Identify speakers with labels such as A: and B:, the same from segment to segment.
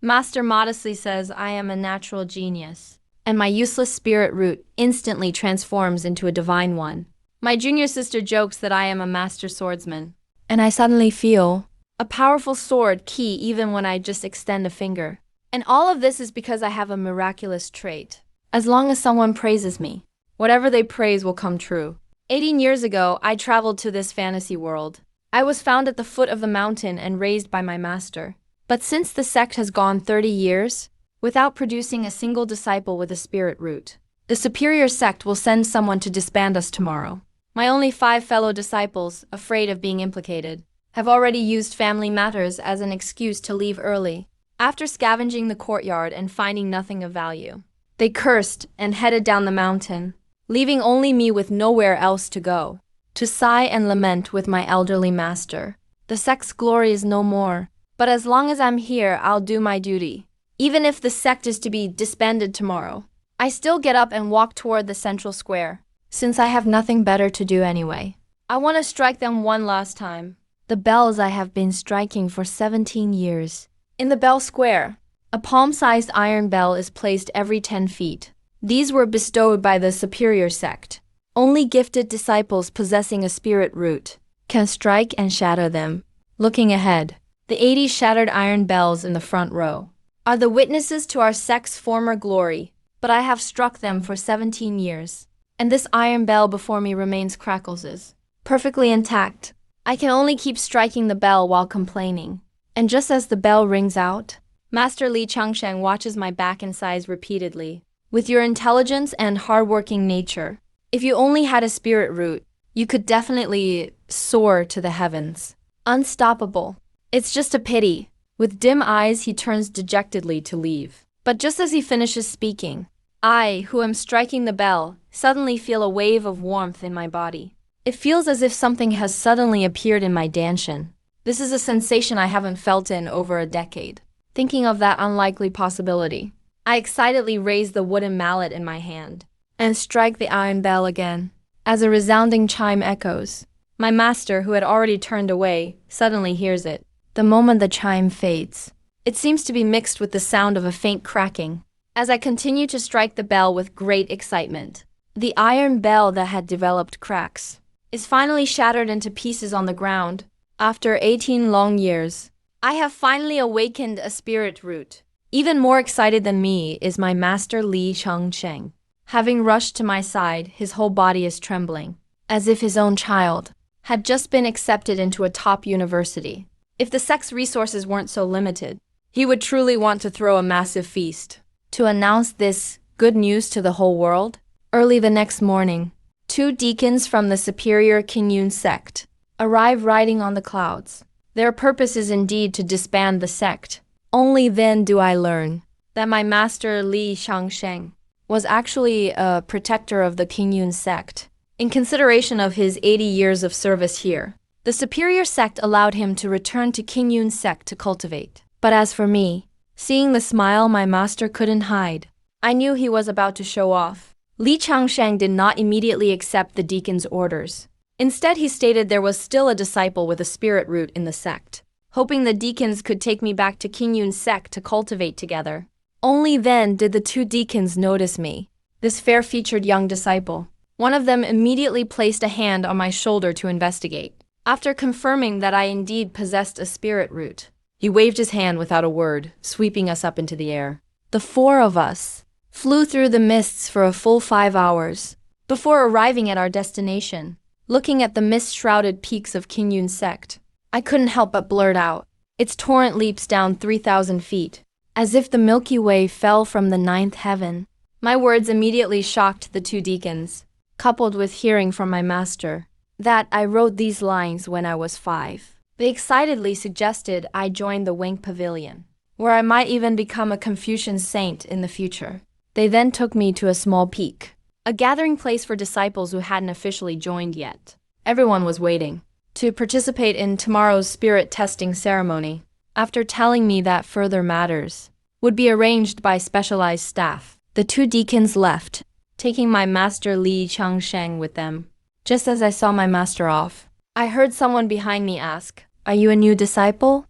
A: Master modestly says I am a natural genius, and my useless spirit root instantly transforms into a divine one. My junior sister jokes that I am a master swordsman, and I suddenly feel a powerful sword key even when I just extend a finger. And all of this is because I have a miraculous trait. As long as someone praises me, whatever they praise will come true. 18 years ago, I traveled to this fantasy world. I was found at the foot of the mountain and raised by my master. But since the sect has gone 30 years, without producing a single disciple with a spirit root, the superior sect will send someone to disband us tomorrow. My only 5 fellow disciples, afraid of being implicated, have already used family matters as an excuse to leave early. After scavenging the courtyard and finding nothing of value, they cursed and headed down the mountain, leaving only me with nowhere else to go, to sigh and lament with my elderly master. The sect's glory is no more, but as long as I'm here, I'll do my duty. Even if the sect is to be disbanded tomorrow, I still get up and walk toward the central square, since I have nothing better to do anyway. I want to strike them one last time. The bells I have been striking for 17 years. In the bell square, a palm-sized iron bell is placed every 10 feet. These were bestowed by the superior sect. Only gifted disciples possessing a spirit root can strike and shatter them. Looking ahead, the 80 shattered iron bells in the front row are the witnesses to our sect's former glory, but I have struck them for 17 years, and this iron bell before me remains Crackles' perfectly intact. I can only keep striking the bell while complaining. And just as the bell rings out, Master Li Changsheng watches my back and sighs repeatedly. With your intelligence and hardworking nature, if you only had a spirit root, you could definitely soar to the heavens. Unstoppable. It's just a pity. With dim eyes, he turns dejectedly to leave. But just as he finishes speaking, I, who am striking the bell, suddenly feel a wave of warmth in my body. It feels as if something has suddenly appeared in my danshan. This is a sensation I haven't felt in over a decade. Thinking of that unlikely possibility, I excitedly raise the wooden mallet in my hand and strike the iron bell again. As a resounding chime echoes, my master, who had already turned away, suddenly hears it. The moment the chime fades, it seems to be mixed with the sound of a faint cracking. As I continue to strike the bell with great excitement, the iron bell that had developed cracks is finally shattered into pieces on the ground. After 18 long years, I have finally awakened a spirit root. Even more excited than me is my master Li Changsheng. Having rushed to my side, his whole body is trembling, as if his own child had just been accepted into a top university. If the sect's resources weren't so limited, he would truly want to throw a massive feast to announce this good news to the whole world. Early the next morning, 2 deacons from the superior Qingyun sect arrive riding on the clouds. Their purpose is indeed to disband the sect. Only then do I learn that my master Li Changsheng was actually a protector of the Qingyun sect. In consideration of his 80 years of service here, the superior sect allowed him to return to Qingyun sect to cultivate. But as for me, seeing the smile my master couldn't hide, I knew he was about to show off. Li Changsheng did not immediately accept the deacon's orders. Instead, he stated there was still a disciple with a spirit root in the sect, hoping the deacons could take me back to Qingyun sect to cultivate together. Only then did the 2 deacons notice me, this fair-featured young disciple. One of them immediately placed a hand on my shoulder to investigate. After confirming that I indeed possessed a spirit root, he waved his hand without a word, sweeping us up into the air. The 4 of us flew through the mists for a full 5 hours before arriving at our destination. Looking at the mist-shrouded peaks of Qingyun sect, I couldn't help but blurt out. Its torrent leaps down 3,000 feet, as if the Milky Way fell from the 9th heaven. My words immediately shocked the 2 deacons, coupled with hearing from my master that I wrote these lines when I was 5. They excitedly suggested I join the Wing Pavilion, where I might even become a Confucian saint in the future. They then took me to a small peak, a gathering place for disciples who hadn't officially joined yet. Everyone was waiting to participate in tomorrow's spirit testing ceremony. After telling me that further matters would be arranged by specialized staff, the 2 deacons left, taking my master Li Changsheng with them. Just as I saw my master off, I heard someone behind me ask, "Are you a new disciple?"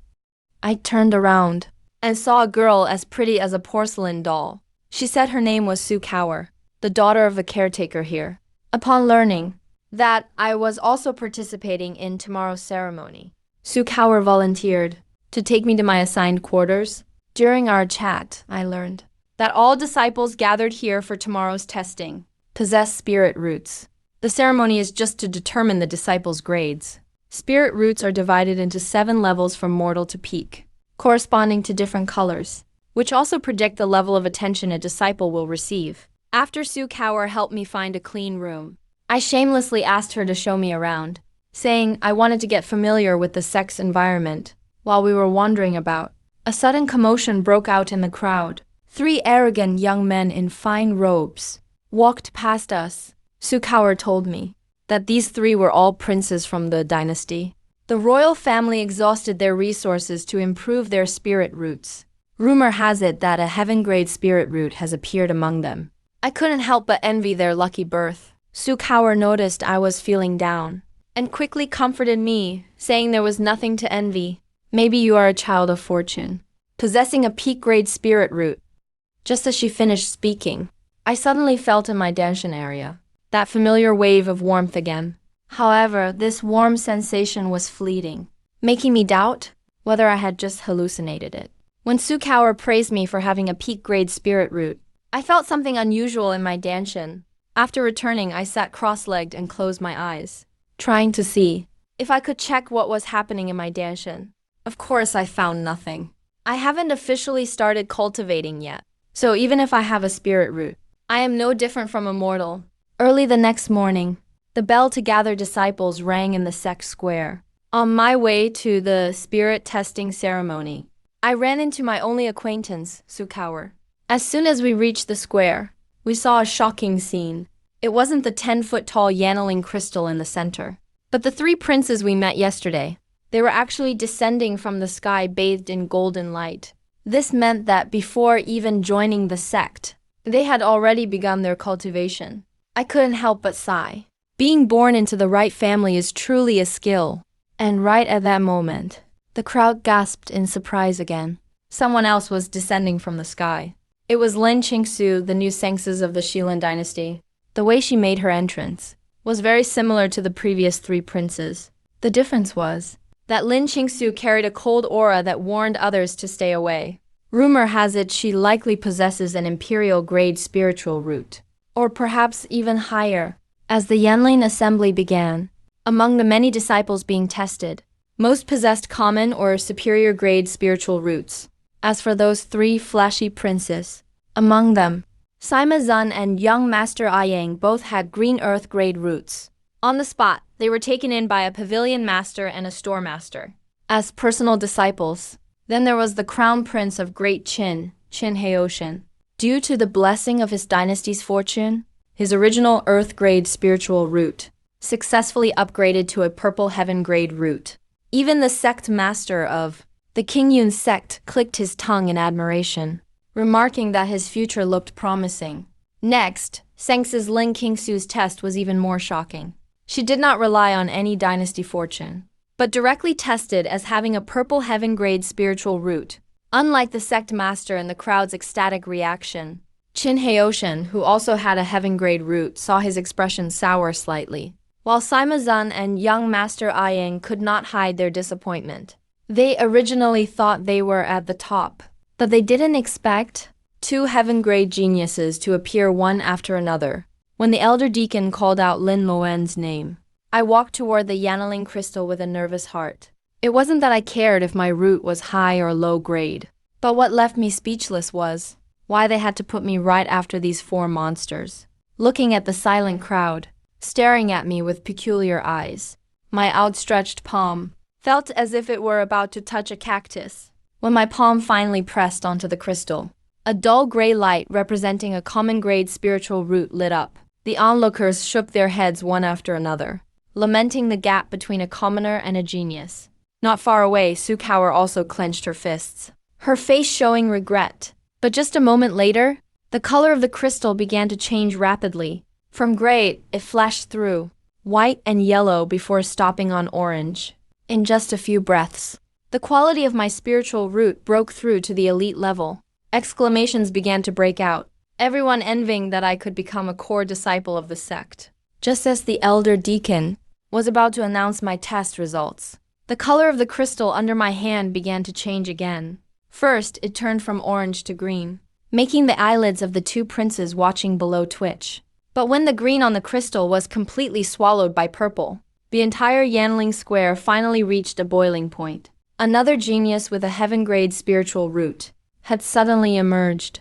A: I turned around, and saw a girl as pretty as a porcelain doll. She said her name was Sue Cower, the daughter of a caretaker here. Upon learning that I was also participating in tomorrow's ceremony, Sue Cower volunteered to take me to my assigned quarters. During our chat, I learned that all disciples gathered here for tomorrow's testing possess spirit roots. The ceremony is just to determine the disciples' grades. Spirit roots are divided into 7 levels from mortal to peak, corresponding to different colors, which also predict the level of attention a disciple will receive. After Sue Cower helped me find a clean room, I shamelessly asked her to show me around, saying I wanted to get familiar with the sect's environment. While we were wandering about, a sudden commotion broke out in the crowd. 3 arrogant young men in fine robes walked past us. Sue Cower told me that these 3 were all princes from the dynasty. The royal family exhausted their resources to improve their spirit roots. Rumor has it that a heaven-grade spirit root has appeared among them. I couldn't help but envy their lucky birth. Sue Cower noticed I was feeling down and quickly comforted me, saying there was nothing to envy. Maybe you are a child of fortune, possessing a peak-grade spirit root. Just as she finished speaking, I suddenly felt in my danshan area that familiar wave of warmth again. However, this warm sensation was fleeting, making me doubt whether I had just hallucinated it. When Sue Cower praised me for having a peak-grade spirit root, I felt something unusual in my danshan. After returning, I sat cross-legged and closed my eyes, trying to see if I could check what was happening in my danshan. Of course, I found nothing. I haven't officially started cultivating yet, so even if I have a spirit root, I am no different from a mortal. Early the next morning, the bell to gather disciples rang in the sect square. On my way to the spirit testing ceremony, I ran into my only acquaintance, Sue Cower. As soon as we reached the square, we saw a shocking scene. It wasn't the 10-foot-tall Yanling crystal in the center, but the 3 princes we met yesterday. They were actually descending from the sky bathed in golden light. This meant that before even joining the sect, they had already begun their cultivation. I couldn't help but sigh. Being born into the right family is truly a skill. And right at that moment, the crowd gasped in surprise again. Someone else was descending from the sky. It was Lin Qingsu, the new Sengses of the Shilin dynasty. The way she made her entrance was very similar to the previous 3 princes. The difference was that Lin Qingsu carried a cold aura that warned others to stay away. Rumor has it she likely possesses an imperial-grade spiritual root, or perhaps even higher. As the Yanling assembly began, among the many disciples being tested, most possessed common or superior-grade spiritual roots. As for those 3 flashy princes, among them, Sima Zun and young Master Ayang both had green earth grade roots. On the spot, they were taken in by a pavilion master and a store master as personal disciples. Then there was the crown prince of Great Qin, Qin Heoshan. Due to the blessing of his dynasty's fortune, his original earth grade spiritual root successfully upgraded to a purple heaven grade root. Even the sect master of the Qingyun sect clicked his tongue in admiration, remarking that his future looked promising. Next, Sengse's Lin Qingsu's test was even more shocking. She did not rely on any dynasty fortune, but directly tested as having a purple heaven-grade spiritual root. Unlike the sect master and the crowd's ecstatic reaction, Qin Heoshan, who also had a heaven-grade root, saw his expression sour slightly, while Sima Zun and young Master Ayang could not hide their disappointment. They originally thought they were at the top, but they didn't expect 2 heaven-grade geniuses to appear one after another. When the elder deacon called out Lin Luan's name, I walked toward the Yanling crystal with a nervous heart. It wasn't that I cared if my root was high or low grade, but what left me speechless was why they had to put me right after these 4 monsters. Looking at the silent crowd, staring at me with peculiar eyes, my outstretched palm felt as if it were about to touch a cactus. When my palm finally pressed onto the crystal, a dull gray light representing a common grade spiritual root lit up. The onlookers shook their heads one after another, lamenting the gap between a commoner and a genius. Not far away, Sue Cower also clenched her fists, her face showing regret. But just a moment later, the color of the crystal began to change rapidly. From gray, it flashed through white and yellow before stopping on orange. In just a few breaths, The quality of my spiritual root broke through to the elite level. Exclamations began to break out, everyone envying that I could become a core disciple of the sect. Just as the elder deacon was about to announce my test results, the color of the crystal under my hand began to change again. First, it turned from orange to green, making the eyelids of the two princes watching below twitch. But when the green on the crystal was completely swallowed by purple, the entire Yanling square finally reached a boiling point. Another genius with a heaven-grade spiritual root had suddenly emerged.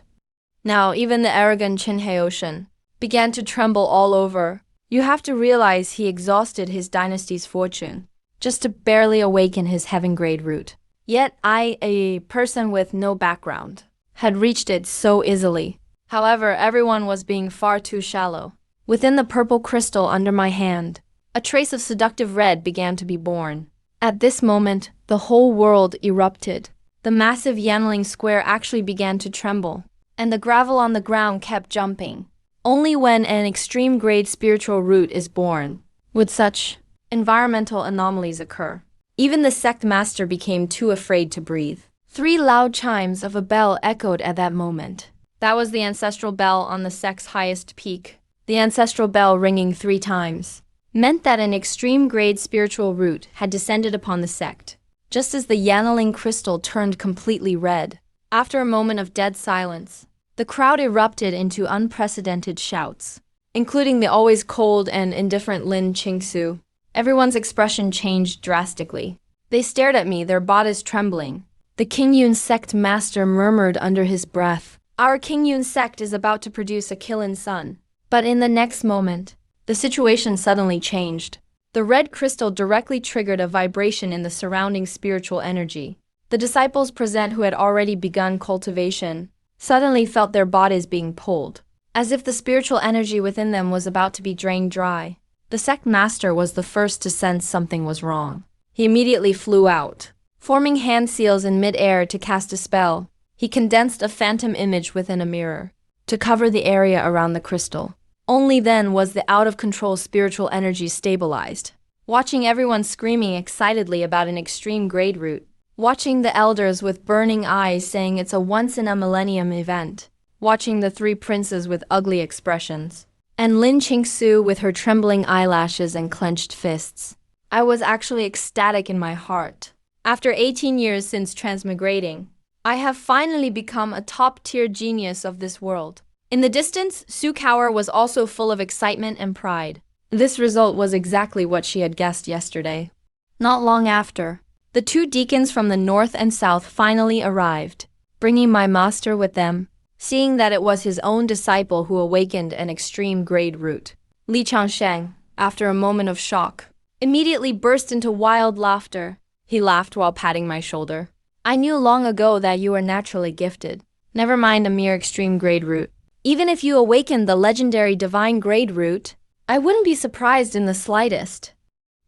A: Now, even the arrogant Ocean began to tremble all over. You have to realize he exhausted his dynasty's fortune just to barely awaken his heaven-grade root. Yet I, a person with no background, had reached it so easily. However, everyone was being far too shallow. Within the purple crystal under my hand, a trace of seductive red began to be born. At this moment, the whole world erupted. The massive Yanling square actually began to tremble, and the gravel on the ground kept jumping. Only when an extreme-grade spiritual root is born would such environmental anomalies occur. Even the sect master became too afraid to breathe. 3 loud chimes of a bell echoed at that moment. That was the ancestral bell on the sect's highest peak. The ancestral bell ringing 3 times meant that an extreme-grade spiritual root had descended upon the sect, just as the Yanling crystal turned completely red. After a moment of dead silence, the crowd erupted into unprecedented shouts, including the always cold and indifferent Lin Qingsu. Everyone's expression changed drastically. They stared at me, their bodies trembling. The Qingyun sect master murmured under his breath, "Our Qingyun sect is about to produce a Qilin son." But in the next moment, the situation suddenly changed. The red crystal directly triggered a vibration in the surrounding spiritual energy. The disciples present who had already begun cultivation suddenly felt their bodies being pulled, as if the spiritual energy within them was about to be drained dry. The sect master was the first to sense something was wrong. He immediately flew out. Forming hand seals in mid-air to cast a spell, he condensed a phantom image within a mirror to cover the area around the crystal. Only then was the out-of-control spiritual energy stabilized. Watching everyone screaming excitedly about an extreme grade root, watching the elders with burning eyes saying it's a once-in-a-millennium event, watching the 3 princes with ugly expressions, and Lin Qingsu with her trembling eyelashes and clenched fists, I was actually ecstatic in my heart. After 18 years since transmigrating, I have finally become a top-tier genius of this world. In the distance, Su Kaur was also full of excitement and pride. This result was exactly what she had guessed yesterday. Not long after, the 2 deacons from the north and south finally arrived, bringing my master with them. Seeing that it was his own disciple who awakened an extreme grade root, Li Changsheng, after a moment of shock, immediately burst into wild laughter. He laughed while patting my shoulder. "I knew long ago that you were naturally gifted. Never mind a mere extreme grade root. Even if you awakened the legendary divine grade root, I wouldn't be surprised in the slightest."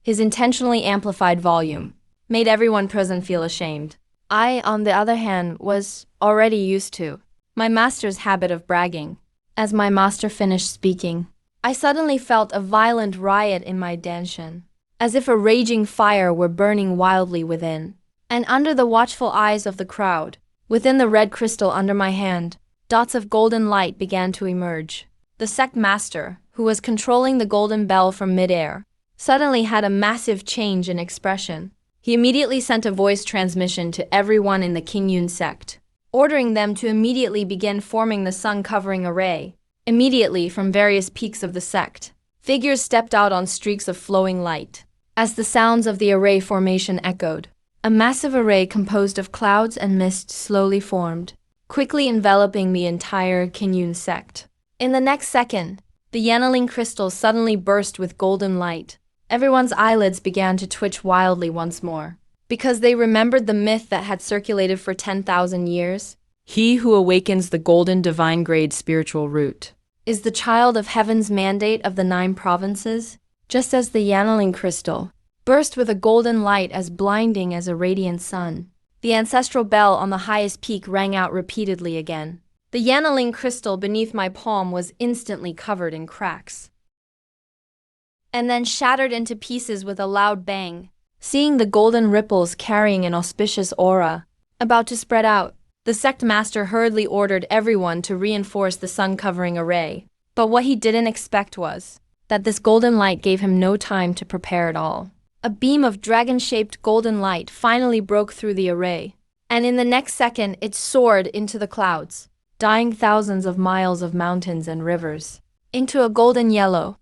A: His intentionally amplified volume made everyone present feel ashamed. I, on the other hand, was already used to my master's habit of bragging. As my master finished speaking, I suddenly felt a violent riot in my danshan, as if a raging fire were burning wildly within. And under the watchful eyes of the crowd, within the red crystal under my hand, dots of golden light began to emerge. The sect master, who was controlling the golden bell from midair, suddenly had a massive change in expression. He immediately sent a voice transmission to everyone in the Qingyun sect, ordering them to immediately begin forming the sun-covering array. Immediately, from various peaks of the sect, figures stepped out on streaks of flowing light. As the sounds of the array formation echoed, a massive array composed of clouds and mist slowly formed, quickly enveloping the entire Qingyun sect. In the next second, the Yanling crystal suddenly burst with golden light. Everyone's eyelids began to twitch wildly once more, because they remembered the myth that had circulated for 10,000 years. He who awakens the golden divine grade spiritual root is the child of heaven's mandate of the 9 provinces. Just as the Yanling crystal burst with a golden light as blinding as a radiant sun, the ancestral bell on the highest peak rang out repeatedly again. The Yanling crystal beneath my palm was instantly covered in cracks, and then shattered into pieces with a loud bang. seeing the golden ripples carrying an auspicious aura about to spread out. The sect master hurriedly ordered everyone to reinforce the sun-covering array. But what he didn't expect was that this golden light gave him no time to prepare at all. A beam of dragon-shaped golden light finally broke through the array, and in the next second it soared into the clouds, dyeing thousands of miles of mountains and rivers into a golden yellow.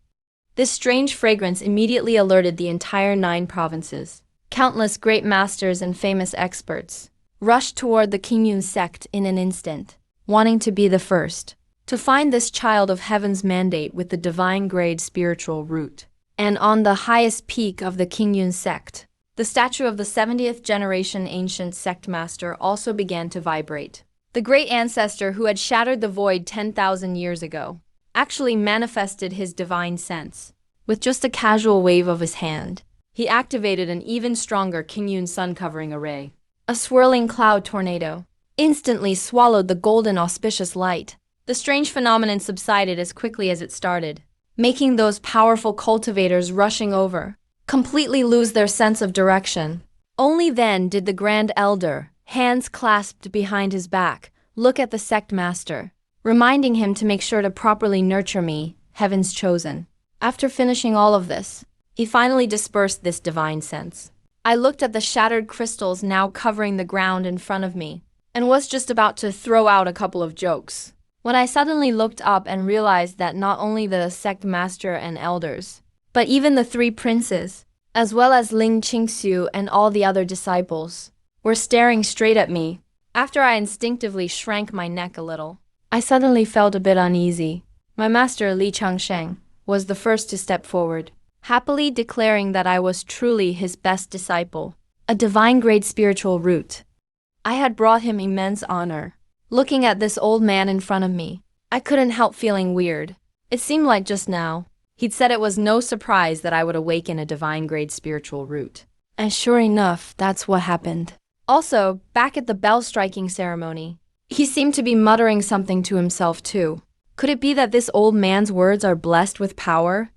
A: This strange fragrance immediately alerted the entire 9 provinces. Countless great masters and famous experts rushed toward the Qingyun sect in an instant, wanting to be the first to find this child of heaven's mandate with the divine grade spiritual root. And on the highest peak of the Qingyun sect, the statue of the 70th generation ancient sect master also began to vibrate. The great ancestor who had shattered the void 10,000 years ago actually manifested his divine sense. With just a casual wave of his hand, he activated an even stronger Qingyun sun-covering array. A swirling cloud tornado instantly swallowed the golden auspicious light. The strange phenomenon subsided as quickly as it started, making those powerful cultivators rushing over completely lose their sense of direction. Only then did the Grand Elder, hands clasped behind his back, look at the sect master, reminding him to make sure to properly nurture me, heaven's chosen. After finishing all of this, he finally dispersed this divine sense. I looked at the shattered crystals now covering the ground in front of me, and was just about to throw out a couple of jokes, when I suddenly looked up and realized that not only the sect master and elders, but even the 3 princes, as well as Ling Qingxiu and all the other disciples, were staring straight at me. After I instinctively shrank my neck a little, I suddenly felt a bit uneasy. My master Li Changsheng was the first to step forward, happily declaring that I was truly his best disciple, a divine grade spiritual root. I had brought him immense honor. Looking at this old man in front of me, I couldn't help feeling weird. It seemed like just now, he'd said it was no surprise that I would awaken a divine grade spiritual root. And sure enough, that's what happened. Also, back at the bell striking ceremony, he seemed to be muttering something to himself too. Could it be that this old man's words are blessed with power?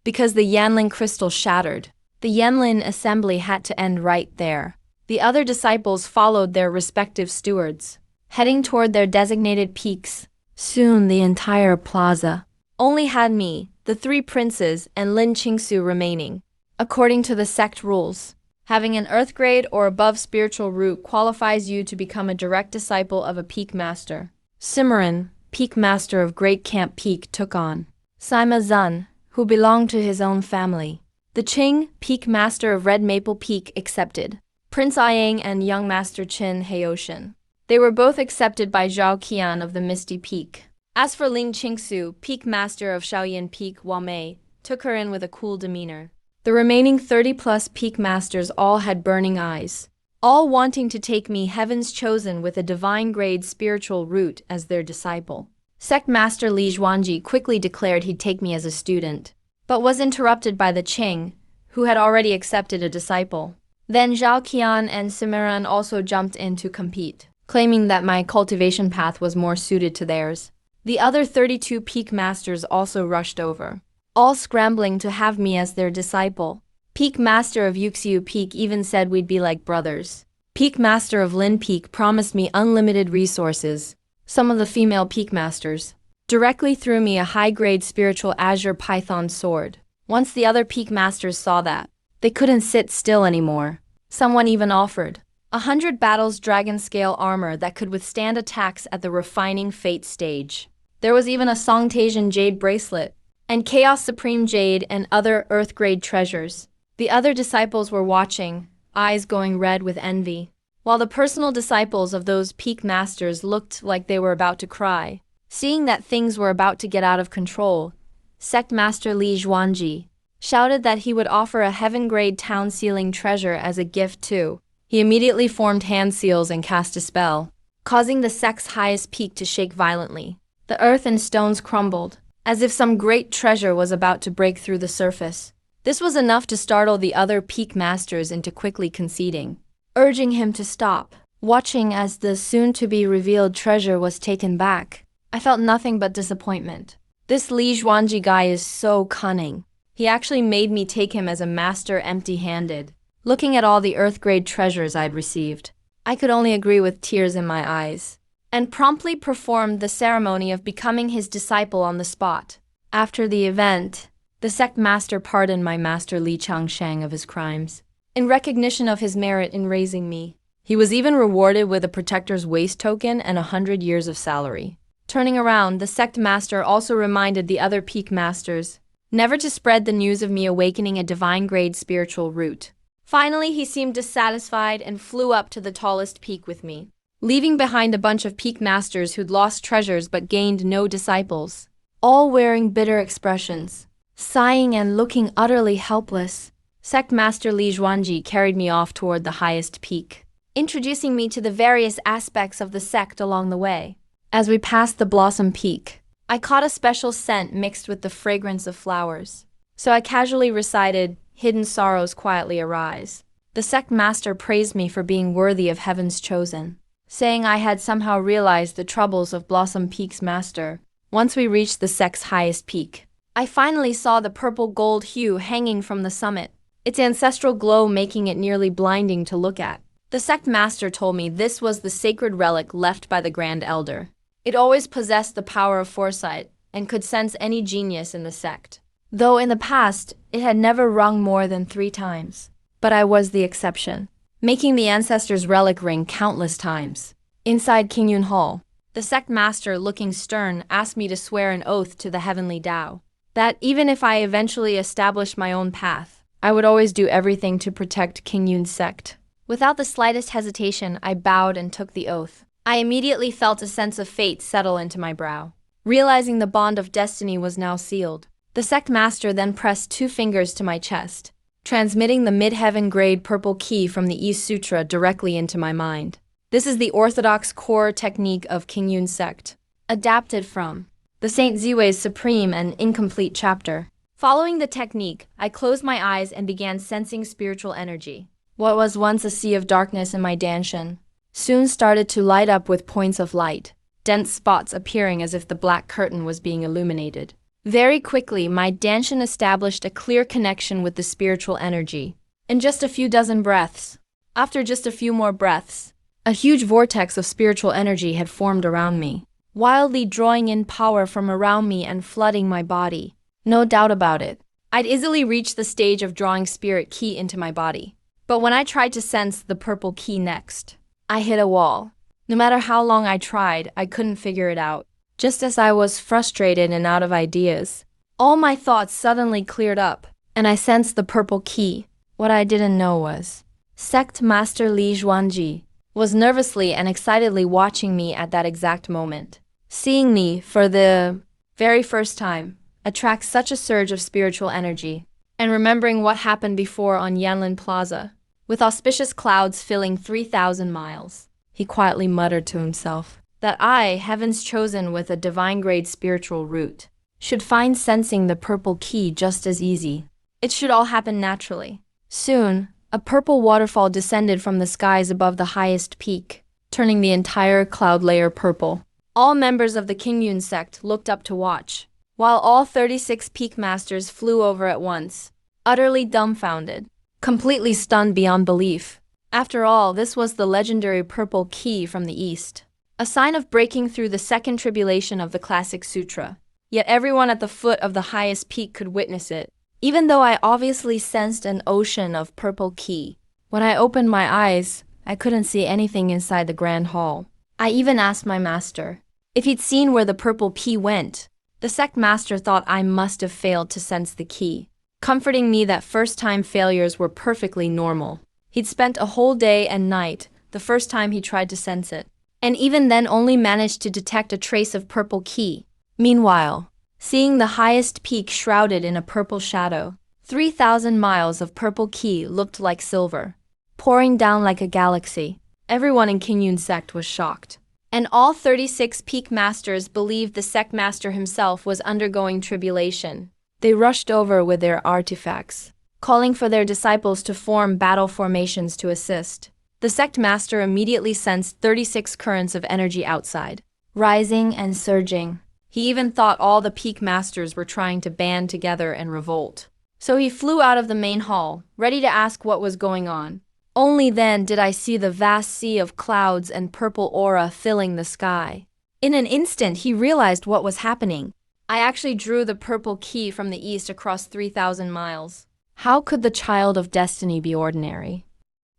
A: Because the Yanlin crystal shattered, the Yanlin assembly had to end right there. The other disciples followed their respective stewards, heading toward their designated peaks. Soon the entire plaza only had me, the 3 princes, and Lin Qingxiu remaining. According to the sect rules, having an earth grade or above spiritual root qualifies you to become a direct disciple of a peak master. Simran, peak master of Great Camp Peak, took on Sima Zun, who belonged to his own family. The Qing, peak master of Red Maple Peak, accepted Prince Ayang and young master Qin Heoshan. They were both accepted by Zhao Qian of the Misty Peak. As for Ling Qingxiu, peak master of Shaoyin Peak, Wamei took her in with a cool demeanor. The remaining 30-plus peak masters all had burning eyes, all wanting to take me, heaven's chosen with a divine grade spiritual root, as their disciple. Sect master Li Zhuanji quickly declared he'd take me as a student, but was interrupted by the Qing, who had already accepted a disciple. Then Zhao Qian and Simran also jumped in to compete, claiming that my cultivation path was more suited to theirs. The other 32 peak masters also rushed over, all scrambling to have me as their disciple. Peak master of Yuxiu Peak even said we'd be like brothers. Peak master of Lin Peak promised me unlimited resources. Some of the female peak masters directly threw me a high-grade spiritual azure python sword. Once the other peak masters saw that, they couldn't sit still anymore. Someone even offered 100 battles dragon-scale armor that could withstand attacks at the refining fate stage. There was even a Songtasian jade bracelet, and Chaos Supreme jade and other earth-grade treasures. The other disciples were watching, eyes going red with envy, while the personal disciples of those peak masters looked like they were about to cry. Seeing that things were about to get out of control, Sect Master Li Zhuanji shouted that he would offer a heaven-grade town-sealing treasure as a gift too. He immediately formed hand seals and cast a spell, causing the sect's highest peak to shake violently. The earth and stones crumbled, as if some great treasure was about to break through the surface. This was enough to startle the other peak masters into quickly conceding, urging him to stop. Watching as the soon-to-be-revealed treasure was taken back, I felt nothing but disappointment. This Li Zhuanji guy is so cunning. He actually made me take him as a master empty-handed. Looking at all the earth-grade treasures I'd received, I could only agree with tears in my eyes, and promptly performed the ceremony of becoming his disciple on the spot. After the event, the sect master pardoned my master Li Changsheng of his crimes, in recognition of his merit in raising me. He was even rewarded with a protector's waist token and 100 years of salary. Turning around, the sect master also reminded the other peak masters never to spread the news of me awakening a divine-grade spiritual root. Finally, he seemed dissatisfied and flew up to the tallest peak with me, leaving behind a bunch of peak masters who'd lost treasures but gained no disciples, all wearing bitter expressions. Sighing and looking utterly helpless, Sect Master Li Zhuanji carried me off toward the highest peak, introducing me to the various aspects of the sect along the way. As we passed the Blossom Peak, I caught a special scent mixed with the fragrance of flowers. So I casually recited, "Hidden sorrows quietly arise." The sect master praised me for being worthy of heaven's chosen, saying I had somehow realized the troubles of Blossom Peak's master. Once we reached the sect's highest peak, I finally saw the purple gold hue hanging from the summit, its ancestral glow making it nearly blinding to look at. The sect master told me this was the sacred relic left by the Grand Elder. It always possessed the power of foresight and could sense any genius in the sect, though in the past it had never rung more than 3 times. But I was the exception, making the ancestor's relic ring countless times. Inside Qingyun Hall, the sect master, looking stern, asked me to swear an oath to the heavenly Tao that even if I eventually established my own path, I would always do everything to protect Qingyun's sect. Without the slightest hesitation, I bowed and took the oath. I immediately felt a sense of fate settle into my brow, realizing the bond of destiny was now sealed. The sect master then pressed 2 fingers to my chest, transmitting the mid-heaven grade purple key from the East Sutra directly into my mind. This is the orthodox core technique of Qingyun sect, adapted from the Saint Ziwei's supreme and incomplete chapter. Following the technique, I closed my eyes and began sensing spiritual energy. What was once a sea of darkness in my danshan soon started to light up with points of light, dense spots appearing as if the black curtain was being illuminated. Very quickly, my danshan established a clear connection with the spiritual energy. In just a few dozen breaths, after just a few more breaths, a huge vortex of spiritual energy had formed around me, wildly drawing in power from around me and flooding my body. No doubt about it, I'd easily reach the stage of drawing spirit ki into my body. But when I tried to sense the purple ki next, I hit a wall. No matter how long I tried, I couldn't figure it out. Just as I was frustrated and out of ideas, all my thoughts suddenly cleared up, and I sensed the purple ki. What I didn't know was, Sect Master Li Zhuanji was nervously and excitedly watching me at that exact moment. Seeing me, for the very first time, attracts such a surge of spiritual energy. And remembering what happened before on Yanlin Plaza, with auspicious clouds filling 3,000 miles, he quietly muttered to himself that I, heaven's chosen with a divine-grade spiritual root, should find sensing the purple ki just as easy. It should all happen naturally. Soon, a purple waterfall descended from the skies above the highest peak, turning the entire cloud layer purple. All members of the Qingyun sect looked up to watch, while all 36 peak masters flew over at once, utterly dumbfounded, completely stunned beyond belief. After all, this was the legendary purple ki from the east, a sign of breaking through the second tribulation of the classic sutra. Yet everyone at the foot of the highest peak could witness it, even though I obviously sensed an ocean of purple ki. When I opened my eyes, I couldn't see anything inside the grand hall. I even asked my master if he'd seen where the purple ki went. The sect master thought I must have failed to sense the ki, comforting me that first-time failures were perfectly normal. He'd spent a whole day and night the first time he tried to sense it, and even then only managed to detect a trace of purple ki. Meanwhile, seeing the highest peak shrouded in a purple shadow, 3,000 miles of purple ki looked like silver, pouring down like a galaxy. Everyone in Qingyun sect was shocked, and all 36 peak masters believed the sect master himself was undergoing tribulation. They rushed over with their artifacts, calling for their disciples to form battle formations to assist. The sect master immediately sensed 36 currents of energy outside, rising and surging. He even thought all the peak masters were trying to band together and revolt. So he flew out of the main hall, ready to ask what was going on. Only then did I see the vast sea of clouds and purple aura filling the sky. In an instant, he realized what was happening. I actually drew the purple key from the east across 3,000 miles. How could the child of destiny be ordinary?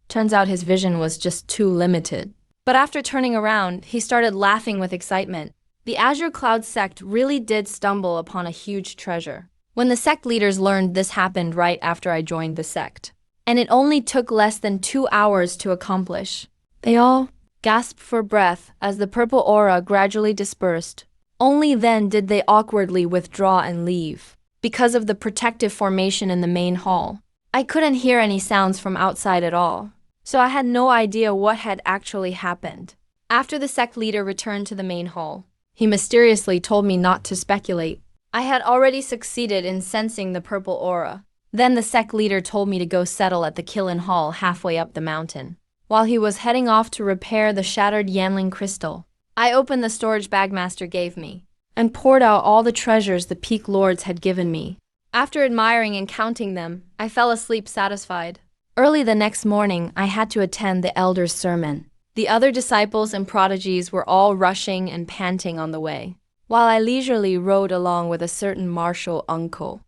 A: Turns out his vision was just too limited. But after turning around, he started laughing with excitement. The Azure Cloud sect really did stumble upon a huge treasure. When the sect leaders learned this happened right after I joined the sect, and it only took less than 2 hours to accomplish, they all gasped for breath as the purple aura gradually dispersed. Only then did they awkwardly withdraw and leave. Because of the protective formation in the main hall, I couldn't hear any sounds from outside at all, so I had no idea what had actually happened. After the sect leader returned to the main hall, he mysteriously told me not to speculate. I had already succeeded in sensing the purple aura. Then the sect leader told me to go settle at the Kiln Hall halfway up the mountain. While he was heading off to repair the shattered Yanling crystal, I opened the storage bag master gave me and poured out all the treasures the Peak Lords had given me. After admiring and counting them, I fell asleep satisfied. Early the next morning, I had to attend the elder's sermon. The other disciples and prodigies were all rushing and panting on the way, while I leisurely rode along with a certain martial uncle,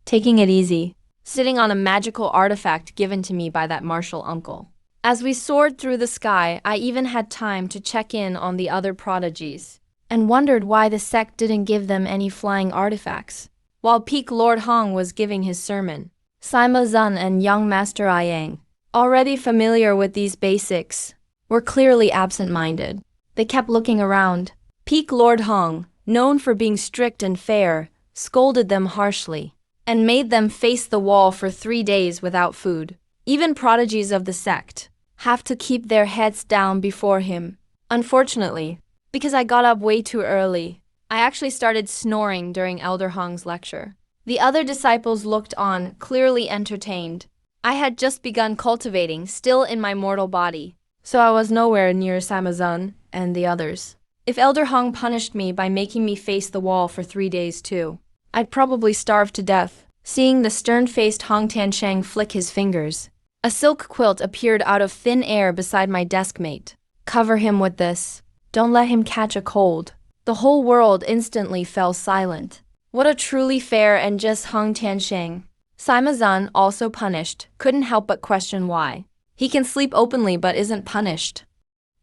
A: taking it easy, sitting on a magical artifact given to me by that martial uncle. As we soared through the sky, I even had time to check in on the other prodigies, and wondered why the sect didn't give them any flying artifacts. While Peak Lord Hong was giving his sermon, Sima Zun and young Master Yang, already familiar with these basics, were clearly absent-minded. They kept looking around. Peak Lord Hong, known for being strict and fair, scolded them harshly, and made them face the wall for 3 days without food. Even prodigies of the sect have to keep their heads down before him. Unfortunately, because I got up way too early, I actually started snoring during Elder Hong's lecture. The other disciples looked on, clearly entertained. I had just begun cultivating, still in my mortal body, so I was nowhere near Samazun and the others. If Elder Hong punished me by making me face the wall for 3 days too, I'd probably starve to death. Seeing the stern-faced Hong Tiansheng flick his fingers, a silk quilt appeared out of thin air beside my deskmate. Cover him with this. Don't let him catch a cold. The whole world instantly fell silent. What a truly fair and just Hong Tiansheng. Sima Zun, also punished, couldn't help but question why. He can sleep openly but isn't punished.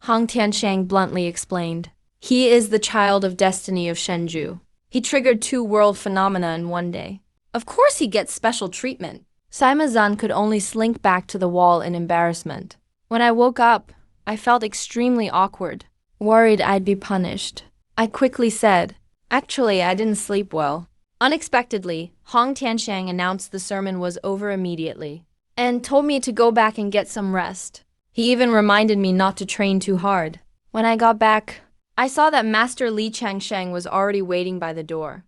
A: Hong Tiansheng bluntly explained. He is the child of destiny of Shenju. He triggered 2 world phenomena in 1 day. Of course he gets special treatment. Sima Zun could only slink back to the wall in embarrassment. When I woke up, I felt extremely awkward, worried I'd be punished. I quickly said, actually, I didn't sleep well. Unexpectedly, Hong Tiansheng announced the sermon was over immediately, and told me to go back and get some rest. He even reminded me not to train too hard. When I got back, I saw that Master Li Changsheng was already waiting by the door.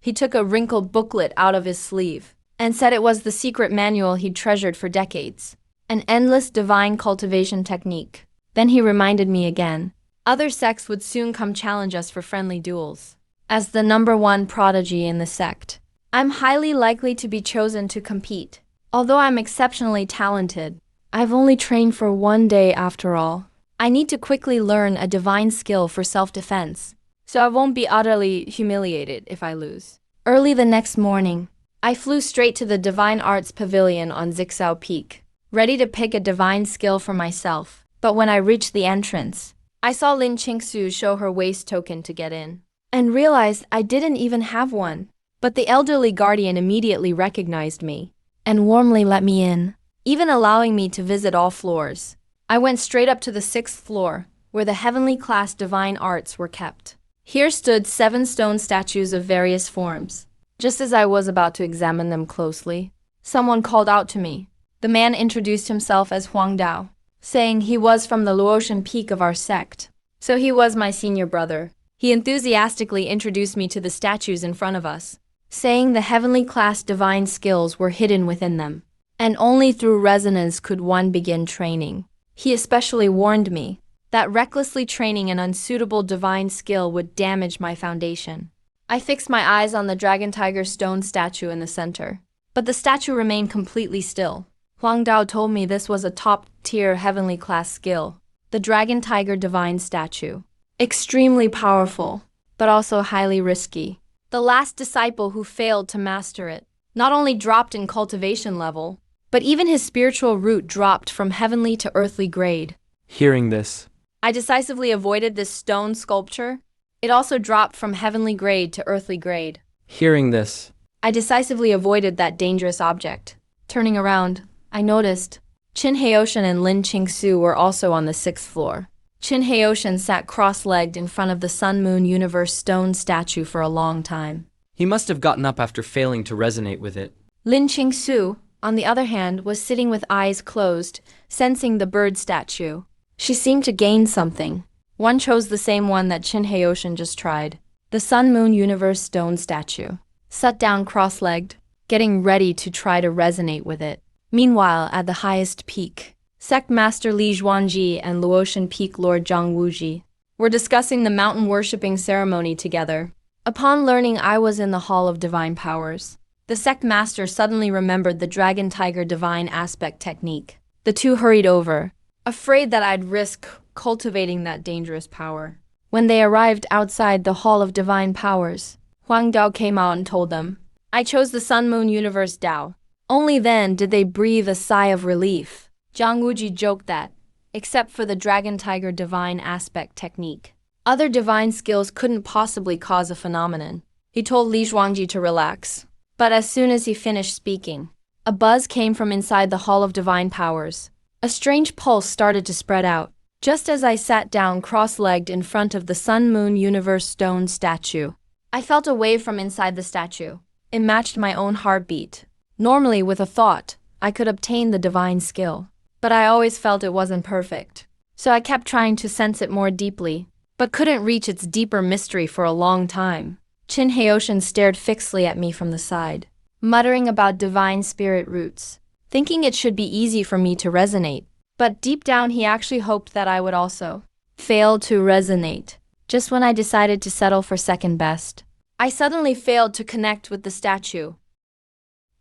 A: He took a wrinkled booklet out of his sleeve and said it was the secret manual he'd treasured for decades. An endless divine cultivation technique. Then he reminded me again. Other sects would soon come challenge us for friendly duels. As the #1 prodigy in the sect, I'm highly likely to be chosen to compete. Although I'm exceptionally talented, I've only trained for 1 day after all. I need to quickly learn a divine skill for self-defense, so I won't be utterly humiliated if I lose. Early the next morning, I flew straight to the Divine Arts Pavilion on Zixao Peak, ready to pick a divine skill for myself. But when I reached the entrance, I saw Lin Qingsu show her waist token to get in, and realized I didn't even have one. But the elderly guardian immediately recognized me, and warmly let me in, even allowing me to visit all floors. I went straight up to the 6th floor, where the heavenly class divine arts were kept. Here stood 7 stone statues of various forms. Just as I was about to examine them closely, someone called out to me. The man introduced himself as Huang Dao, saying he was from the Luotian peak of our sect. So he was my senior brother. He enthusiastically introduced me to the statues in front of us, saying the heavenly class divine skills were hidden within them, and only through resonance could one begin training. He especially warned me that recklessly training an unsuitable divine skill would damage my foundation. I fixed my eyes on the dragon tiger stone statue in the center, but the statue remained completely still. Huang Dao told me this was a top-tier heavenly class skill, the dragon tiger divine statue. Extremely powerful, but also highly risky. The last disciple who failed to master it not only dropped in cultivation level, but even his spiritual root dropped from heavenly to earthly grade.
B: Hearing this,
A: I decisively avoided this stone sculpture. It also dropped from heavenly grade to earthly grade.
B: Hearing this,
A: I decisively avoided that dangerous object. Turning around, I noticed Qin Heoshan and Lin Qingsu were also on the 6th floor. Qin Heoshan sat cross-legged in front of the Sun Moon Universe stone statue for a long time.
B: he must have gotten up after failing to resonate with it.
A: Lin Qingsu, on the other hand, was sitting with eyes closed, sensing the bird statue. She seemed to gain something. One chose the same one that Qin Heoshan just tried, the Sun Moon Universe stone statue. Sat down cross-legged, getting ready to try to resonate with it. Meanwhile, at the highest peak, Sect Master Li Zhuangji and Luotian Peak Lord Zhang Wuji were discussing the mountain worshipping ceremony together. Upon learning I was in the Hall of Divine Powers, the Sect Master suddenly remembered the Dragon Tiger Divine Aspect technique. The two hurried over, afraid that I'd risk cultivating that dangerous power. When they arrived outside the Hall of Divine Powers, Huang Dao came out and told them, I chose the Sun Moon Universe Dao. Only then did they breathe a sigh of relief. Zhang Wuji joked that, except for the Dragon Tiger Divine Aspect technique, other divine skills couldn't possibly cause a phenomenon. He told Li Zhuangji to relax. But as soon as he finished speaking, a buzz came from inside the Hall of Divine Powers. A strange pulse started to spread out. Just as I sat down cross-legged in front of the Sun Moon Universe stone statue, I felt a wave from inside the statue. It matched my own heartbeat. Normally, with a thought, I could obtain the divine skill. But I always felt it wasn't perfect. So I kept trying to sense it more deeply, but couldn't reach its deeper mystery for a long time. Qin Heoshan stared fixedly at me from the side, muttering about divine spirit roots, thinking it should be easy for me to resonate. But deep down he actually hoped that I would also fail to resonate. Just when I decided to settle for second best, I suddenly failed to connect with the statue.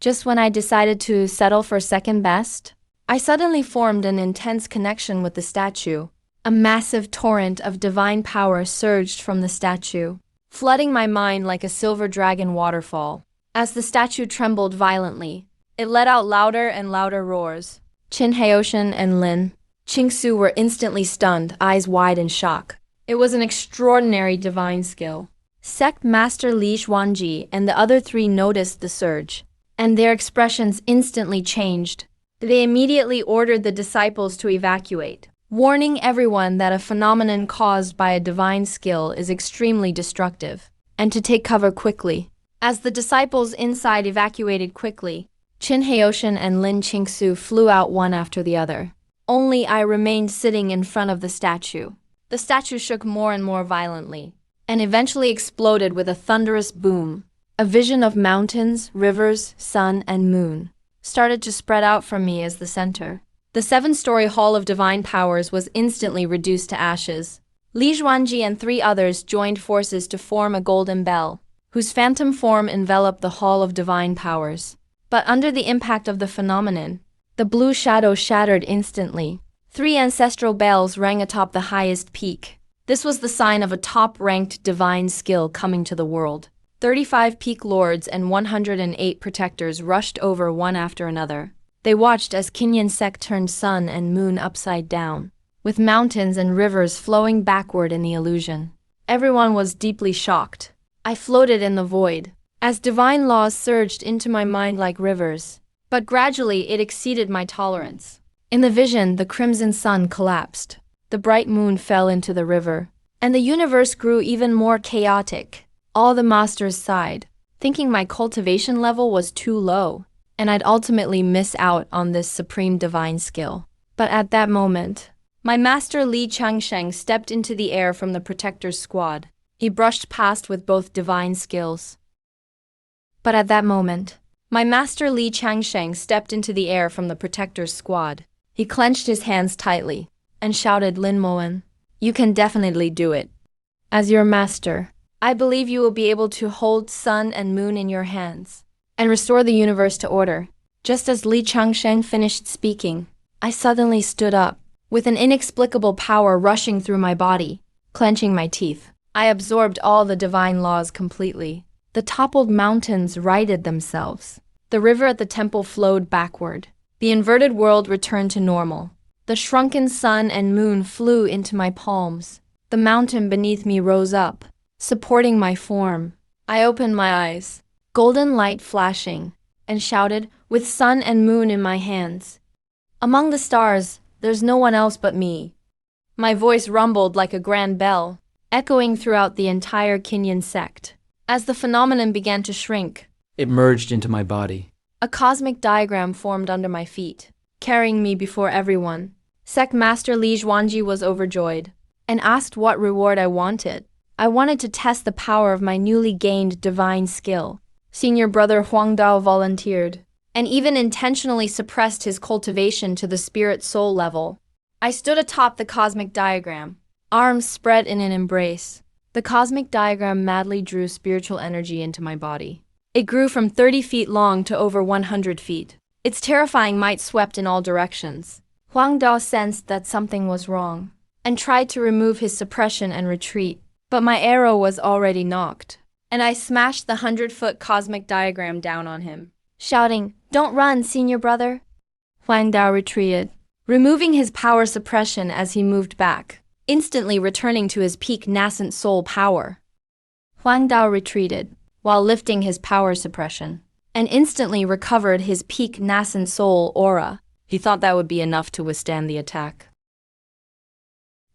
A: Just when I decided to settle for second best, I suddenly formed an intense connection with the statue. A massive torrent of divine power surged from the statue, flooding my mind like a silver dragon waterfall. As the statue trembled violently, it let out louder and louder roars. Qin Heoshan and Lin Qingsu were instantly stunned, eyes wide in shock. It was an extraordinary divine skill. Sect Master Li Zhuangji and the other three noticed the surge, and their expressions instantly changed. They immediately ordered the disciples to evacuate, warning everyone that a phenomenon caused by a divine skill is extremely destructive, and to take cover quickly. As the disciples inside evacuated quickly, Qin Heoshan and Lin Qingsu flew out one after the other. Only I remained sitting in front of the statue. The statue shook more and more violently, and eventually exploded with a thunderous boom. A vision of mountains, rivers, sun, and moon started to spread out from me as the center. The 7-story Hall of Divine Powers was instantly reduced to ashes. Li Zhuangji and 3 others joined forces to form a golden bell, whose phantom form enveloped the Hall of Divine Powers. But under the impact of the phenomenon, the blue shadow shattered instantly. 3 ancestral bells rang atop the highest peak. This was the sign of a top-ranked divine skill coming to the world. 35 peak lords and 108 protectors rushed over one after another. They watched as Kinyan Sect turned sun and moon upside down, with mountains and rivers flowing backward in the illusion. Everyone was deeply shocked. I floated in the void, as divine laws surged into my mind like rivers. But gradually it exceeded my tolerance. In the vision, the crimson sun collapsed. The bright moon fell into the river, and the universe grew even more chaotic. All the masters sighed, thinking my cultivation level was too low, and I'd ultimately miss out on this supreme divine skill. But at that moment, my master Li Changsheng stepped into the air from the protector's squad. He brushed past with both divine skills. But at that moment, my master Li Changsheng stepped into the air from the protector's squad. He clenched his hands tightly and shouted, Lin Moen, You can definitely do it. As your master, I believe you will be able to hold sun and moon in your hands and restore the universe to order. Just as Li Changsheng finished speaking, I suddenly stood up, with an inexplicable power rushing through my body. Clenching my teeth, I absorbed all the divine laws completely. The toppled mountains righted themselves. The river at the temple flowed backward. The inverted world returned to normal. The shrunken sun and moon flew into my palms. The mountain beneath me rose up, supporting my form. I opened my eyes, golden light flashing, and shouted, with sun and moon in my hands, "Among the stars, there's no one else but me." My voice rumbled like a grand bell, echoing throughout the entire Kinyan sect. As the phenomenon began to shrink,
B: It merged into my body.
A: a cosmic diagram formed under my feet, carrying me before everyone. Sect Master Li Zhuangji was overjoyed and asked what reward I wanted. I wanted to test the power of my newly gained divine skill. Senior brother Huang Dao volunteered, and even intentionally suppressed his cultivation to the spirit-soul level. I stood atop the cosmic diagram, arms spread in an embrace. The cosmic diagram madly drew spiritual energy into my body. It grew from 30 feet long to over 100 feet. Its terrifying might swept in all directions. Huang Dao sensed that something was wrong, and tried to remove his suppression and retreat. But my arrow was already knocked, and I smashed the 100-foot cosmic diagram down on him, shouting, "Don't run, senior brother!" Huang Dao retreated, removing his power suppression as he moved back, instantly returning to his peak nascent soul power. Huang Dao retreated, while lifting his power suppression, and instantly recovered his peak nascent soul aura. He thought that would be enough to withstand the attack.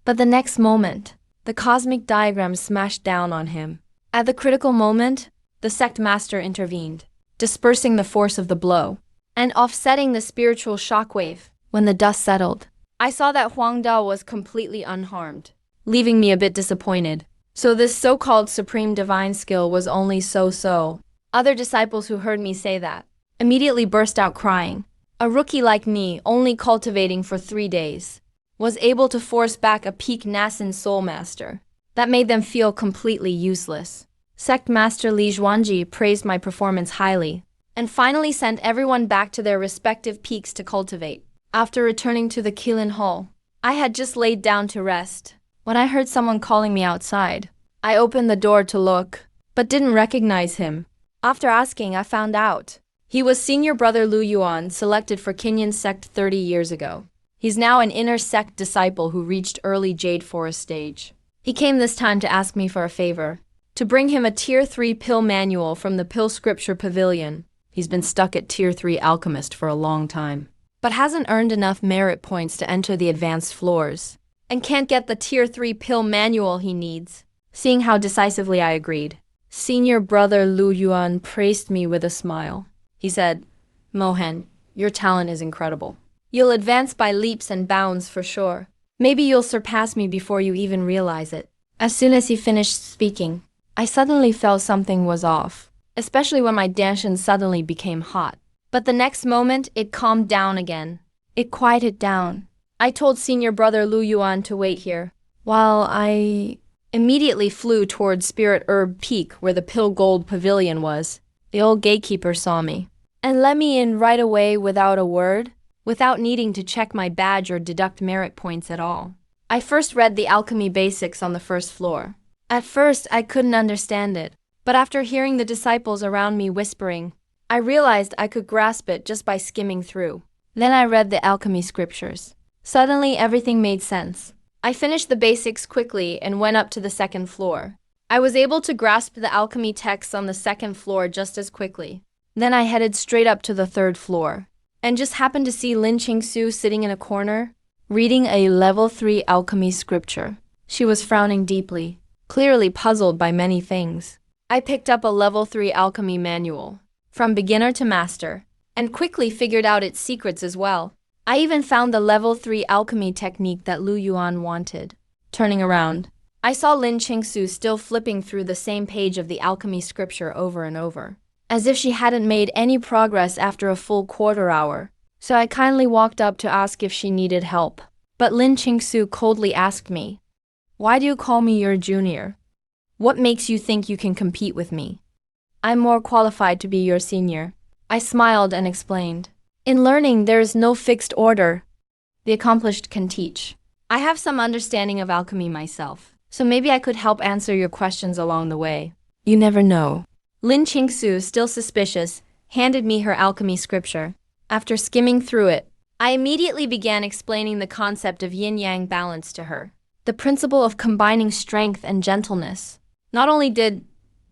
A: But the next moment, the cosmic diagram smashed down on him. At the critical moment, the sect master intervened, dispersing the force of the blow, and offsetting the spiritual shockwave. When the dust settled, I saw that Huang Dao was completely unharmed, leaving me a bit disappointed. So this so-called supreme divine skill was only so-so. Other disciples who heard me say that immediately burst out crying. A rookie like me, only cultivating for 3 days, was able to force back a peak nascent soul master. That made them feel completely useless. Sect Master Li Zhuangji praised my performance highly, and finally sent everyone back to their respective peaks to cultivate. After returning to the Qilin Hall, I had just laid down to rest when I heard someone calling me outside. I opened the door to look, but didn't recognize him. After asking, I found out he was senior brother Lu Yuan, selected for Kinyan sect 30 years ago. He's now an inner sect disciple who reached early Jade Forest stage. He came this time to ask me for a favor, to bring him a Tier 3 pill manual from the Pill Scripture Pavilion. He's been stuck at Tier 3 Alchemist for a long time, but hasn't earned enough merit points to enter the advanced floors, and can't get the Tier 3 pill manual he needs. Seeing how decisively I agreed, senior brother Lu Yuan praised me with a smile. He said, "Mohan, your talent is incredible. You'll advance by leaps and bounds for sure. Maybe you'll surpass me before you even realize it." As soon as he finished speaking, I suddenly felt something was off, especially when my danshan suddenly became hot. But the next moment, it calmed down again. It quieted down. I told senior brother Lu Yuan to wait here, while I immediately flew towards Spirit Herb Peak where the Pill Gold Pavilion was. The old gatekeeper saw me and let me in right away without a word, without needing to check my badge or deduct merit points at all. I first read the alchemy basics on the first floor. At first, I couldn't understand it, but after hearing the disciples around me whispering, I realized I could grasp it just by skimming through. Then I read the alchemy scriptures. Suddenly, everything made sense. I finished the basics quickly and went up to the second floor. I was able to grasp the alchemy texts on the second floor just as quickly. Then I headed straight up to the third floor, and just happened to see Lin Qingsu sitting in a corner, reading a level 3 alchemy scripture. She was frowning deeply, clearly puzzled by many things. I picked up a level 3 alchemy manual, from beginner to master, and quickly figured out its secrets as well. I even found the level 3 alchemy technique that Lu Yuan wanted. Turning around, I saw Lin Qingsu still flipping through the same page of the alchemy scripture over and over, as if she hadn't made any progress after a full quarter hour. So I kindly walked up to ask if she needed help. But Lin Qingsu coldly asked me, Why do you call me your junior? What makes you think you can compete with me? I'm more qualified to be your senior. I smiled and explained. In learning, there is no fixed order. The accomplished can teach. I have some understanding of alchemy myself, so maybe I could help answer your questions along the way. You never know. Lin Qingsu, still suspicious, handed me her alchemy scripture. After skimming through it, I immediately began explaining the concept of yin-yang balance to her, the principle of combining strength and gentleness. Not only did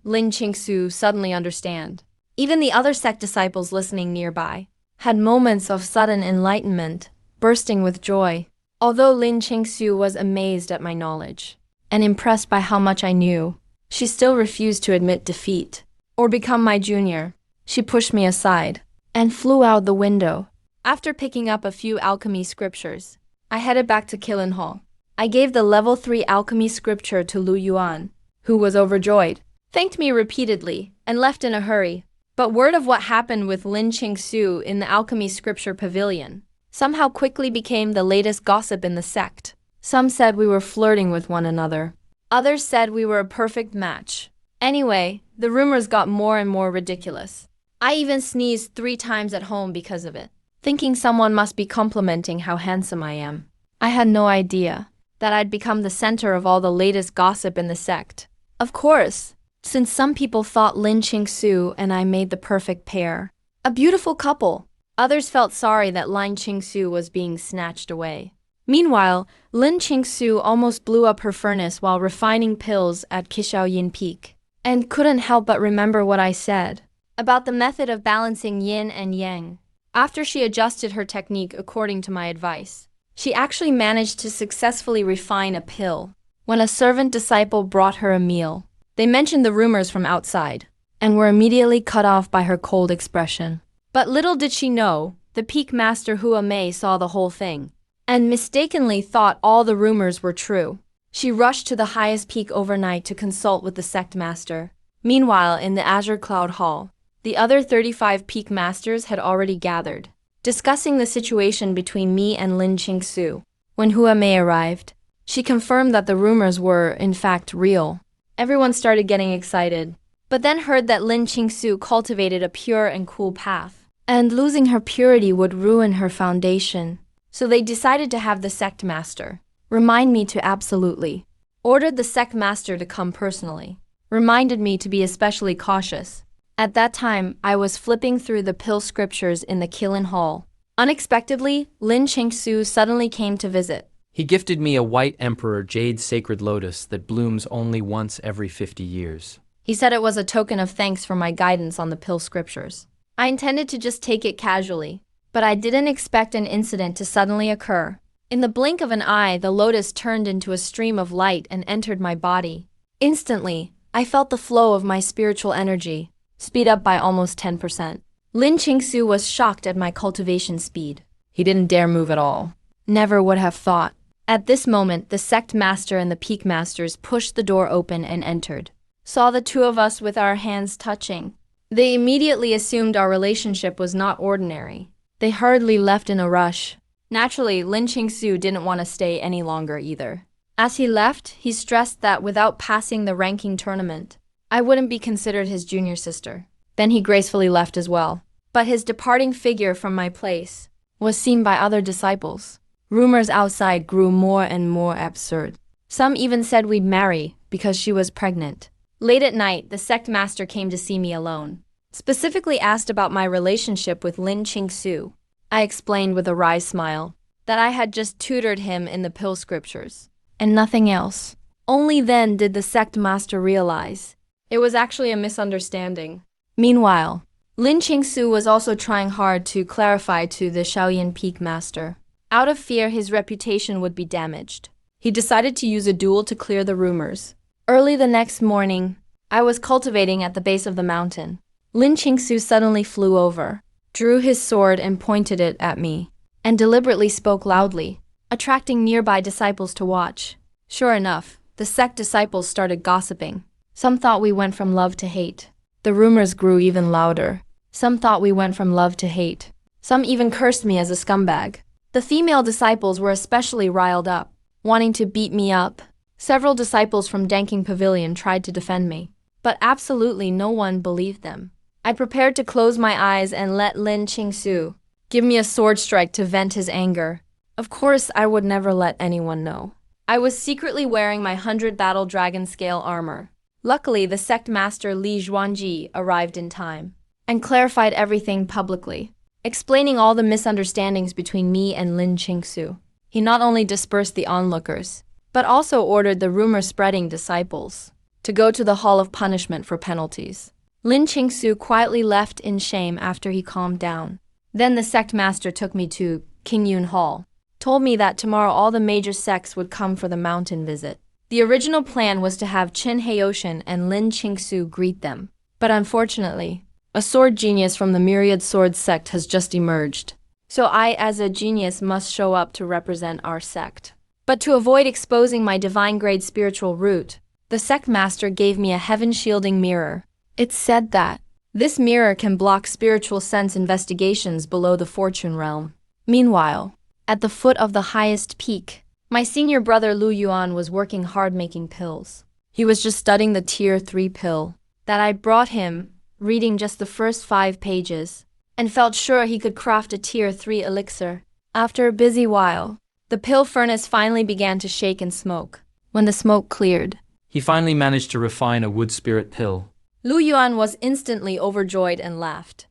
A: Lin Qingsu suddenly understand, even the other sect disciples listening nearby had moments of sudden enlightenment, bursting with joy. Although Lin Qingsu was amazed at my knowledge and impressed by how much I knew, she still refused to admit defeat or become my junior. She pushed me aside and flew out the window. After picking up a few alchemy scriptures, I headed back to Kilin Hall. I gave the level 3 alchemy scripture to Lu Yuan, who was overjoyed, thanked me repeatedly, and left in a hurry. But word of what happened with Lin Qingsu in the alchemy scripture pavilion somehow quickly became the latest gossip in the sect. Some said we were flirting with one another. Others said we were a perfect match. Anyway, the rumors got more and more ridiculous. I even sneezed 3 times at home because of it, thinking someone must be complimenting how handsome I am. I had no idea that I'd become the center of all the latest gossip in the sect. Of course, since some people thought Lin Qingsu and I made the perfect pair, a beautiful couple. Others felt sorry that Lin Qingsu was being snatched away. Meanwhile, Lin Qingsu almost blew up her furnace while refining pills at Kishaoyin Peak, and couldn't help but remember what I said about the method of balancing yin and yang. After she adjusted her technique according to my advice, she actually managed to successfully refine a pill. When a servant disciple brought her a meal, they mentioned the rumors from outside, and were immediately cut off by her cold expression. But little did she know, the peak master Hua Mei saw the whole thing, and mistakenly thought all the rumors were true. She rushed to the highest peak overnight to consult with the sect master. Meanwhile, in the Azure Cloud Hall, the other 35 peak masters had already gathered, discussing the situation between me and Lin Qingsu. When Hua Mei arrived, she confirmed that the rumors were, in fact, real. Everyone started getting excited, but then heard that Lin Qingsu cultivated a pure and cool path, and losing her purity would ruin her foundation. So they decided to have the sect master remind me to absolutely. Ordered the sect master to come personally. Reminded me to be especially cautious. At that time, I was flipping through the pill scriptures in the Kilin Hall. Unexpectedly, Lin Qingsu suddenly came to visit.
B: He gifted me a white emperor jade sacred lotus that blooms only once every 50 years.
A: He said it was a token of thanks for my guidance on the pill scriptures. I intended to just take it casually, but I didn't expect an incident to suddenly occur. In the blink of an eye, the lotus turned into a stream of light and entered my body. Instantly, I felt the flow of my spiritual energy speed up by almost 10%. Lin Qingsu was shocked at my cultivation speed. He didn't dare move at all. Never would have thought. At this moment, the sect master and the peak masters pushed the door open and entered. Saw the two of us with our hands touching. They immediately assumed our relationship was not ordinary. They hurriedly left in a rush. Naturally, Lin Qingsu didn't want to stay any longer either. As he left, he stressed that without passing the ranking tournament, I wouldn't be considered his junior sister. Then he gracefully left as well. But his departing figure from my place was seen by other disciples. Rumors outside grew more and more absurd. Some even said we'd marry because she was pregnant. Late at night, the sect master came to see me alone. Specifically asked about my relationship with Lin Qingsu. I explained with a wry smile that I had just tutored him in the pill scriptures, and nothing else. Only then did the sect master realize it was actually a misunderstanding. Meanwhile, Lin Qingsu was also trying hard to clarify to the Shaoyin Peak master. Out of fear his reputation would be damaged, he decided to use a duel to clear the rumors. Early the next morning, I was cultivating at the base of the mountain. Lin Qingsu suddenly flew over, drew his sword and pointed it at me, and deliberately spoke loudly, attracting nearby disciples to watch. Sure enough, the sect disciples started gossiping. Some thought we went from love to hate. The rumors grew even louder. Some thought we went from love to hate. Some even cursed me as a scumbag. The female disciples were especially riled up, wanting to beat me up. Several disciples from Danking Pavilion tried to defend me, but absolutely no one believed them. I prepared to close my eyes and let Lin Qingsu give me a sword strike to vent his anger. Of course, I would never let anyone know. I was secretly wearing my 100 battle dragon scale armor. Luckily, the sect master Li Zhuangji arrived in time and clarified everything publicly, explaining all the misunderstandings between me and Lin Qingsu. He not only dispersed the onlookers, but also ordered the rumor-spreading disciples to go to the Hall of Punishment for penalties. Lin Qingsu quietly left in shame after he calmed down. Then the sect master took me to Qingyun Hall, told me that tomorrow all the major sects would come for the mountain visit. The original plan was to have Qin Heiyoshan and Lin Qingsu greet them, but unfortunately, a sword genius from the Myriad Sword sect has just emerged. So I, as a genius, must show up to represent our sect. But to avoid exposing my divine-grade spiritual root, the sect master gave me a heaven-shielding mirror. It's said that this mirror can block spiritual sense investigations below the fortune realm. Meanwhile, at the foot of the highest peak, my senior brother Lu Yuan was working hard making pills. He was just studying the tier 3 pill that I brought him, reading just the first 5 pages, and felt sure he could craft a tier 3 elixir. After a busy while, the pill furnace finally began to shake and smoke. When the smoke cleared,
B: He finally managed to refine a wood spirit pill.
A: Lu Yuan was instantly overjoyed and laughed.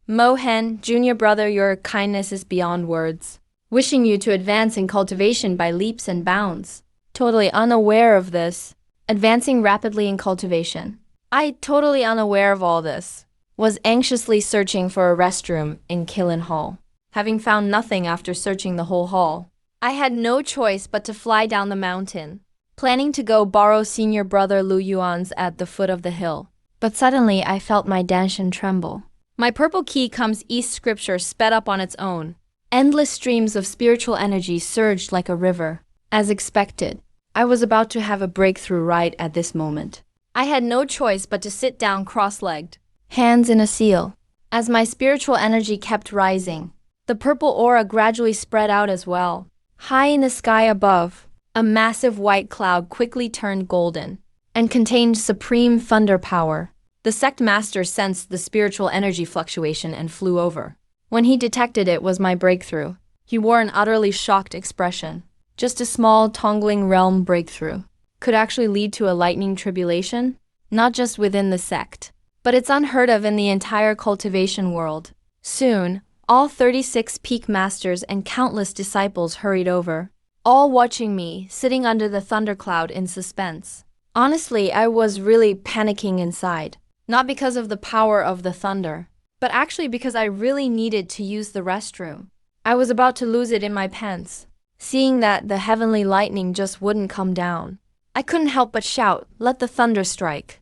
A: Mo Hen, junior brother, your kindness is beyond words. Wishing you to advance in cultivation by leaps and bounds. Totally unaware of this. Advancing rapidly in cultivation. I, totally unaware of all this, was anxiously searching for a restroom in Qilin Hall. Having found nothing after searching the whole hall, I had no choice but to fly down the mountain, planning to go borrow senior brother Lu Yuan's at the foot of the hill. But suddenly I felt my danshan tremble. My purple key comes east scripture sped up on its own. Endless streams of spiritual energy surged like a river. As expected, I was about to have a breakthrough right at this moment. I had no choice but to sit down cross-legged, hands in a seal. As my spiritual energy kept rising, the purple aura gradually spread out as well. High in the sky above, a massive white cloud quickly turned golden and contained supreme thunder power. The sect master sensed the spiritual energy fluctuation and flew over. When he detected it was my breakthrough, he wore an utterly shocked expression. Just a small Tongling realm breakthrough could actually lead to a lightning tribulation, not just within the sect, but it's unheard of in the entire cultivation world. Soon, all 36 peak masters and countless disciples hurried over, all watching me, sitting under the thundercloud in suspense. Honestly, I was really panicking inside, not because of the power of the thunder, but actually because I really needed to use the restroom. I was about to lose it in my pants, seeing that the heavenly lightning just wouldn't come down. I couldn't help but shout, "Let the thunder strike."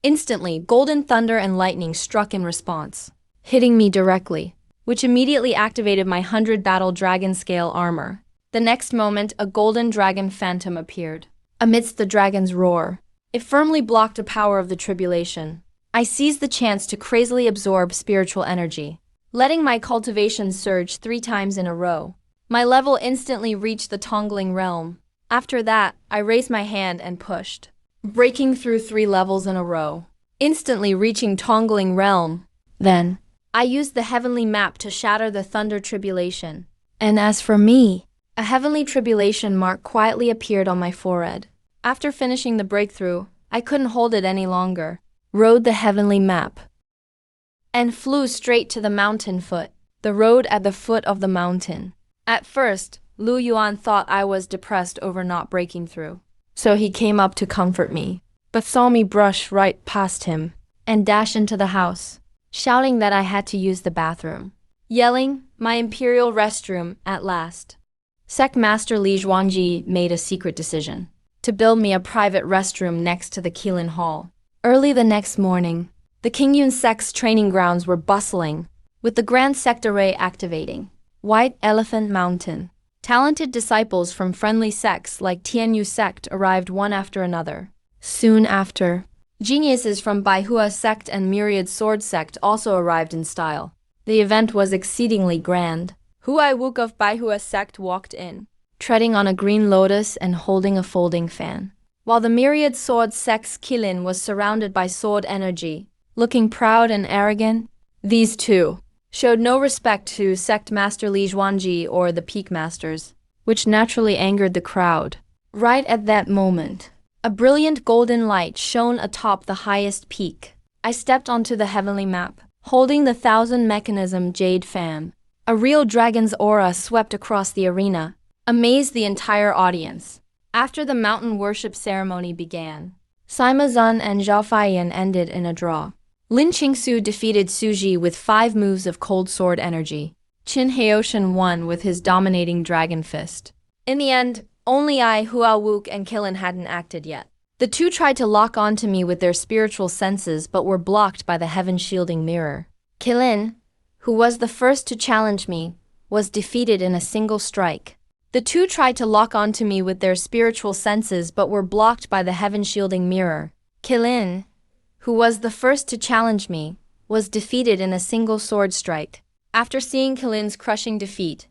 A: Instantly, golden thunder and lightning struck in response, hitting me directly, which immediately activated my 100 battle dragon scale armor. The next moment, a golden dragon phantom appeared. Amidst the dragon's roar, it firmly blocked the power of the tribulation. I seized the chance to crazily absorb spiritual energy, letting my cultivation surge 3 times in a row. My level instantly reached the Tongling realm. After that, I raised my hand and pushed, breaking through 3 levels in a row, instantly reaching Tongling realm. Then, I used the heavenly map to shatter the thunder tribulation. And as for me, a heavenly tribulation mark quietly appeared on my forehead. After finishing the breakthrough, I couldn't hold it any longer, rode the heavenly map, and flew straight to the mountain foot, the road at the foot of the mountain. At first, Lu Yuan thought I was depressed over not breaking through, so he came up to comfort me, but saw me brush right past him and dash into the house, shouting that I had to use the bathroom, yelling, "My imperial restroom, at last." Sect Master Li Zhuangji made a secret decision to build me a private restroom next to the Qilin Hall. Early the next morning, the Qingyun sect's training grounds were bustling, with the Grand Sect Array activating. White Elephant Mountain. Talented disciples from friendly sects like Tianyu sect arrived one after another. Soon after, geniuses from Baihua sect and Myriad Sword sect also arrived in style. The event was exceedingly grand. Huai Wuk of Baihua sect walked in, treading on a green lotus and holding a folding fan. While the myriad sword sect's Qilin was surrounded by sword energy, looking proud and arrogant, these two showed no respect to sect master Li Zhuangji or the peak masters, which naturally angered the crowd. Right at that moment, a brilliant golden light shone atop the highest peak. I stepped onto the heavenly map, holding the 1,000-mechanism jade fan. A real dragon's aura swept across the arena, amazed the entire audience. After the mountain worship ceremony began, Sima Zun and Zhao Feiyan ended in a draw. Lin Qingsu defeated Su Ji with 5 moves of cold sword energy. Qin Haoshan won with his dominating dragon fist. In the end, only I, Hua Wook, and Qilin hadn't acted yet. The two tried to lock onto me with their spiritual senses but were blocked by the heaven-shielding mirror. Qilin, who was the first to challenge me, was defeated in a single strike. The two tried to lock onto me with their spiritual senses but were blocked by the heaven-shielding mirror. Qilin, who was the first to challenge me, was defeated in a single sword strike. After seeing Qilin's crushing defeat,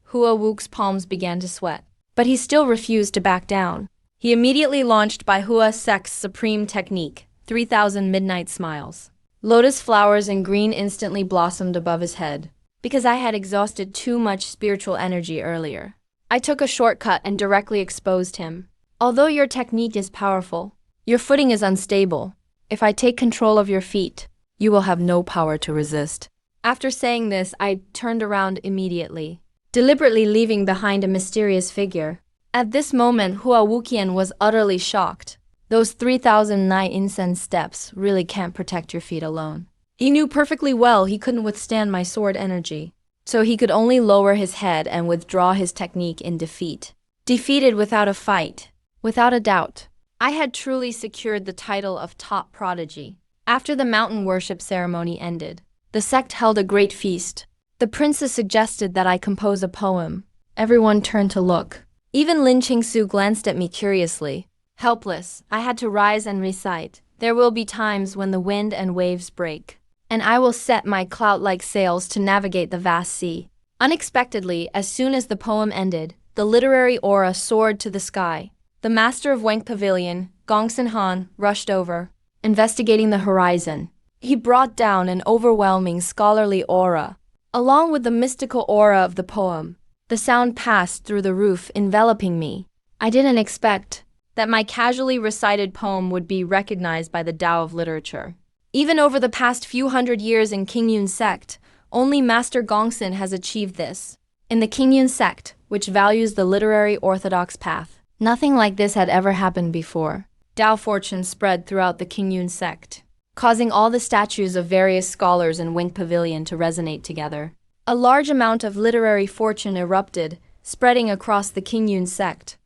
A: Hua Wook's palms began to sweat. But he still refused to back down. He immediately launched Bai Hua Sect's supreme technique, 3,000 Midnight Smiles. Lotus flowers in green instantly blossomed above his head. Because I had exhausted too much spiritual energy earlier, I took a shortcut and directly exposed him. Although your technique is powerful, your footing is unstable. If I take control of your feet, you will have no power to resist. After saying this, I turned around immediately, deliberately leaving behind a mysterious figure. At this moment, Hua Wuqian was utterly shocked. Those 3,000 night incense steps really can't protect your feet alone. He knew perfectly well he couldn't withstand my sword energy, so he could only lower his head and withdraw his technique in defeat. Defeated without a fight. Without a doubt, I had truly secured the title of top prodigy. After the mountain worship ceremony ended, the sect held a great feast. The princess suggested that I compose a poem. Everyone turned to look. Even Lin Qingsu glanced at me curiously. Helpless, I had to rise and recite. There will be times when the wind and waves break, and I will set my cloud-like sails to navigate the vast sea. Unexpectedly, as soon as the poem ended, the literary aura soared to the sky. The master of Wang Pavilion, Gongsun Han, rushed over, investigating the horizon. He brought down an overwhelming scholarly aura, along with the mystical aura of the poem. The sound passed through the roof, enveloping me. I didn't expect that my casually recited poem would be recognized by the Tao of literature. Even over the past few hundred years in Qingyun sect, only Master Gongsun has achieved this. In the Qingyun sect, which values the literary orthodox path, nothing like this had ever happened before. Tao fortune spread throughout the Qingyun sect, causing all the statues of various scholars in Wing Pavilion to resonate together. A large amount of literary fortune erupted, spreading across the Qingyun sect.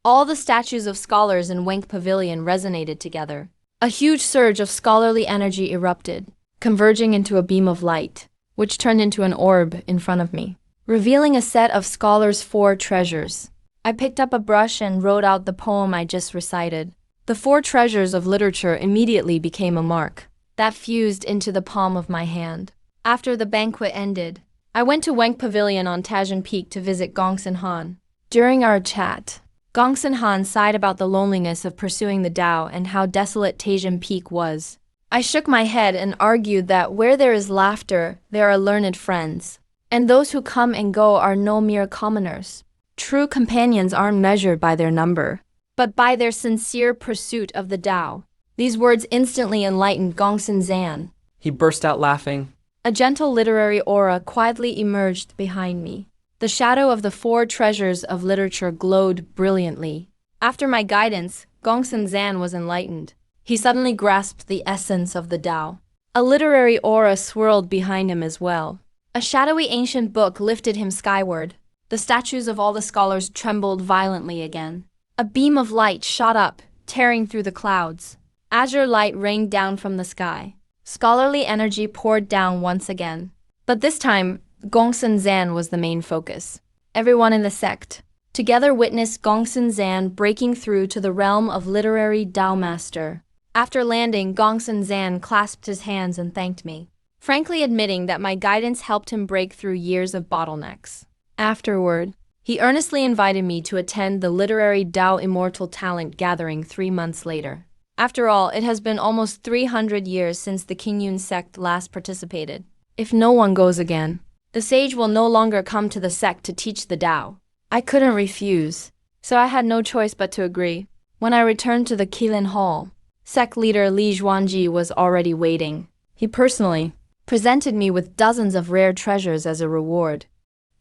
A: All the statues of scholars in Wing Pavilion resonated together. A huge surge of scholarly energy erupted, converging into a beam of light, which turned into an orb in front of me, revealing a set of scholars' 4 treasures. I picked up a brush and wrote out the poem I just recited. The 4 treasures of literature immediately became a mark that fused into the palm of my hand. After the banquet ended, I went to Wang Pavilion on Tajan Peak to visit Gongsun Han. During our chat, Gongsun Han sighed about the loneliness of pursuing the Tao and how desolate Tajan Peak was. I shook my head and argued that where there is laughter, there are learned friends, and those who come and go are no mere commoners. True companions aren't measured by their number, but by their sincere pursuit of the Tao. These words instantly enlightened Gongsun Zan.
B: He burst out laughing.
A: A gentle literary aura quietly emerged behind me. The shadow of the 4 treasures of literature glowed brilliantly. After my guidance, Gongsun Zan was enlightened. He suddenly grasped the essence of the Tao. A literary aura swirled behind him as well. A shadowy ancient book lifted him skyward. The statues of all the scholars trembled violently again. A beam of light shot up, tearing through the clouds. Azure light rained down from the sky. Scholarly energy poured down once again. But this time, Gongsun Zan was the main focus. Everyone in the sect together witnessed Gongsun Zan breaking through to the realm of literary Tao master. After landing, Gongsun Zan clasped his hands and thanked me, frankly admitting that my guidance helped him break through years of bottlenecks. Afterward, He earnestly invited me to attend the literary Tao Immortal Talent gathering 3 months later. After all, it has been almost 300 years since the Qingyun sect last participated. If no one goes again, the sage will no longer come to the sect to teach the Tao. I couldn't refuse, so I had no choice but to agree. When I returned to the Qilin Hall, sect leader Li Zhuangji was already waiting. He personally presented me with dozens of rare treasures as a reward.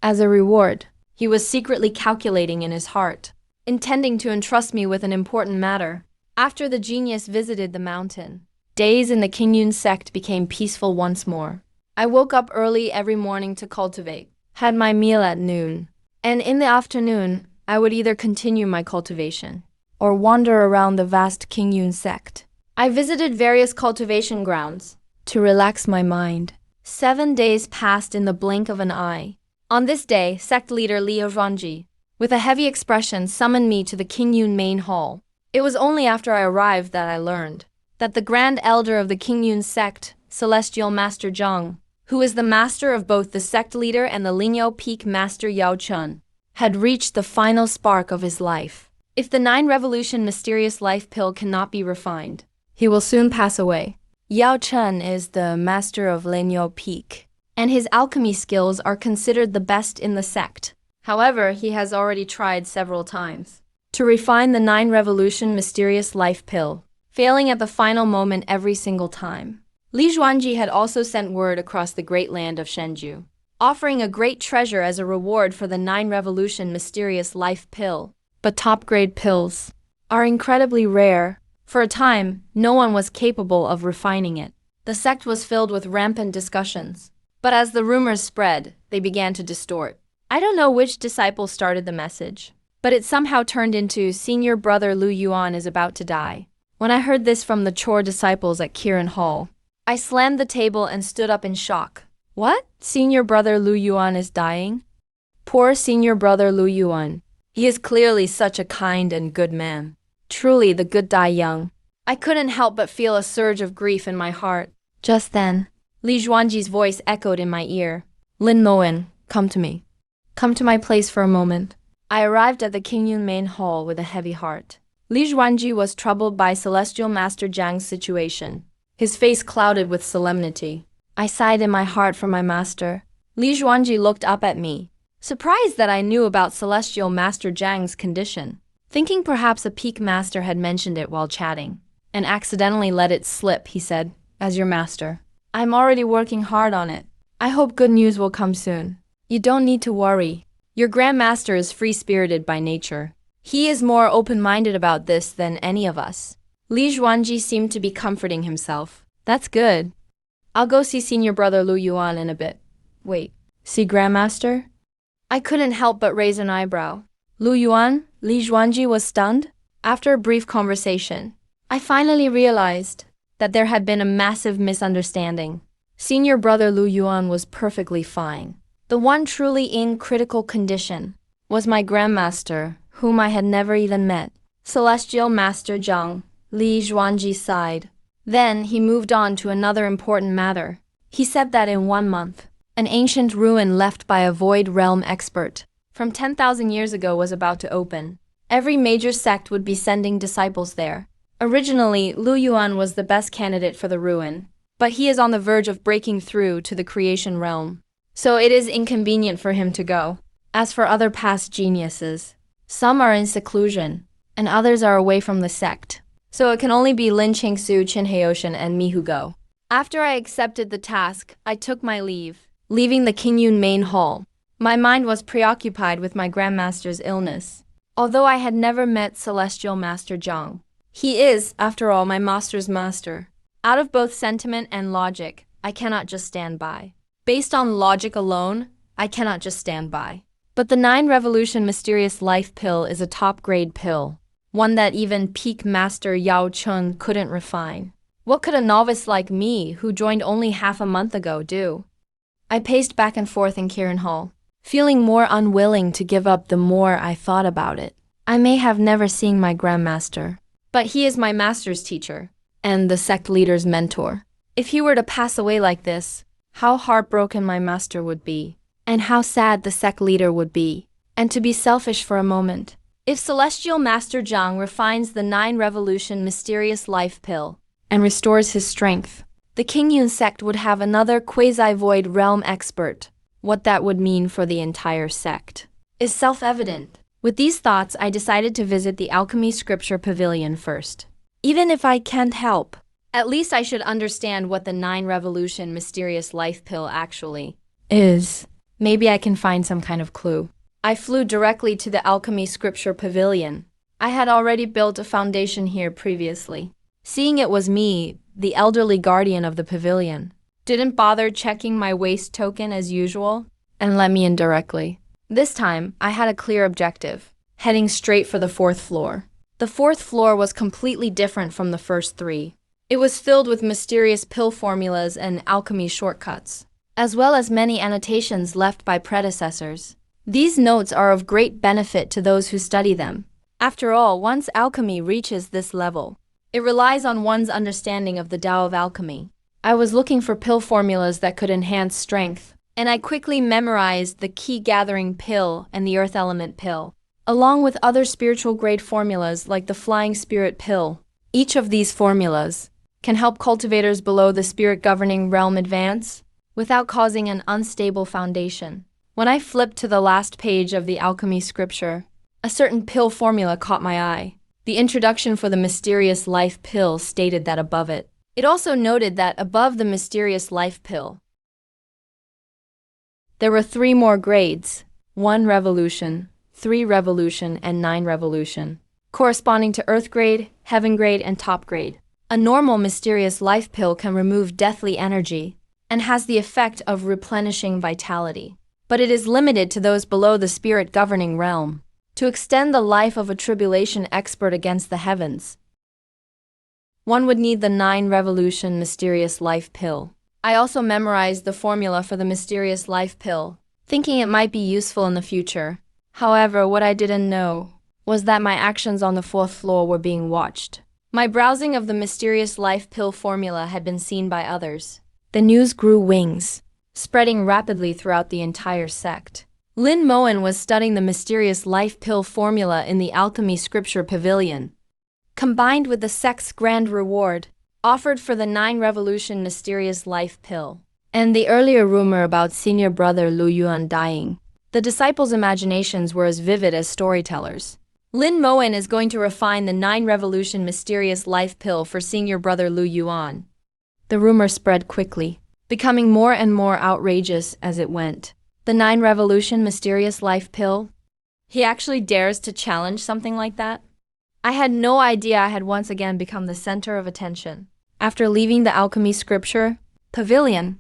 A: As a reward, he was secretly calculating in his heart, intending to entrust me with an important matter. After the genius visited the mountain, days in the Qingyun sect became peaceful once more. I woke up early every morning to cultivate, had my meal at noon, and in the afternoon, I would either continue my cultivation or wander around the vast Qingyun sect. I visited various cultivation grounds to relax my mind. 7 days passed in the blink of an eye. On this day, sect leader Liu Zhuangji, with a heavy expression, summoned me to the Qingyun main hall. It was only after I arrived that I learned that the grand elder of the Qingyun sect, Celestial Master Zhang, who is the master of both the sect leader and the Lingyao Peak Master Yao Chun, had reached the final spark of his life. If the 9 Revolution mysterious life pill cannot be refined, he will soon pass away. Yao Chun is the master of Lingyao Peak, and his alchemy skills are considered the best in the sect. However, he has already tried several times to refine the 9 Revolution mysterious life pill, failing at the final moment every single time. Li Zhuangji had also sent word across the great land of Shenju, offering a great treasure as a reward for the 9 Revolution mysterious life pill. But top-grade pills are incredibly rare. For a time, no one was capable of refining it. The sect was filled with rampant discussions, but as the rumors spread, they began to distort. I don't know which disciple started the message, but it somehow turned into senior brother Lu Yuan is about to die. When I heard this from the Chor disciples at Kirin Hall, I slammed the table and stood up in shock. What? Senior brother Lu Yuan is dying? Poor senior brother Lu Yuan. He is clearly such a kind and good man. Truly, the good die young. I couldn't help but feel a surge of grief in my heart. Just then, Li Zhuangji's voice echoed in my ear. Lin Moen, come to me. Come to my place for a moment. I arrived at the Qingyun main hall with a heavy heart. Li Zhuangji was troubled by Celestial Master Zhang's situation, his face clouded with solemnity. I sighed in my heart for my master. Li Zhuangji looked up at me, surprised that I knew about Celestial Master Zhang's condition, thinking perhaps a peak master had mentioned it while chatting, and accidentally let it slip. He said, as your master, I'm already working hard on it. I hope good news will come soon. You don't need to worry. Your grandmaster is free-spirited by nature. He is more open-minded about this than any of us. Li Zhuangji seemed to be comforting himself. That's good. I'll go see senior brother Lu Yuan in a bit. Wait, see grandmaster? I couldn't help but raise an eyebrow. Lu Yuan? Li Zhuangji was stunned. After a brief conversation, I finally realized that there had been a massive misunderstanding. Senior brother Lu Yuan was perfectly fine. The one truly in critical condition was my grandmaster, whom I had never even met. Celestial Master Zhang. Li Zhuangji sighed. Then he moved on to another important matter. He said that in 1 month, an ancient ruin left by a void realm expert from 10,000 years ago was about to open. Every major sect would be sending disciples there. Originally, Lu Yuan was the best candidate for the ruin, but he is on the verge of breaking through to the creation realm, so it is inconvenient for him to go. As for other past geniuses, some are in seclusion, and others are away from the sect, so it can only be Lin Qingsu, Qin Heoshan, and me who go. After I accepted the task, I took my leave, leaving the Qingyun main hall. My mind was preoccupied with my grandmaster's illness, although I had never met Celestial Master Zhang. He is, after all, my master's master. Out of both sentiment and logic, I cannot just stand by. Based on logic alone, I cannot just stand by. But the 9 Revolution mysterious life pill is a top-grade pill, one that even peak master Yao Chun couldn't refine. What could a novice like me, who joined only half a month ago, do? I paced back and forth in Kirin Hall, feeling more unwilling to give up the more I thought about it. I may have never seen my grandmaster, but he is my master's teacher, and the sect leader's mentor. If he were to pass away like this, how heartbroken my master would be, and how sad the sect leader would be. And to be selfish for a moment, if Celestial Master Zhang refines the 9 Revolution Mysterious Life Pill and restores his strength, the Qingyun sect would have another quasi-void realm expert. What that would mean for the entire sect is self-evident. With these thoughts, I decided to visit the Alchemy Scripture Pavilion first. Even if I can't help, at least I should understand what the 9 Revolution Mysterious Life Pill actually is. Maybe I can find some kind of clue. I flew directly to the Alchemy Scripture Pavilion. I had already built a foundation here previously. Seeing it was me, the elderly guardian of the pavilion, didn't bother checking my waste token as usual and let me in directly. This time, I had a clear objective, heading straight for the 4th floor. The 4th floor was completely different from the first 3. It was filled with mysterious pill formulas and alchemy shortcuts, as well as many annotations left by predecessors. These notes are of great benefit to those who study them. After all, once alchemy reaches this level, it relies on one's understanding of the Tao of alchemy. I was looking for pill formulas that could enhance strength, and I quickly memorized the Key Gathering Pill and the Earth Element Pill, along with other spiritual grade formulas like the Flying Spirit Pill. Each of these formulas can help cultivators below the spirit governing realm advance without causing an unstable foundation. When I flipped to the last page of the alchemy scripture, a certain pill formula caught my eye. The introduction for the mysterious life pill stated that above it. It also noted that above the mysterious life pill, there were 3 more grades: 1 revolution, 3 revolution, and 9 revolution, corresponding to earth grade, heaven grade, and top grade. A normal mysterious life pill can remove deathly energy and has the effect of replenishing vitality, but it is limited to those below the spirit governing realm. To extend the life of a tribulation expert against the heavens, one would need the 9 revolution mysterious life pill. I also memorized the formula for the mysterious life pill, thinking it might be useful in the future. However, what I didn't know was that my actions on the 4th floor were being watched. My browsing of the mysterious life pill formula had been seen by others. The news grew wings, spreading rapidly throughout the entire sect. Lin Moen was studying the mysterious life pill formula in the Alchemy Scripture Pavilion, combined with the sect's grand reward offered for the 9 Revolution mysterious life pill, and the earlier rumor about senior brother Lu Yuan dying. The disciples' imaginations were as vivid as storytellers. Lin Moen is going to refine the 9 Revolution mysterious life pill for senior brother Lu Yuan. The rumor spread quickly, becoming more and more outrageous as it went. The 9 Revolution mysterious life pill? He actually dares to challenge something like that? I had no idea I had once again become the center of attention. After leaving the Alchemy Scripture Pavilion,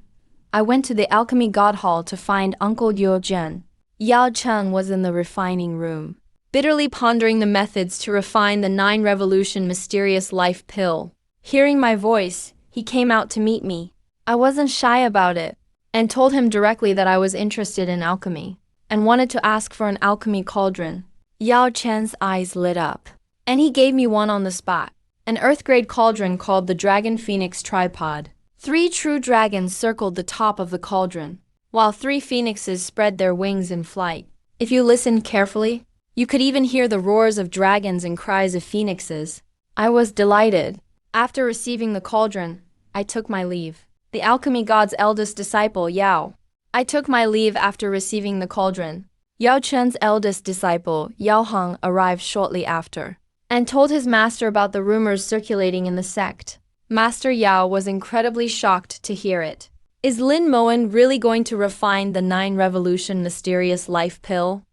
A: I went to the Alchemy God Hall to find Uncle Yao Zhen. Yao Cheng was in the refining room, bitterly pondering the methods to refine the 9 Revolution mysterious life pill. Hearing my voice, he came out to meet me. I wasn't shy about it, and told him directly that I was interested in alchemy, and wanted to ask for an alchemy cauldron. Yao Chen's eyes lit up, and he gave me one on the spot. An earth-grade cauldron called the Dragon Phoenix Tripod. 3 true dragons circled the top of the cauldron, while 3 phoenixes spread their wings in flight. If you listened carefully, you could even hear the roars of dragons and cries of phoenixes. I was delighted. After receiving the cauldron, I took my leave. The alchemy god's eldest disciple, Yao. I took my leave after receiving the cauldron. Yao Chen's eldest disciple, Yao Heng, arrived shortly after, and told his master about the rumors circulating in the sect. Master Yao was incredibly shocked to hear it. Is Lin Moen really going to refine the 9 Revolution mysterious life pill?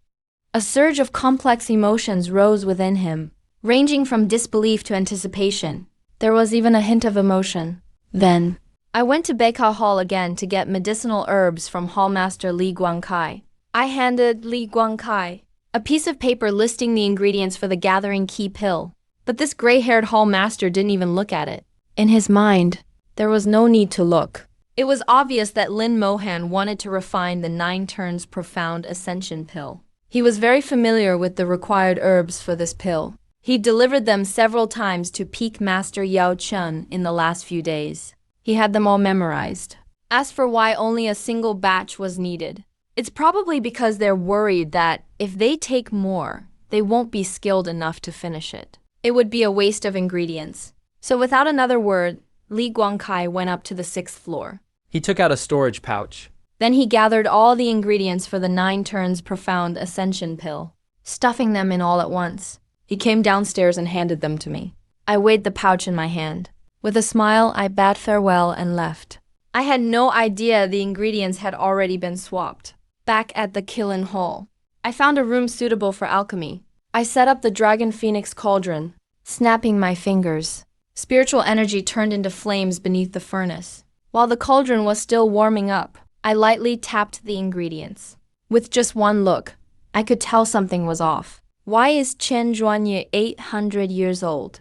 A: A surge of complex emotions rose within him, ranging from disbelief to anticipation. There was even a hint of emotion. Then, I went to Beika Hall again to get medicinal herbs from Hallmaster Li Guangkai. I handed Li Guangkai a piece of paper listing the ingredients for the Gathering Key pill, but this gray-haired Hallmaster didn't even look at it. In his mind, there was no need to look. It was obvious that Lin Mohan wanted to refine the 9 turns profound ascension pill. He was very familiar with the required herbs for this pill. He delivered them several times to Peak Master Yao Chen in the last few days. He had them all memorized. As for why only a single batch was needed, It's probably because they're worried that if they take more, they won't be skilled enough to finish it. It would be a waste of ingredients. So without another word, Li Guangkai went up to the 6th floor.
B: He took out a storage pouch.
A: Then he gathered all the ingredients for the 9 turns profound ascension pill, stuffing them in all at once. He came downstairs and handed them to me. I weighed the pouch in my hand. With a smile, I bade farewell and left. I had no idea the ingredients had already been swapped. Back at the Kiln Hall, I found a room suitable for alchemy. I set up the Dragon Phoenix cauldron, snapping my fingers. Spiritual energy turned into flames beneath the furnace. While the cauldron was still warming up, I lightly tapped the ingredients. With just one look, I could tell something was off. Why is Chen Zhuanye 800 years old?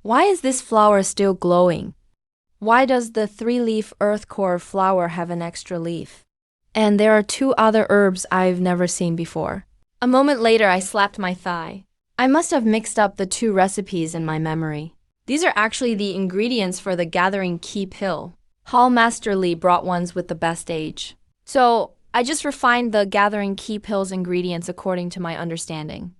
A: Why is this flower still glowing? Why does the 3-leaf earth core flower have an extra leaf? And there are 2 other herbs I've never seen before. A moment later, I slapped my thigh. I must have mixed up the 2 recipes in my memory. These are actually the ingredients for the Gathering Key pill. Hall Master Li brought ones with the best age. So, I just refined the Gathering Key pill's ingredients according to my understanding.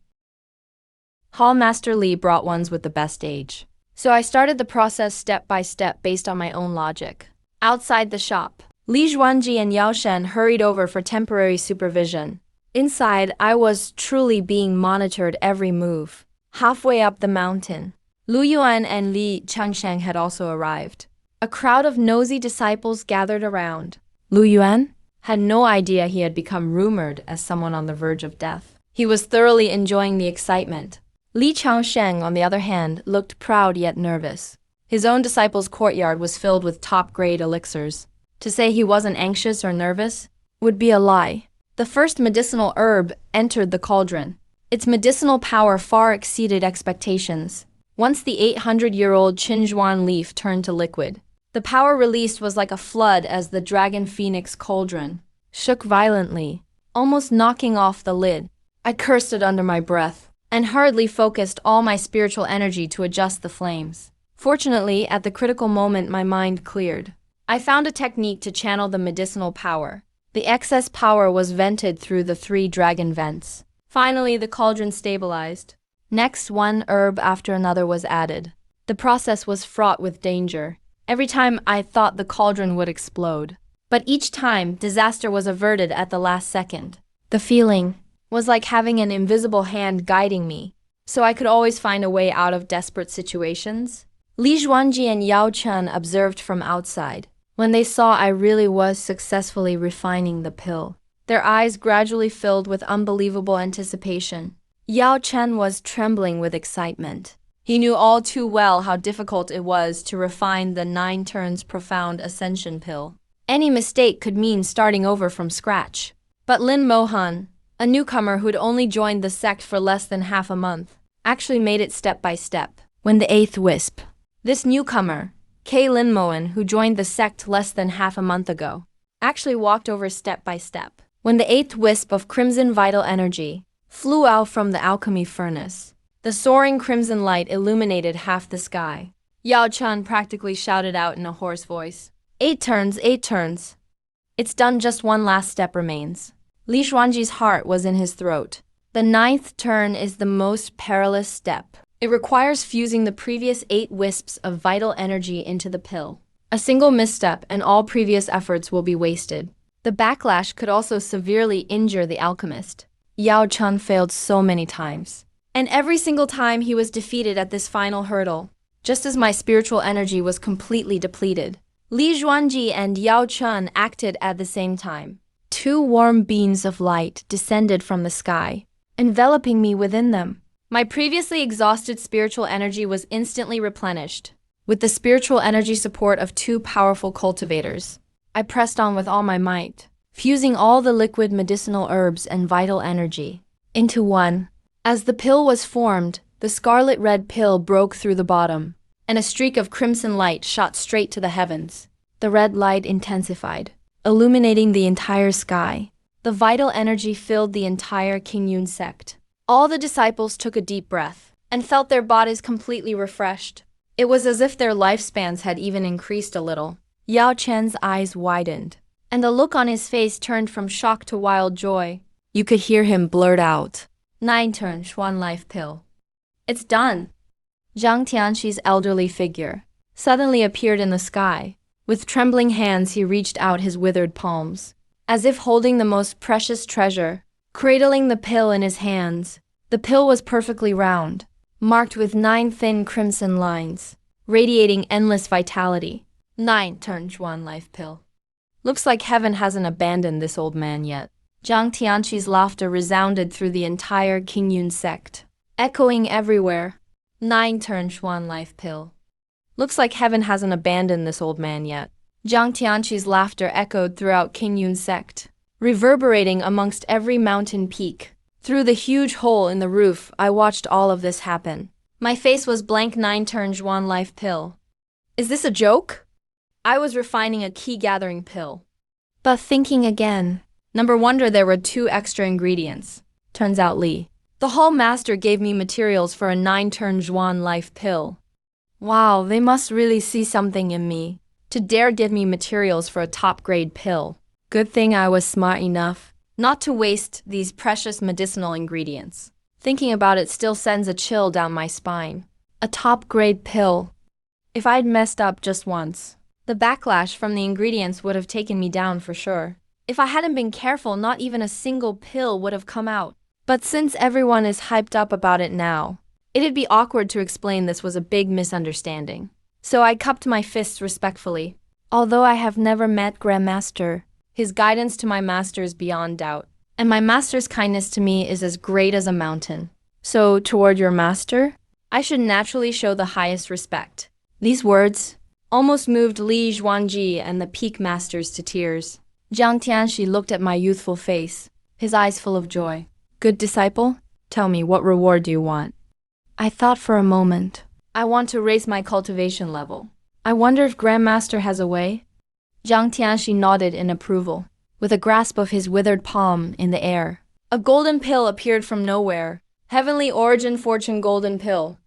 A: Hall Master Li brought ones with the best age. So I started the process step by step based on my own logic. Outside the shop, Li Zhuanji and Yao Shen hurried over for temporary supervision. Inside, I was truly being monitored every move. Halfway up the mountain, Lu Yuan and Li Changsheng had also arrived. A crowd of nosy disciples gathered around. Lu Yuan had no idea he had become rumored as someone on the verge of death. He was thoroughly enjoying the excitement. Li Changsheng, on the other hand, looked proud yet nervous. His own disciples' courtyard was filled with top-grade elixirs. To say he wasn't anxious or nervous would be a lie. The first medicinal herb entered the cauldron. Its medicinal power far exceeded expectations. Once the 800-year-old Qinzhuan leaf turned to liquid, the power released was like a flood as the Dragon Phoenix cauldron shook violently, almost knocking off the lid. I cursed it under my breath and hurriedly focused all my spiritual energy to adjust the flames. Fortunately, at the critical moment, my mind cleared. I found a technique to channel the medicinal power. The excess power was vented through the 3 dragon vents. Finally, the cauldron stabilized. Next, one herb after another was added. The process was fraught with danger. Every time I thought the cauldron would explode. But each time, disaster was averted at the last second. The feeling was like having an invisible hand guiding me, so I could always find a way out of desperate situations. Li Zhuanji and Yao Chen observed from outside. When they saw I really was successfully refining the pill, their eyes gradually filled with unbelievable anticipation. Yao Chen was trembling with excitement. He knew all too well how difficult it was to refine the 9 turns profound ascension pill. Any mistake could mean starting over from scratch. But Lin Mohan, a newcomer who'd only joined the sect for less than half a month, actually made it step by step. When the 8th wisp, this newcomer, Kei Lin Mohan, who joined the sect less than half a month ago, actually walked over step by step. When the 8th wisp of crimson vital energy flew out from the alchemy furnace, the soaring crimson light illuminated half the sky. Yao Chen practically shouted out in a hoarse voice, 8 turns, 8 turns. It's done, just one last step remains. Li Xuanji's heart was in his throat. The 9th turn is the most perilous step. It requires fusing the previous 8 wisps of vital energy into the pill. A single misstep and all previous efforts will be wasted. The backlash could also severely injure the alchemist. Yao Chen failed so many times. And every single time he was defeated at this final hurdle, just as my spiritual energy was completely depleted. Li Zhuanji and Yao Chen acted at the same time. 2 warm beams of light descended from the sky, enveloping me within them. My previously exhausted spiritual energy was instantly replenished. With the spiritual energy support of 2 powerful cultivators, I pressed on with all my might, fusing all the liquid medicinal herbs and vital energy into one. As the pill was formed, the scarlet-red pill broke through the bottom, and a streak of crimson light shot straight to the heavens. The red light intensified, illuminating the entire sky. The vital energy filled the entire Qingyun sect. All the disciples took a deep breath and felt their bodies completely refreshed. It was as if their lifespans had even increased a little. Yao Chen's eyes widened. and the look on his face turned from shock to wild joy. You could hear him blurt out, 9 turn Xuan life pill. It's done. Zhang Tianxi's elderly figure suddenly appeared in the sky. With trembling hands he reached out his withered palms, as if holding the most precious treasure, cradling the pill in his hands. The pill was perfectly round, marked with 9 thin crimson lines, radiating endless vitality. 9 turn Xuan life pill. Looks like heaven hasn't abandoned this old man yet. Zhang Tianqi's laughter resounded through the entire Qingyun sect, echoing everywhere. 9 turn Xuan life pill. Looks like heaven hasn't abandoned this old man yet. Zhang Tianqi's laughter echoed throughout Qingyun sect, reverberating amongst every mountain peak. Through the huge hole in the roof, I watched all of this happen. My face was blank. 9 turn Xuan life pill. Is this a joke? I was refining a key gathering pill. But thinking again, number wonder there were 2 extra ingredients. Turns out Li, the hall master, gave me materials for a 9 turn Xuan life pill. Wow, they must really see something in me to dare give me materials for a top-grade pill. Good thing I was smart enough not to waste these precious medicinal ingredients. Thinking about it still sends a chill down my spine. A top-grade pill. If I'd messed up just once, the backlash from the ingredients would have taken me down for sure. If I hadn't been careful, not even a single pill would have come out. But since everyone is hyped up about it now, it'd be awkward to explain this was a big misunderstanding. So I cupped my fists respectfully. Although I have never met Grandmaster, his guidance to my master is beyond doubt, and my master's kindness to me is as great as a mountain. So, toward your master, I should naturally show the highest respect. These words almost moved Li Zhuangji and the peak masters to tears. Zhang Tianxi looked at my youthful face, his eyes full of joy. Good disciple, tell me, what reward do you want? I thought for a moment. I want to raise my cultivation level. I wonder if Grandmaster has a way? Zhang Tianxi nodded in approval, with a grasp of his withered palm in the air. A golden pill appeared from nowhere. Heavenly origin fortune golden pill.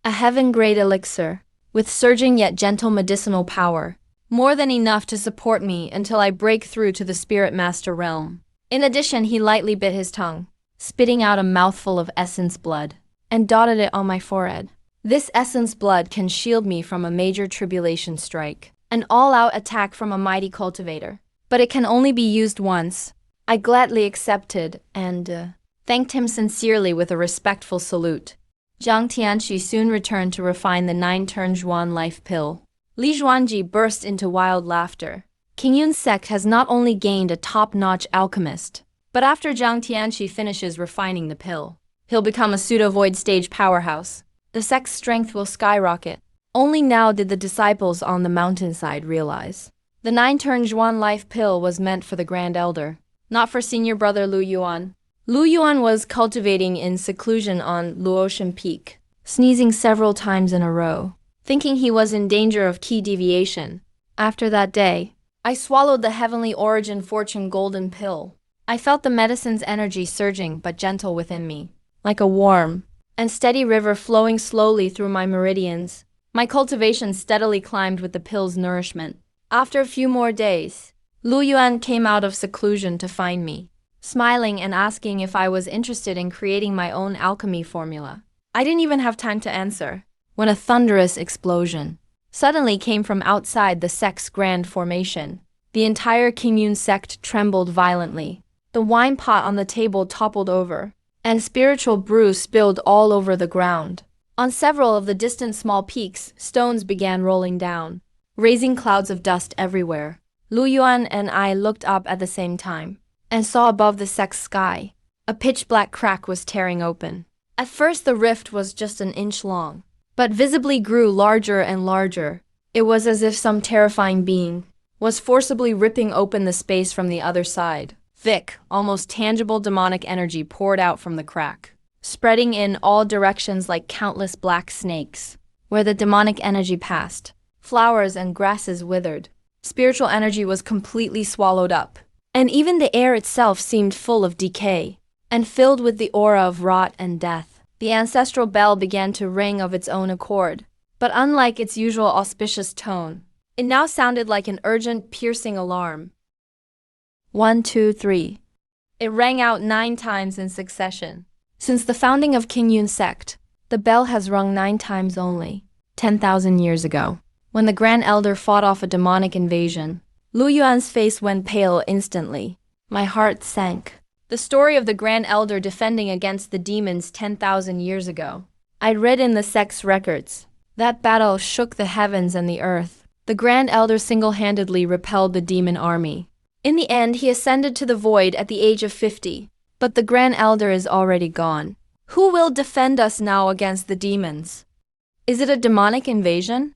A: A heaven-grade elixir, with surging yet gentle medicinal power. More than enough to support me until I break through to the spirit master realm. In addition, he lightly bit his tongue, spitting out a mouthful of essence blood, and dotted it on my forehead. This essence blood can shield me from a major tribulation strike, an all-out attack from a mighty cultivator. But it can only be used once. I gladly accepted and thanked him sincerely with a respectful salute. Zhang Tianxi soon returned to refine the 9-turn Xuan life pill. Li Zhuangji burst into wild laughter. Qingyun sect has not only gained a top-notch alchemist, but after Zhang Tianxi finishes refining the pill, he'll become a pseudo-void stage powerhouse. The sect's strength will skyrocket. Only now did the disciples on the mountainside realize. The 9-turn Xuan life pill was meant for the Grand Elder, not for senior brother Lu Yuan. Lu Yuan was cultivating in seclusion on Luotian Peak, sneezing several times in a row, thinking he was in danger of key deviation. After that day, I swallowed the heavenly origin fortune golden pill. I felt the medicine's energy surging but gentle within me, like a warm and steady river flowing slowly through my meridians. My cultivation steadily climbed with the pill's nourishment. After a few more days, Lu Yuan came out of seclusion to find me, smiling and asking if I was interested in creating my own alchemy formula. I didn't even have time to answer when a thunderous explosion suddenly came from outside the sect's grand formation. The entire Qingyun sect trembled violently. The wine pot on the table toppled over, and spiritual brew spilled all over the ground. On several of the distant small peaks, stones began rolling down, raising clouds of dust everywhere. Lu Yuan and I looked up at the same time, and saw above the sect's sky, a pitch-black crack was tearing open. At first the rift was just an inch long, but visibly grew larger and larger. It was as if some terrifying being was forcibly ripping open the space from the other side. Thick, almost tangible demonic energy poured out from the crack, spreading in all directions like countless black snakes. Where the demonic energy passed, flowers and grasses withered. Spiritual energy was completely swallowed up, and even the air itself seemed full of decay, and filled with the aura of rot and death. The ancestral bell began to ring of its own accord, but unlike its usual auspicious tone, it now sounded like an urgent, piercing alarm. 1, 2, 3. It rang out 9 times in succession. Since the founding of King Yun sect, the bell has rung 9 times only. 10,000 years ago, when the Grand Elder fought off a demonic invasion, Lu Yuan's face went pale instantly. My heart sank. The story of the Grand Elder defending against the demons 10,000 years ago. I'd read in the sect's records. That battle shook the heavens and the earth. The Grand Elder single-handedly repelled the demon army. In the end, he ascended to the void at the age of 50. But the Grand Elder is already gone. Who will defend us now against the demons? Is it a demonic invasion?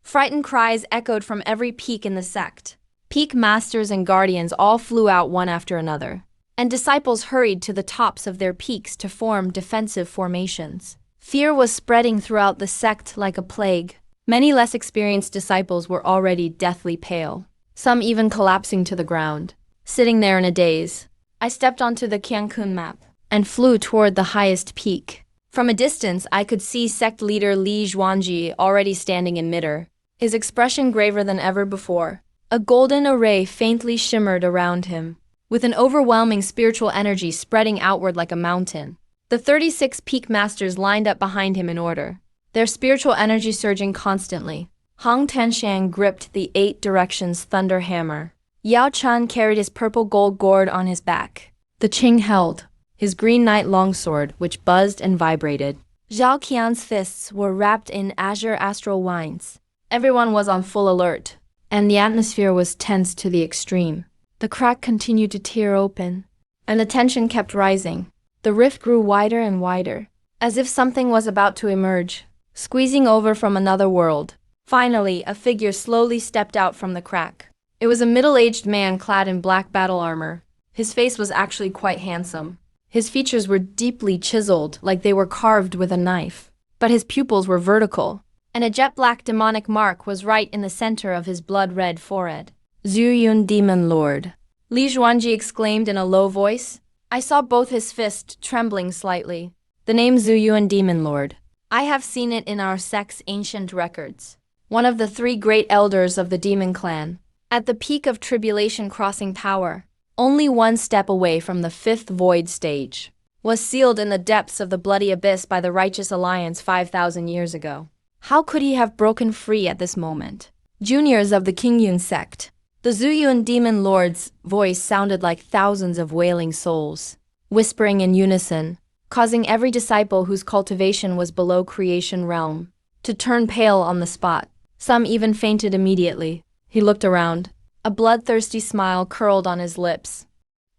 A: Frightened cries echoed from every peak in the sect. Peak masters and guardians all flew out one after another, and disciples hurried to the tops of their peaks to form defensive formations. Fear was spreading throughout the sect like a plague. Many less experienced disciples were already deathly pale, some even collapsing to the ground. Sitting there in a daze, I stepped onto the Qiankun map and flew toward the highest peak. From a distance, I could see sect leader Li Zhuangji already standing in midair, his expression graver than ever before. A golden array faintly shimmered around him, with an overwhelming spiritual energy spreading outward like a mountain. The 36 peak masters lined up behind him in order, their spiritual energy surging constantly. Hong Tianshang gripped the 8 directions thunder hammer. Yao Chan carried his purple gold gourd on his back. The Qing held his green knight longsword, which buzzed and vibrated. Zhao Qian's fists were wrapped in azure astral wines. Everyone was on full alert, and the atmosphere was tense to the extreme. The crack continued to tear open, and the tension kept rising. The rift grew wider and wider, as if something was about to emerge, squeezing over from another world. Finally, a figure slowly stepped out from the crack. It was a middle-aged man clad in black battle armor. His face was actually quite handsome. His features were deeply chiseled, like they were carved with a knife. But his pupils were vertical, and a jet-black demonic mark was right in the center of his blood-red forehead. Zhu Yun Demon Lord, Li Zhuangji exclaimed in a low voice. I saw both his fists trembling slightly. The name Zhu Yun Demon Lord. I have seen it in our sect's ancient records. One of the 3 great elders of the demon clan. At the peak of tribulation crossing power, only 1 step away from the 5th void stage, was sealed in the depths of the bloody abyss by the righteous alliance 5,000 years ago. How could he have broken free at this moment? Juniors of the King Yun sect. The Zhu Yun Demon Lord's voice sounded like thousands of wailing souls, whispering in unison, causing every disciple whose cultivation was below creation realm to turn pale on the spot. Some even fainted immediately. He looked around. A bloodthirsty smile curled on his lips.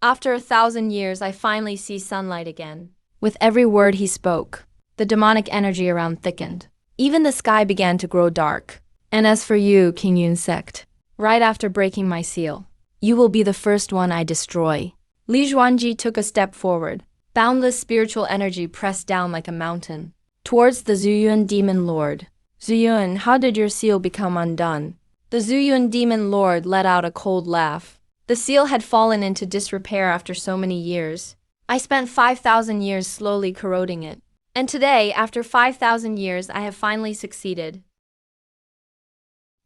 A: After 1,000 years, I finally see sunlight again. With every word he spoke, the demonic energy around thickened. Even the sky began to grow dark. And as for you, King Yun sect, right after breaking my seal, you will be the first one I destroy. Li Zhuangji took a step forward. Boundless spiritual energy pressed down like a mountain towards the Zhu Yun Demon Lord. Zhu Yun, how did your seal become undone? The Zhu Yun Demon Lord let out a cold laugh. The seal had fallen into disrepair after so many years. I spent 5,000 years slowly corroding it. And today, after 5,000 years, I have finally succeeded.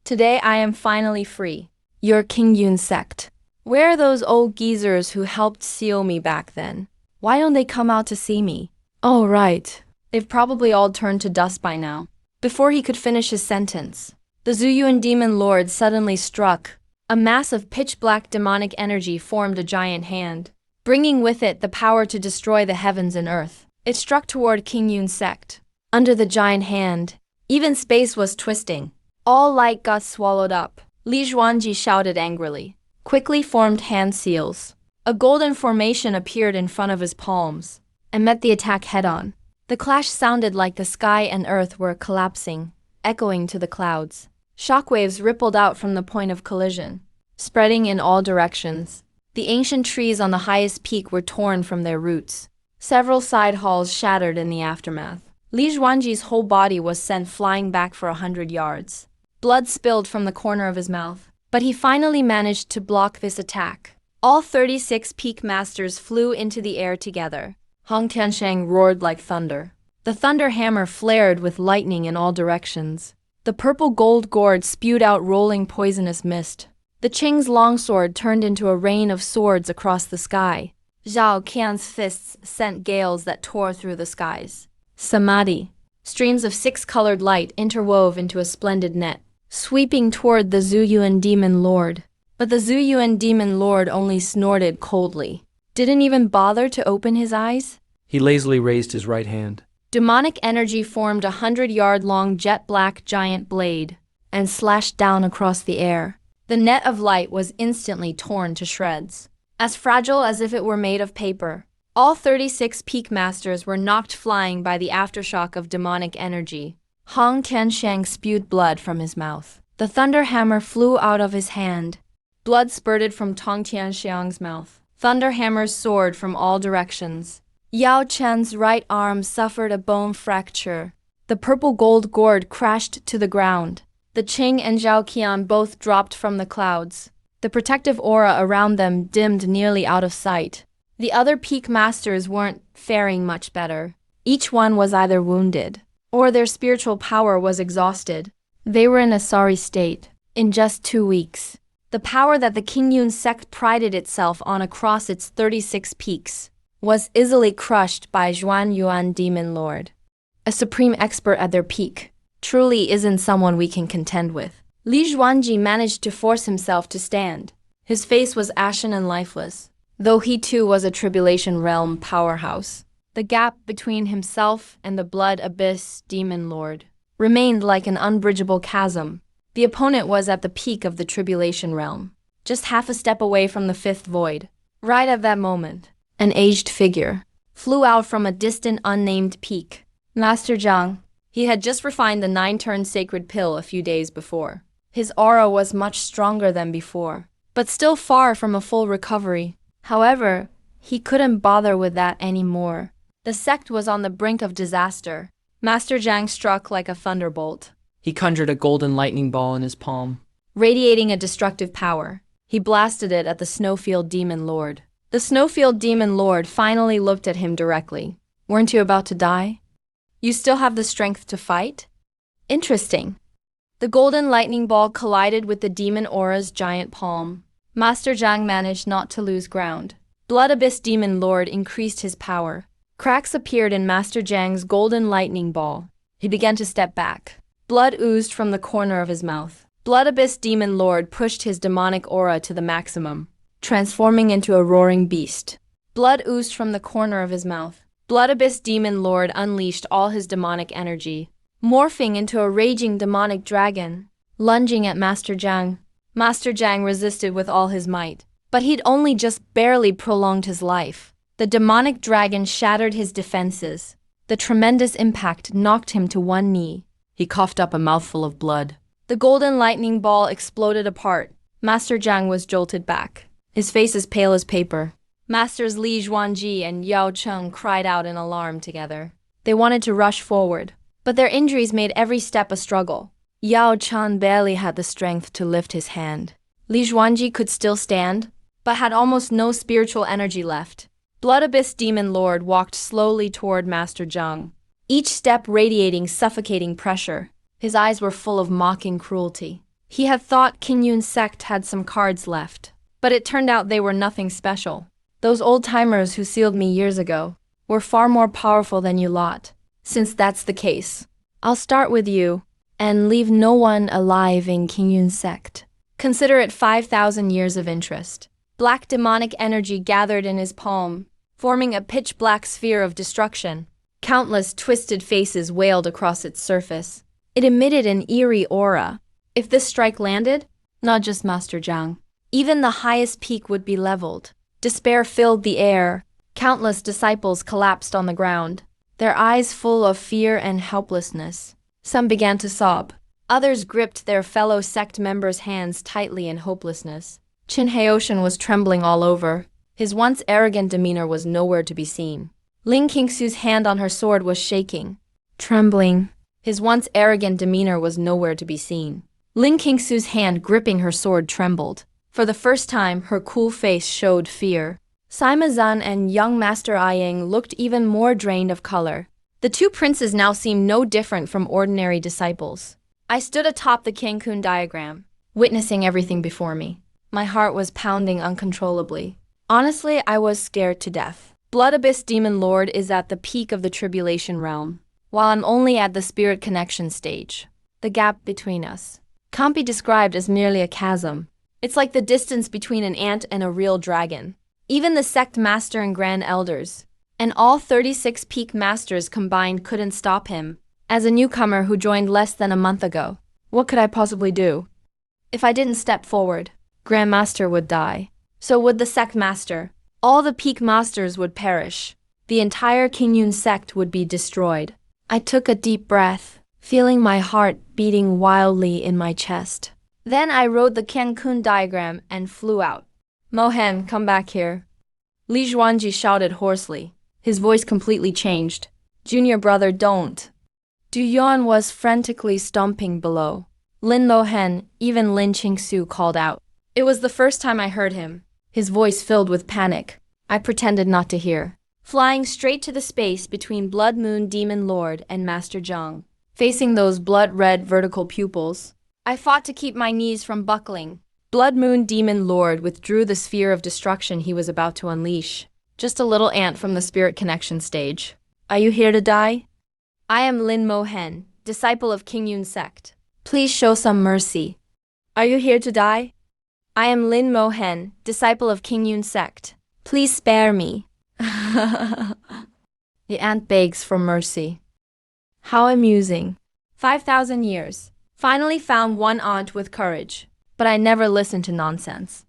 A: Today I am finally free. Your King Yun sect. Where are those old geezers who helped seal me back then? Why don't they come out to see me? Oh, right. They've probably all turned to dust by now. Before he could finish his sentence, the Zhu Yun Demon Lord suddenly struck. A mass of pitch-black demonic energy formed a giant hand, bringing with it the power to destroy the heavens and earth. It struck toward King Yun's sect. Under the giant hand, even space was twisting. All light got swallowed up. Li Zhuangji shouted angrily. Quickly formed hand seals. A golden formation appeared in front of his palms and met the attack head-on. The clash sounded like the sky and earth were collapsing, echoing to the clouds. Shockwaves rippled out from the point of collision, spreading in all directions. The ancient trees on the highest peak were torn from their roots. Several side halls shattered in the aftermath. Li Zhuangji's whole body was sent flying back for 100 yards. Blood spilled from the corner of his mouth, but he finally managed to block this attack. All 36 peak masters flew into the air together. Hong Tianshang roared like thunder. The thunder hammer flared with lightning in all directions. The purple gold gourd spewed out rolling poisonous mist. The Qing's longsword turned into a rain of swords across the sky. Zhao Qian's fists sent gales that tore through the skies. Samadhi. Streams of six-colored light interwove into a splendid net, sweeping toward the Zuyuan demon lord. But the Zuyuan demon lord only snorted coldly. Didn't even bother to open his eyes?
B: He lazily raised his right hand.
A: Demonic energy formed a 100-yard-long jet-black giant blade and slashed down across the air. The net of light was instantly torn to shreds, as fragile as if it were made of paper. All 36 peak masters were knocked flying by the aftershock of demonic energy. Hong Tianshang spewed blood from his mouth. The thunder hammer flew out of his hand. Blood spurted from Tong Tianxiang's mouth. Thunder hammers soared from all directions. Yao Chen's right arm suffered a bone fracture. The purple gold gourd crashed to the ground. The Qing and Zhao Qian both dropped from the clouds. The protective aura around them dimmed nearly out of sight. The other peak masters weren't faring much better. Each one was either wounded, or their spiritual power was exhausted. They were in a sorry state. In just 2 weeks, the power that the Qingyun sect prided itself on across its 36 peaks was easily crushed by Zhuan Yuan Demon Lord. A supreme expert at their peak truly isn't someone we can contend with. Li Zhuanji managed to force himself to stand. His face was ashen and lifeless, though he too was a Tribulation Realm powerhouse. The gap between himself and the Blood Abyss Demon Lord remained like an unbridgeable chasm. The opponent was at the peak of the Tribulation Realm, just half a step away from the fifth void. Right at that moment, an aged figure flew out from a distant unnamed peak. Master Zhang. He had just refined the 9-turn sacred pill a few days before. His aura was much stronger than before, but still far from a full recovery. However, he couldn't bother with that anymore. The sect was on the brink of disaster. Master Zhang struck like a thunderbolt,
B: He conjured a golden lightning ball in his palm.
A: radiating a destructive power. He blasted it at the Snowfield Demon Lord. The Snowfield Demon Lord finally looked at him directly. Weren't you about to die? You still have the strength to fight? Interesting. The golden lightning ball collided with the demon aura's giant palm. Master Zhang managed not to lose ground. Blood Abyss Demon Lord increased his power. Cracks appeared in Master Zhang's golden lightning ball. He began to step back. Blood oozed from the corner of his mouth. Blood Abyss Demon Lord pushed his demonic aura to the maximum, transforming into a roaring beast. Blood oozed from the corner of his mouth. Blood Abyss Demon Lord unleashed all his demonic energy, morphing into a raging demonic dragon, lunging at Master Zhang. Master Zhang resisted with all his might, but he'd only just barely prolonged his life. The demonic dragon shattered his defenses. The tremendous impact knocked him to one knee. He coughed up a mouthful of blood. The golden lightning ball exploded apart. Master Zhang was jolted back, his face as pale as paper. Masters Li Zhuanji and Yao Cheng cried out in alarm together. They wanted to rush forward, but their injuries made every step a struggle. Yao Cheng barely had the strength to lift his hand. Li Zhuanji could still stand, but had almost no spiritual energy left. Blood Abyss Demon Lord walked slowly toward Master Zhang, each step radiating suffocating pressure. His eyes were full of mocking cruelty. He had thought Qingyun sect had some cards left, but it turned out they were nothing special. Those old-timers who sealed me years ago were far more powerful than you lot. Since that's the case, I'll start with you and leave no one alive in Qingyun sect. Consider it 5,000 years of interest. Black demonic energy gathered in his palm, forming a pitch-black sphere of destruction. Countless twisted faces wailed across its surface. It emitted an eerie aura. If this strike landed, not just Master Zhang, even the highest peak would be leveled. Despair filled the air. Countless disciples collapsed on the ground, their eyes full of fear and helplessness. Some began to sob. Others gripped their fellow sect members' hands tightly in hopelessness. Qin Heoshan was trembling all over. His once arrogant demeanor was nowhere to be seen. Ling Qingxu's hand on her sword was shaking, trembling. His once arrogant demeanor was nowhere to be seen. Ling Qingxu's hand gripping her sword trembled. For the first time, her cool face showed fear. Sima Zan and young Master Aying looked even more drained of color. The two princes now seemed no different from ordinary disciples. I stood atop the Cancun diagram, witnessing everything before me. My heart was pounding uncontrollably. Honestly, I was scared to death. Blood Abyss Demon Lord is at the peak of the tribulation realm, while I'm only at the spirit connection stage. The gap between us can't be described as merely a chasm. It's like the distance between an ant and a real dragon. Even the sect master and grand elders, and all 36 peak masters combined couldn't stop him. As a newcomer who joined less than a month ago, what could I possibly do? If I didn't step forward, Grandmaster would die. So would the sect master. All the peak masters would perish. The entire Kingyun sect would be destroyed. I took a deep breath, feeling my heart beating wildly in my chest. Then I wrote the Cancun diagram and flew out. Mohen, come back here. Li Zhuanji shouted hoarsely. His voice completely changed. Junior brother, don't. Du Yuan was frantically stomping below. Lin Mohen, even Lin Qingsu called out. It was the first time I heard him, his voice filled with panic. I pretended not to hear. Flying straight to the space between Blood Moon Demon Lord and Master Zhang, facing those blood-red vertical pupils, I fought to keep my knees from buckling. Blood Moon Demon Lord withdrew the sphere of destruction he was about to unleash. Just a little ant from the spirit connection stage. Are you here to die? I am Lin Mohen, disciple of Kingyun sect. Please show some mercy. Are you here to die? I am Lin Mohen, disciple of Kingyun sect. Please spare me. The ant begs for mercy. How amusing. 5,000 years. Finally found one aunt with courage. But I never listened to nonsense.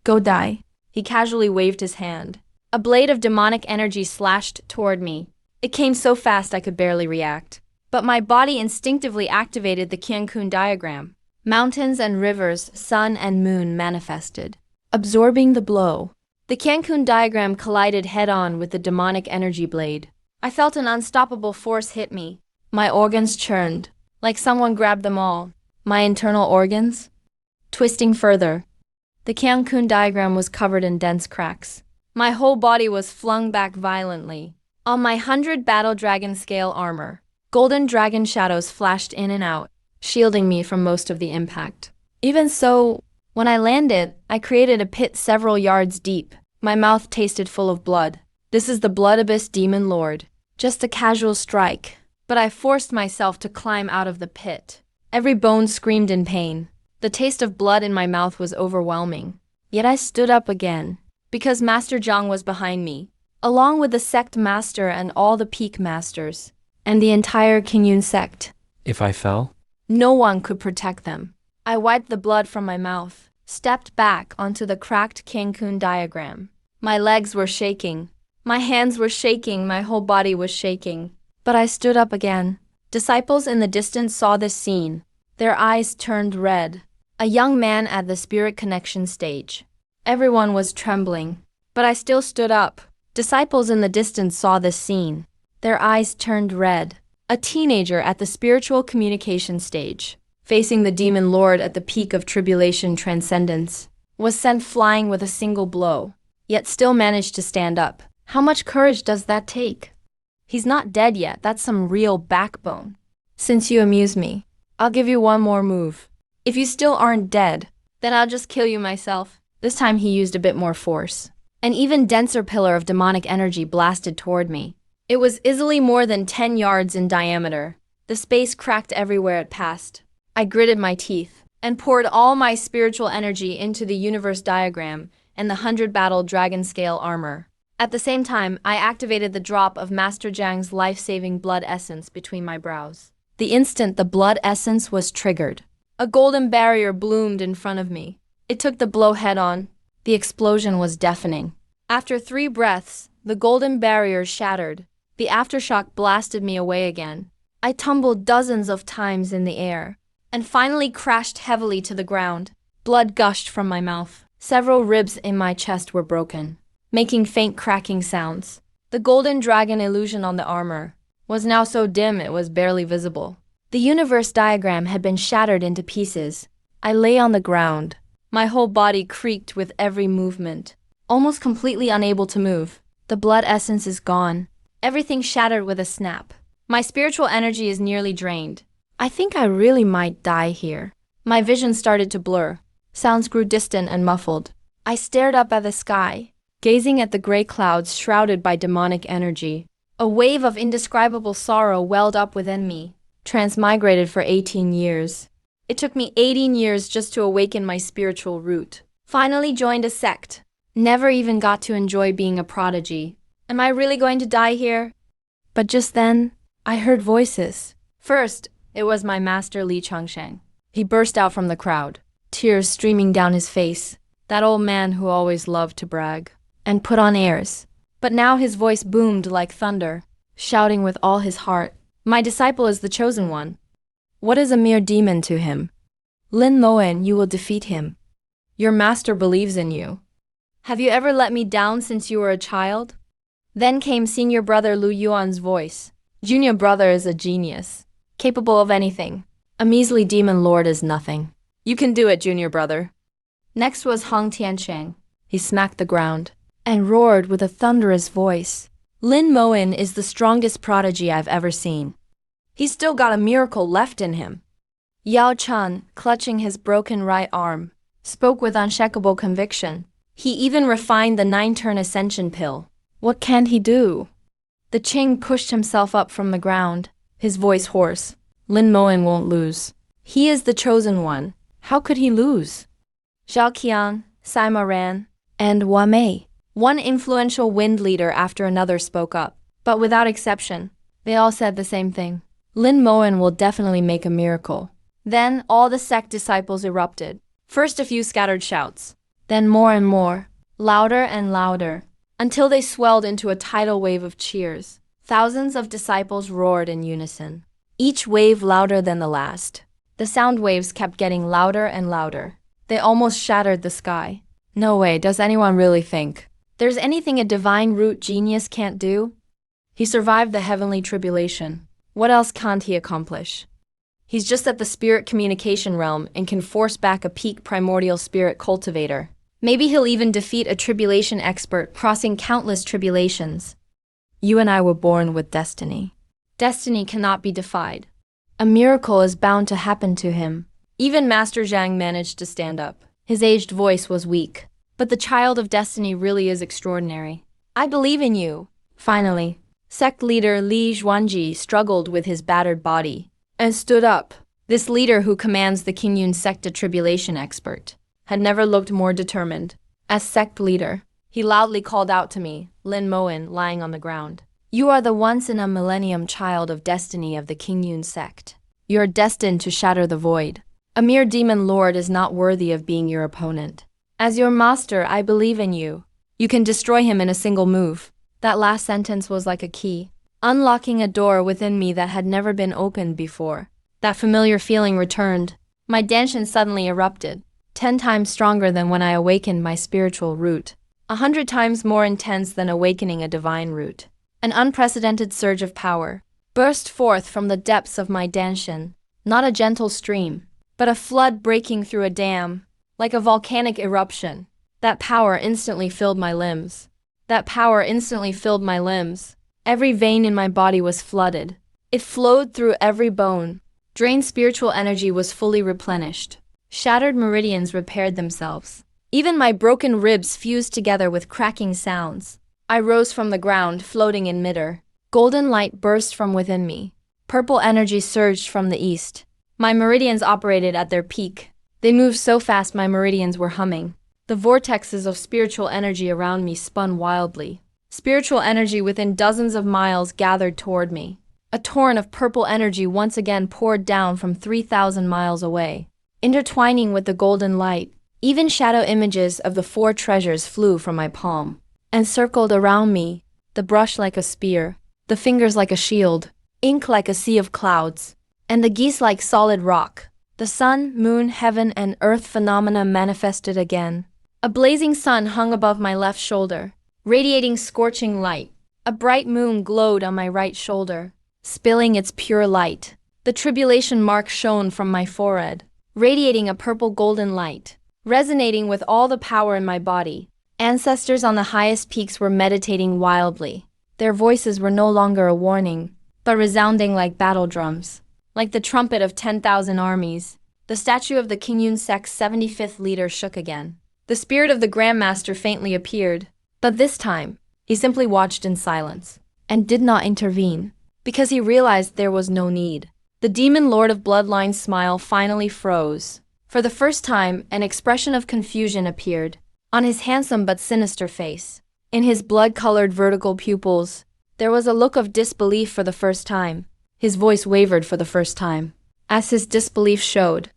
A: Go die. He casually waved his hand. A blade of demonic energy slashed toward me. It came so fast I could barely react. But my body instinctively activated the Cancun diagram. Mountains and rivers, sun and moon manifested, absorbing the blow. The Cancun diagram collided head-on with the demonic energy blade. I felt an unstoppable force hit me. My organs churned, like someone grabbed them all. My internal organs? Twisting further. The Cancun diagram was covered in dense cracks. My whole body was flung back violently. On my 100 battle dragon scale armor, golden dragon shadows flashed in and out, shielding me from most of the impact. Even so, when I landed, I created a pit several yards deep. My mouth tasted full of blood. This is the Blood Abyss Demon Lord. Just a casual strike. But I forced myself to climb out of the pit. Every bone screamed in pain. The taste of blood in my mouth was overwhelming. Yet I stood up again, because Master Zhang was behind me, along with the sect master and all the peak masters, and the entire Kingyun sect.
B: If I fell?
A: No one could protect them. I wiped the blood from my mouth, stepped back onto the cracked Cancun diagram. My legs were shaking. My hands were shaking, my whole body was shaking. But I stood up again. Disciples in the distance saw this scene. Their eyes turned red. A young man at the spirit connection stage. Everyone was trembling. But I still stood up. Disciples in the distance saw this scene. Their eyes turned red. A teenager at the spiritual communication stage, facing the demon lord at the peak of tribulation transcendence, was sent flying with a single blow, yet still managed to stand up. How much courage does that take? He's not dead yet, that's some real backbone. Since you amuse me, I'll give you one more move. If you still aren't dead, then I'll just kill you myself. This time he used a bit more force. An even denser pillar of demonic energy blasted toward me. It was easily more than 10 yards in diameter. The space cracked everywhere it passed. I gritted my teeth and poured all my spiritual energy into the universe diagram and the 100 battle dragon scale armor. At the same time, I activated the drop of Master Zhang's life-saving blood essence between my brows. The instant the blood essence was triggered, a golden barrier bloomed in front of me. It took the blow head-on. The explosion was deafening. After 3 breaths, the golden barrier shattered. The aftershock blasted me away again. I tumbled dozens of times in the air, and finally crashed heavily to the ground. Blood gushed from my mouth. Several ribs in my chest were broken, making faint cracking sounds. The golden dragon illusion on the armor was now so dim it was barely visible. The universe diagram had been shattered into pieces. I lay on the ground. My whole body creaked with every movement, almost completely unable to move. The blood essence is gone. Everything shattered with a snap. My spiritual energy is nearly drained. I think I really might die here. My vision started to blur. Sounds grew distant and muffled. I stared up at the sky, gazing at the gray clouds shrouded by demonic energy. A wave of indescribable sorrow welled up within me, transmigrated for 18 years. It took me 18 years just to awaken my spiritual root. Finally joined a sect. Never even got to enjoy being a prodigy. Am I really going to die here? But just then, I heard voices. First, it was my master Li Changsheng. He burst out from the crowd, tears streaming down his face, that old man who always loved to brag and put on airs. But now his voice boomed like thunder, shouting with all his heart, "My disciple is the chosen one. What is a mere demon to him? Lin Moen, you will defeat him. Your master believes in you. Have you ever let me down since you were a child?" Then came senior brother Lu Yuan's voice. "Junior brother is a genius, capable of anything. A measly demon lord is nothing. You can do it, junior brother." Next was Hong Tiansheng. He smacked the ground and roared with a thunderous voice. "Lin Moen is the strongest prodigy I've ever seen. He's still got a miracle left in him." Yao Chun, clutching his broken right arm, spoke with unshakable conviction. "He even refined the 9-turn ascension pill. What can he do?" The Qing pushed himself up from the ground, his voice hoarse. "Lin Moen won't lose. He is the chosen one. How could he lose?" Zhao Qian, Sima Ran, and Hua Mei, one influential wind leader after another, spoke up. But without exception, they all said the same thing. Lin Moen will definitely make a miracle. Then all the sect disciples erupted. First a few scattered shouts, then more and more, louder and louder, until they swelled into a tidal wave of cheers. Thousands of disciples roared in unison, each wave louder than the last. The sound waves kept getting louder and louder. They almost shattered the sky. No way, does anyone really think there's anything a divine root genius can't do? He survived the heavenly tribulation. What else can't he accomplish? He's just at the spirit communication realm and can force back a peak primordial spirit cultivator. Maybe he'll even defeat a tribulation expert crossing countless tribulations. You and I were born with destiny. Destiny cannot be defied. A miracle is bound to happen to him. Even Master Zhang managed to stand up. His aged voice was weak. But the child of destiny really is extraordinary. I believe in you. Finally, sect leader Li Zhuanji struggled with his battered body and stood up. This leader, who commands the Qingyun sect, a tribulation expert, had never looked more determined. As sect leader, he loudly called out to me, Lin Moen, lying on the ground. "You are the once-in-a-millennium child of destiny of the Qingyun sect. You are destined to shatter the void. A mere demon lord is not worthy of being your opponent. As your master, I believe in you. You can destroy him in a single move." That last sentence was like a key, unlocking a door within me that had never been opened before. That familiar feeling returned. My danshin suddenly erupted, 10 times stronger than when I awakened my spiritual root, 100 times more intense than awakening a divine root. An unprecedented surge of power burst forth from the depths of my danshin, not a gentle stream, but a flood breaking through a dam, like a volcanic eruption. That power instantly filled my limbs. Every vein in my body was flooded. It flowed through every bone. Drained spiritual energy was fully replenished. Shattered meridians repaired themselves. Even my broken ribs fused together with cracking sounds. I rose from the ground, floating in midair. Golden light burst from within me. Purple energy surged from the east. My meridians operated at their peak. They moved so fast my meridians were humming. The vortexes of spiritual energy around me spun wildly. Spiritual energy within dozens of miles gathered toward me. A torrent of purple energy once again poured down from 3,000 miles away. Intertwining with the golden light, even shadow images of the 4 treasures flew from my palm and circled around me, the brush like a spear, the fingers like a shield, ink like a sea of clouds, and the geese like solid rock. The sun, moon, heaven, and earth phenomena manifested again. A blazing sun hung above my left shoulder, radiating scorching light. A bright moon glowed on my right shoulder, spilling its pure light. The tribulation mark shone from my forehead, radiating a purple golden light, resonating with all the power in my body. Ancestors on the highest peaks were meditating wildly. Their voices were no longer a warning, but resounding like battle drums, like the trumpet of 10,000 armies. The statue of the Kingyun sect's 75th leader shook again. The spirit of the Grand Master faintly appeared, but this time, he simply watched in silence and did not intervene, because he realized there was no need. The demon lord of Bloodline's smile finally froze. For the first time, an expression of confusion appeared on his handsome but sinister face. In his blood-colored vertical pupils, there was a look of disbelief for the first time. His voice wavered for the first time. As his disbelief showed,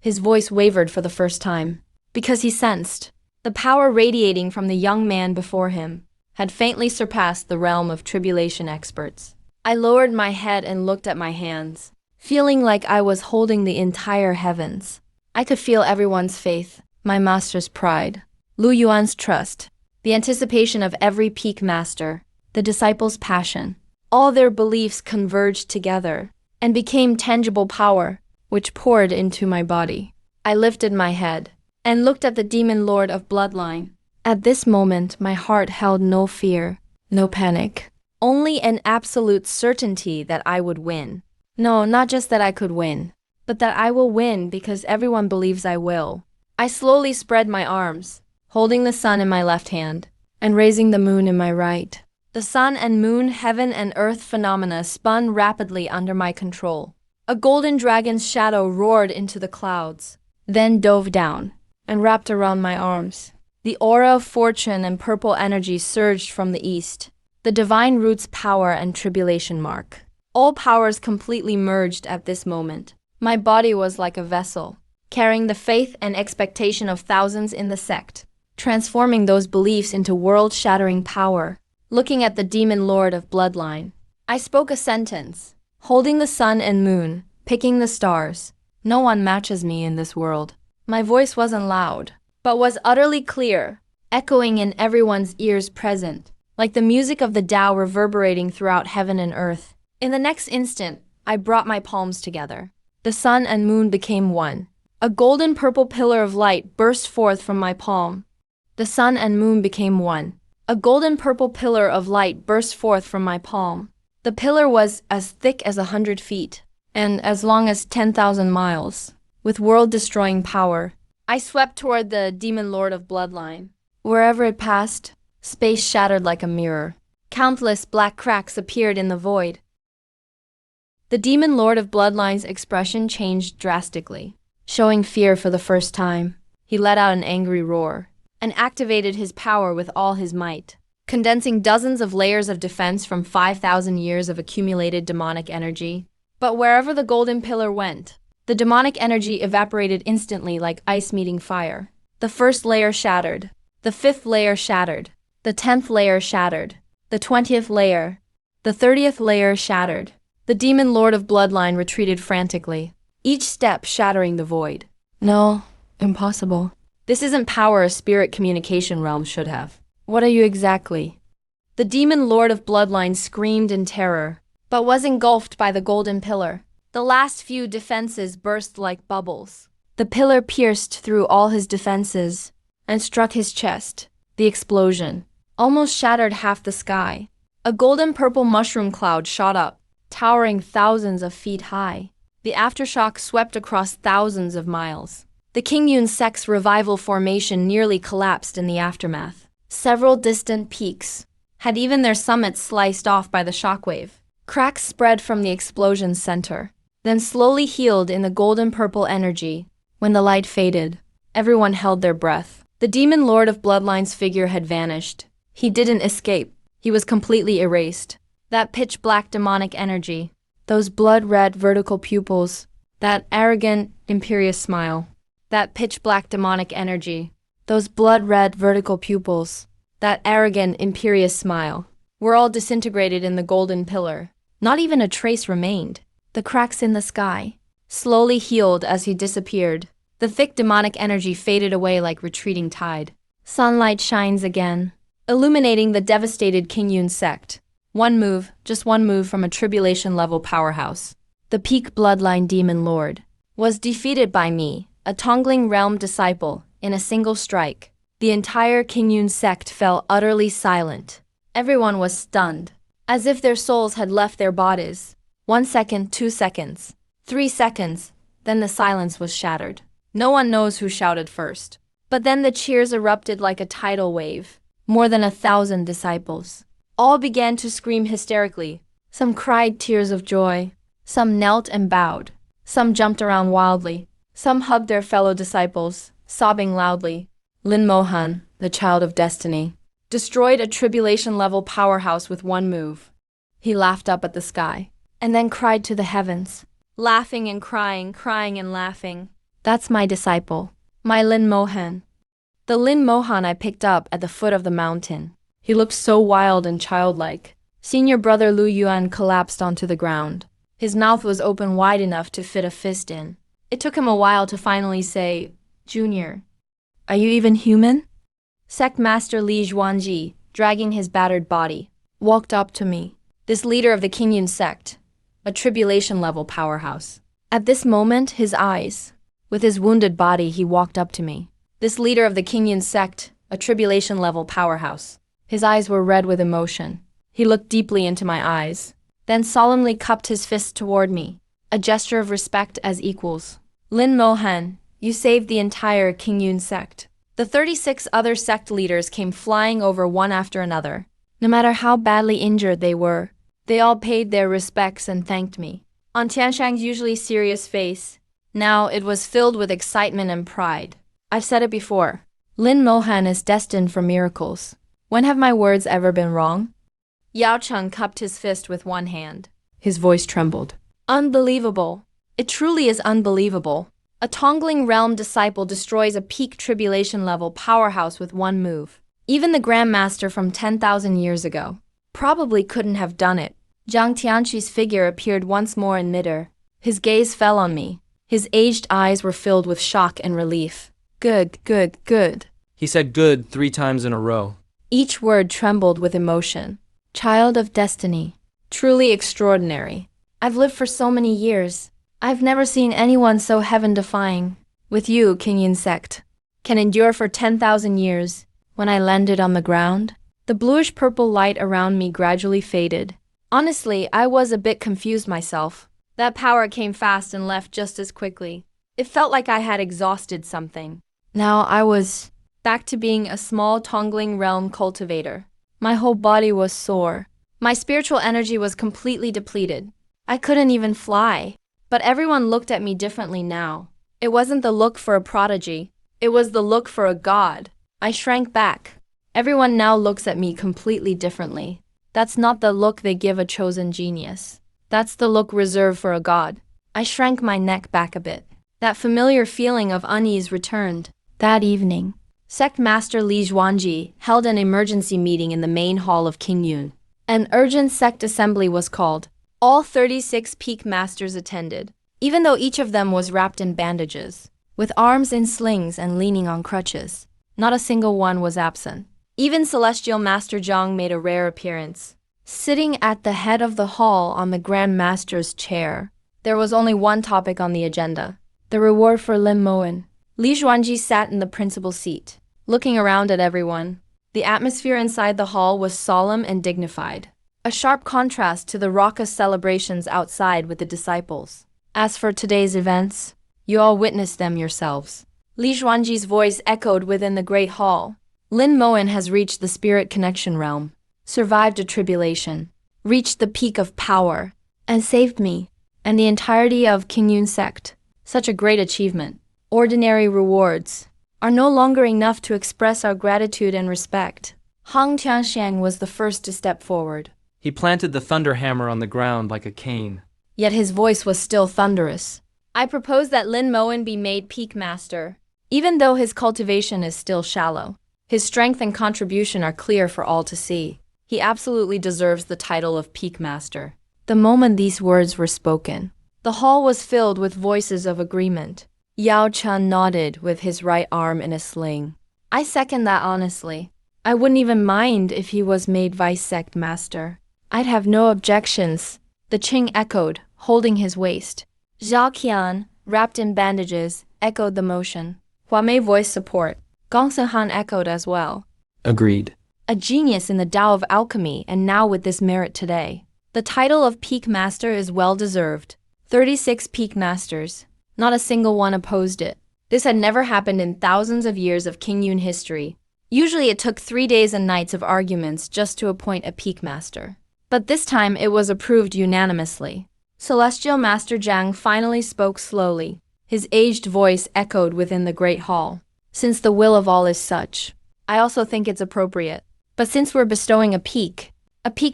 A: his voice wavered for the first time, because he sensed the power radiating from the young man before him had faintly surpassed the realm of tribulation experts. I lowered my head and looked at my hands, feeling like I was holding the entire heavens. I could feel everyone's faith, my master's pride, Lu Yuan's trust, the anticipation of every peak master, the disciples' passion. All their beliefs converged together and became tangible power, which poured into my body. I lifted my head and looked at the demon lord of Bloodline. At this moment, my heart held no fear, no panic, only an absolute certainty that I would win. No, not just that I could win, but that I will win because everyone believes I will. I slowly spread my arms, holding the sun in my left hand and raising the moon in my right. The sun and moon, heaven and earth phenomena spun rapidly under my control. A golden dragon's shadow roared into the clouds, then dove down and wrapped around my arms. The aura of fortune and purple energy surged from the east, the divine root's power and tribulation mark. All powers completely merged at this moment. My body was like a vessel, carrying the faith and expectation of thousands in the sect, transforming those beliefs into world-shattering power. Looking at the demon lord of Bloodline, I spoke a sentence, holding the sun and moon, picking the stars. No one matches me in this world. My voice wasn't loud, but was utterly clear, echoing in everyone's ears present, like the music of the Tao reverberating throughout heaven and earth. In the next instant, I brought my palms together. The sun and moon became one. A golden purple pillar of light burst forth from my palm. The sun and moon became one. A golden purple pillar of light burst forth from my palm. The pillar was as thick as 100 feet, and as long as 10,000 miles, with world-destroying power. I swept toward the demon lord of Bloodline. Wherever it passed, space shattered like a mirror. Countless black cracks appeared in the void. The demon lord of Bloodline's expression changed drastically, showing fear for the first time. He let out an angry roar and activated his power with all his might, condensing dozens of layers of defense from 5,000 years of accumulated demonic energy. But wherever the golden pillar went, the demonic energy evaporated instantly like ice meeting fire. The first layer shattered, the 5th layer shattered, the 10th layer shattered, the 20th layer, the 30th layer shattered. The demon lord of Bloodline retreated frantically, each step shattering the void. No, impossible. This isn't power a spirit communication realm should have. What are you exactly? The demon lord of Bloodline screamed in terror, but was engulfed by the golden pillar. The last few defenses burst like bubbles. The pillar pierced through all his defenses and struck his chest. The explosion almost shattered half the sky. A golden purple mushroom cloud shot up, towering thousands of feet high. The aftershock swept across thousands of miles. The Kingyun sect's revival formation nearly collapsed in the aftermath. Several distant peaks had even their summits sliced off by the shockwave. Cracks spread from the explosion's center, then slowly healed in the golden purple energy. When the light faded, everyone held their breath. The demon lord of Bloodline's figure had vanished. He didn't escape. He was completely erased. That pitch-black demonic energy, those blood-red vertical pupils, that arrogant, imperious smile. That pitch-black demonic energy, those blood-red vertical pupils, that arrogant, imperious smile, were all disintegrated in the golden pillar. Not even a trace remained. The cracks in the sky slowly healed as he disappeared. The thick demonic energy faded away like retreating tide. Sunlight shines again, illuminating the devastated Kingyun sect. One move, just one move from a tribulation-level powerhouse. The peak Bloodline demon lord was defeated by me, a Tongling realm disciple, in a single strike. The entire Kingyun sect fell utterly silent. Everyone was stunned, as if their souls had left their bodies. 1 second, 2 seconds, 3 seconds, Then the silence was shattered. No one knows who shouted first. But then the cheers erupted like a tidal wave. More than 1,000 disciples. All began to scream hysterically. Some cried tears of joy. Some knelt and bowed. Some jumped around wildly. Some hugged their fellow disciples, sobbing loudly. Lin Mohan, the child of destiny, destroyed a tribulation-level powerhouse with one move. He laughed up at the sky, and then cried to the heavens. Laughing and crying, crying and laughing. That's my disciple, my Lin Mohan. The Lin Mohan I picked up at the foot of the mountain. He looked so wild and childlike. Senior brother Lu Yuan collapsed onto the ground. His mouth was open wide enough to fit a fist in. It took him a while to finally say, "Junior, are you even human?" Sect Master Li Zhuangji, dragging his battered body, walked up to me. This leader of the Qingyun sect, a tribulation-level powerhouse. At this moment, his eyes, with his wounded body, he walked up to me. This leader of the Qingyun sect, a tribulation-level powerhouse. His eyes were red with emotion. He looked deeply into my eyes, then solemnly cupped his fist toward me, a gesture of respect as equals. Lin Mohan, you saved the entire Qingyun sect. The 36 other sect leaders came flying over one after another. No matter how badly injured they were, they all paid their respects and thanked me. On Tianshang's usually serious face, now it was filled with excitement and pride. I've said it before. Lin Mohan is destined for miracles. When have my words ever been wrong? Yao Cheng cupped his fist with one hand. His voice trembled. Unbelievable. It truly is unbelievable. A Tongling Realm disciple destroys a peak tribulation-level powerhouse with one move. Even the Grandmaster from 10,000 years ago probably couldn't have done it. Zhang Tianqi's figure appeared once more in midair. His gaze fell on me. His aged eyes were filled with shock and relief. Good, good, good.
B: He said good 3 times in a row.
A: Each word trembled with emotion. Child of destiny. Truly extraordinary. I've lived for so many years. I've never seen anyone so heaven-defying. With you, Qingyun sect. Can endure for 10,000 years. When I landed on the ground, the bluish-purple light around me gradually faded. Honestly, I was a bit confused myself. That power came fast and left just as quickly. It felt like I had exhausted something. Now I was back to being a small Tongling Realm cultivator. My whole body was sore. My spiritual energy was completely depleted. I couldn't even fly. But everyone looked at me differently now. It wasn't the look for a prodigy. It was the look for a god. I shrank back. Everyone now looks at me completely differently. That's not the look they give a chosen genius. That's the look reserved for a god. I shrank my neck back a bit. That familiar feeling of unease returned. That evening, Sect Master Li Zhuangji held an emergency meeting in the main hall of Qingyun. An urgent sect assembly was called. All 36 peak masters attended, even though each of them was wrapped in bandages, with arms in slings and leaning on crutches. Not a single one was absent. Even Celestial Master Zhang made a rare appearance, sitting at the head of the hall on the Grand Master's chair. There was only one topic on the agenda: the reward for Lin Mohan. Li Zhuangji sat in the principal seat, looking around at everyone. The atmosphere inside the hall was solemn and dignified, a sharp contrast to the raucous celebrations outside with the disciples. As for today's events, you all witnessed them yourselves. Li Zhuangji's voice echoed within the great hall. Lin Mohan has reached the spirit connection realm, survived a tribulation, reached the peak of power, and saved me and the entirety of Qingyun sect. Such a great achievement. Ordinary rewards are no longer enough to express our gratitude and respect. Hang Tianxiang was the first to step forward.
B: He planted the thunder hammer on the ground like a cane.
A: Yet his voice was still thunderous. I propose that Lin Mohan be made peak master. Even though his cultivation is still shallow, his strength and contribution are clear for all to see. He absolutely deserves the title of peak master. The moment these words were spoken, the hall was filled with voices of agreement. Yao Chen nodded with his right arm in a sling. I second that honestly. I wouldn't even mind if he was made vice sect master. I'd have no objections. The Qing echoed, holding his waist. Zhao Qian, wrapped in bandages, echoed the motion. Hua Mei voiced support. Gong Senhan echoed as well.
B: Agreed.
A: A genius in the Tao of alchemy, and now with this merit today. The title of peak master is well deserved. 36 peak masters. Not a single one opposed it. This had never happened in thousands of years of Qingyun history. Usually it took 3 days and nights of arguments just to appoint a peak master. But this time it was approved unanimously. Celestial Master Zhang finally spoke slowly. His aged voice echoed within the great hall. Since the will of all is such, I also think it's appropriate. But since we're bestowing a peak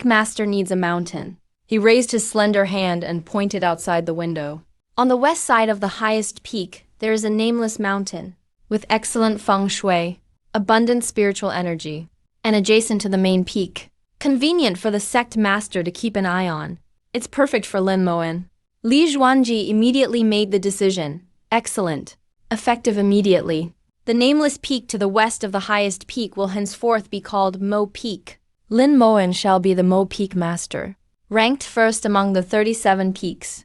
A: master needs a mountain. He raised his slender hand and pointed outside the window. On the west side of the highest peak, there is a nameless mountain, with excellent feng shui, abundant spiritual energy, and adjacent to the main peak. Convenient for the sect master to keep an eye on. It's perfect for Lin Moen. Li Zhuanji immediately made the decision. Excellent. Effective immediately. The nameless peak to the west of the highest peak will henceforth be called Mo Peak. Lin Moen shall be the Mo Peak master. Ranked first among the 37 peaks.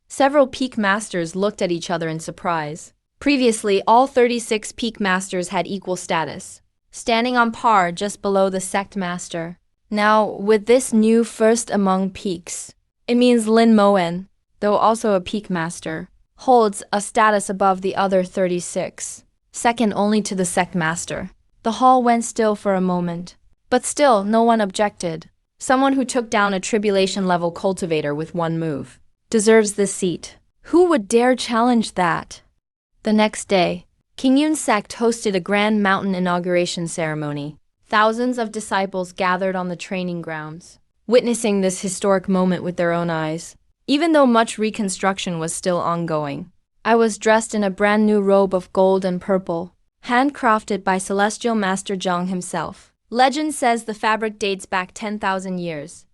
A: Several peak masters looked at each other in surprise. Previously, all 36 peak masters had equal status, standing on par just below the sect master. Now, with this new first among peaks, it means Lin Moen, though also a peak master, holds a status above the other 36, second only to the sect master. The hall went still for a moment, but still no one objected. Someone who took down a tribulation-level cultivator with one move deserves this seat. Who would dare challenge that? The next day, Qingyun sect hosted a grand mountain inauguration ceremony. Thousands of disciples gathered on the training grounds, witnessing this historic moment with their own eyes. Even though much reconstruction was still ongoing, I was dressed in a brand new robe of gold and purple, handcrafted by Celestial Master Zhang himself. Legend says the fabric dates back 10,000 years.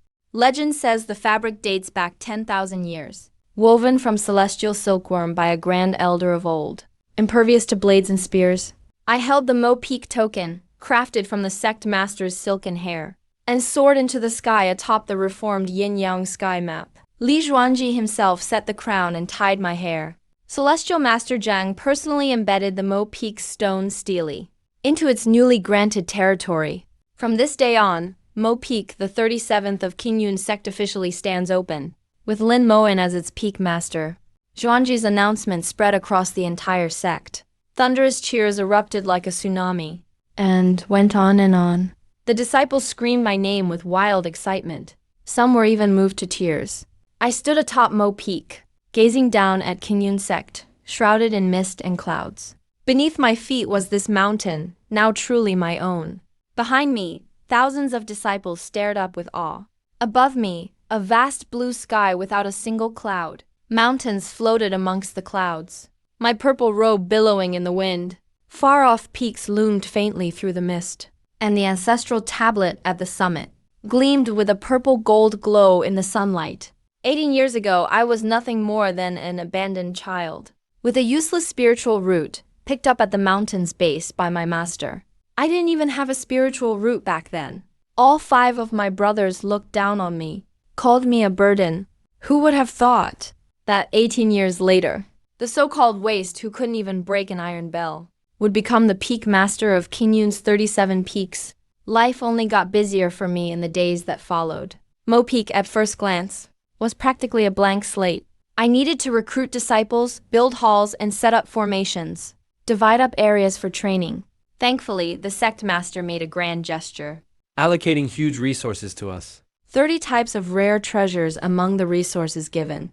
A: Woven from celestial silkworm by a grand elder of old, impervious to blades and spears. I held the Mo Peak token, crafted from the sect master's silken hair, and soared into the sky atop the reformed yin-yang sky map. Li Zhuanji himself set the crown and tied my hair. Celestial Master Zhang personally embedded the Mo Peak stone stele into its newly granted territory. From this day on, Mo Peak, the 37th of Qingyun sect, officially stands open, with Lin Moen as its peak master. Zhuanji's announcement spread across the entire sect. Thunderous cheers erupted like a tsunami, and went on and on. The disciples screamed my name with wild excitement. Some were even moved to tears. I stood atop Mo Peak, gazing down at Qingyun sect, shrouded in mist and clouds. Beneath my feet was this mountain, now truly my own. Behind me, thousands of disciples stared up with awe. Above me, a vast blue sky without a single cloud. Mountains floated amongst the clouds, my purple robe billowing in the wind. Far-off peaks loomed faintly through the mist, and the ancestral tablet at the summit gleamed with a purple-gold glow in the sunlight. 18 years ago, I was nothing more than an abandoned child, with a useless spiritual root picked up at the mountain's base by my master. I didn't even have a spiritual root back then. All 5 of my brothers looked down on me, called me a burden. Who would have thought that 18 years later, the so-called waste who couldn't even break an iron bell would become the peak master of Qingyun's 37 peaks? Life only got busier for me in the days that followed. Mo Peak, at first glance, was practically a blank slate. I needed to recruit disciples, build halls, and set up formations, divide up areas for training. Thankfully, the sect master made a grand gesture,
B: allocating huge resources to us.
A: 30 types of rare treasures among the resources given.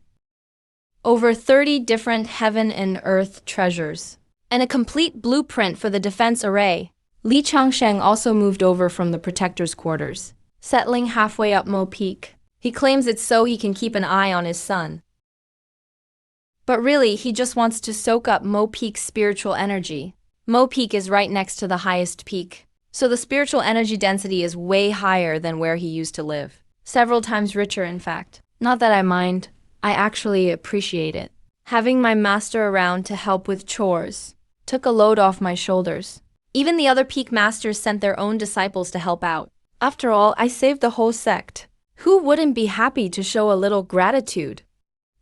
A: Over 30 different heaven and earth treasures, and a complete blueprint for the defense array. Li Changsheng also moved over from the protector's quarters, settling halfway up Mo Peak. He claims it's so he can keep an eye on his son. But really, he just wants to soak up Mo Peak's spiritual energy. Mo Peak is right next to the highest peak, so the spiritual energy density is way higher than where he used to live. Several times richer, in fact. Not that I mind, I actually appreciate it. Having my master around to help with chores took a load off my shoulders. Even the other peak masters sent their own disciples to help out. After all, I saved the whole sect. Who wouldn't be happy to show a little gratitude?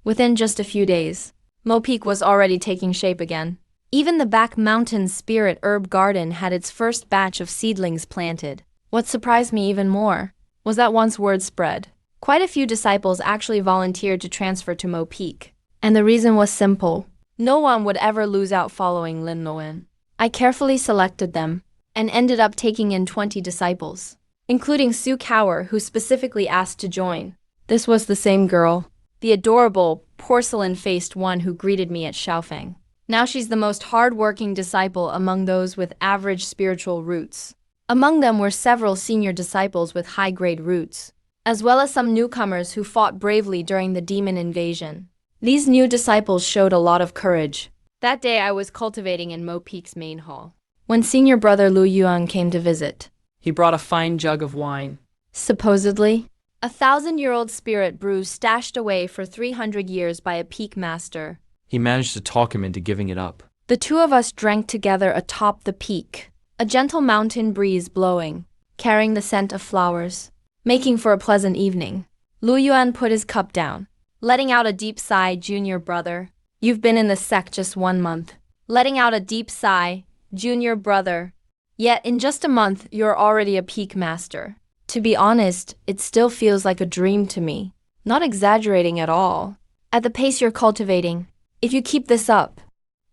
A: Within just a few days, Mo Peak was already taking shape again. Even the back mountain spirit herb garden had its first batch of seedlings planted. What surprised me even more was that once word spread, quite a few disciples actually volunteered to transfer to Mo Peak. And the reason was simple. No one would ever lose out following Lin Noen. I carefully selected them and ended up taking in 20 disciples, including Sue Cower, who specifically asked to join. This was the same girl, the adorable, porcelain-faced one who greeted me at Shaofeng. Now she's the most hard-working disciple among those with average spiritual roots. Among them were several senior disciples with high-grade roots, as well as some newcomers who fought bravely during the demon invasion. These new disciples showed a lot of courage. That day I was cultivating in Mo Peak's main hall, when senior brother Lu Yuan came to visit.
B: He brought a fine jug of wine.
A: Supposedly, a 1,000-year-old spirit brew stashed away for 300 years by a peak master.
B: He managed to talk him into giving it up.
A: The two of us drank together atop the peak, a gentle mountain breeze blowing, carrying the scent of flowers, making for a pleasant evening. Lu Yuan put his cup down, letting out a deep sigh. Junior brother, you've been in the sect just 1 month. Letting out a deep sigh, junior brother. Yet in just a month, you're already a peak master. To be honest, it still feels like a dream to me. Not exaggerating at all. At the pace you're cultivating, if you keep this up,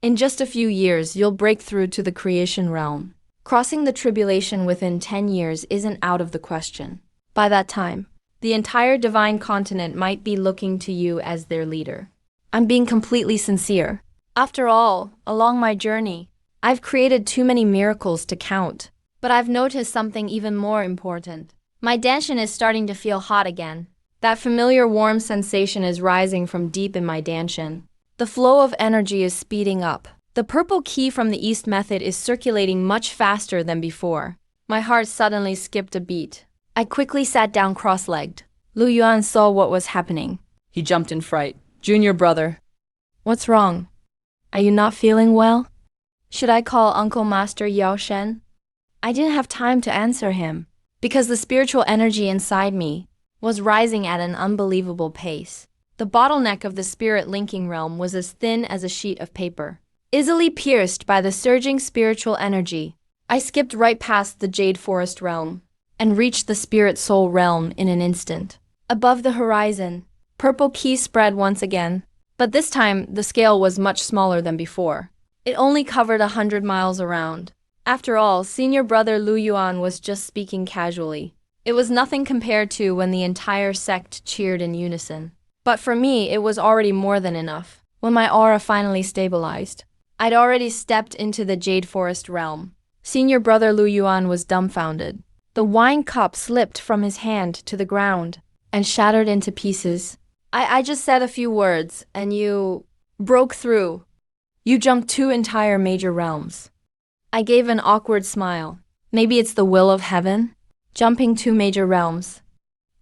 A: in just a few years, you'll break through to the creation realm. Crossing the tribulation within 10 years isn't out of the question. By that time, the entire divine continent might be looking to you as their leader. I'm being completely sincere. After all, along my journey, I've created too many miracles to count. But I've noticed something even more important. My danshan is starting to feel hot again. That familiar warm sensation is rising from deep in my danshan. The flow of energy is speeding up. The purple ki from the East method is circulating much faster than before. My heart suddenly skipped a beat. I quickly sat down cross-legged. Lu Yuan saw what was happening.
C: He jumped in fright. Junior brother.
A: What's wrong? Are you not feeling well? Should I call Uncle Master Yao Shen? I didn't have time to answer him, because the spiritual energy inside me was rising at an unbelievable pace. The bottleneck of the spirit linking realm was as thin as a sheet of paper. Easily pierced by the surging spiritual energy, I skipped right past the Jade Forest realm and reached the Spirit Soul realm in an instant. Above the horizon, purple ki spread once again, but this time the scale was much smaller than before. It only covered 100 miles around. After all, senior brother Lu Yuan was just speaking casually. It was nothing compared to when the entire sect cheered in unison. But for me, it was already more than enough. When my aura finally stabilized, I'd already stepped into the Jade Forest realm. Senior brother Lu Yuan was dumbfounded. The wine cup slipped from his hand to the ground and shattered into pieces. I just said a few words, and you broke through. You jumped 2 entire major realms. I gave an awkward smile. Maybe it's the will of heaven? Jumping 2 major realms.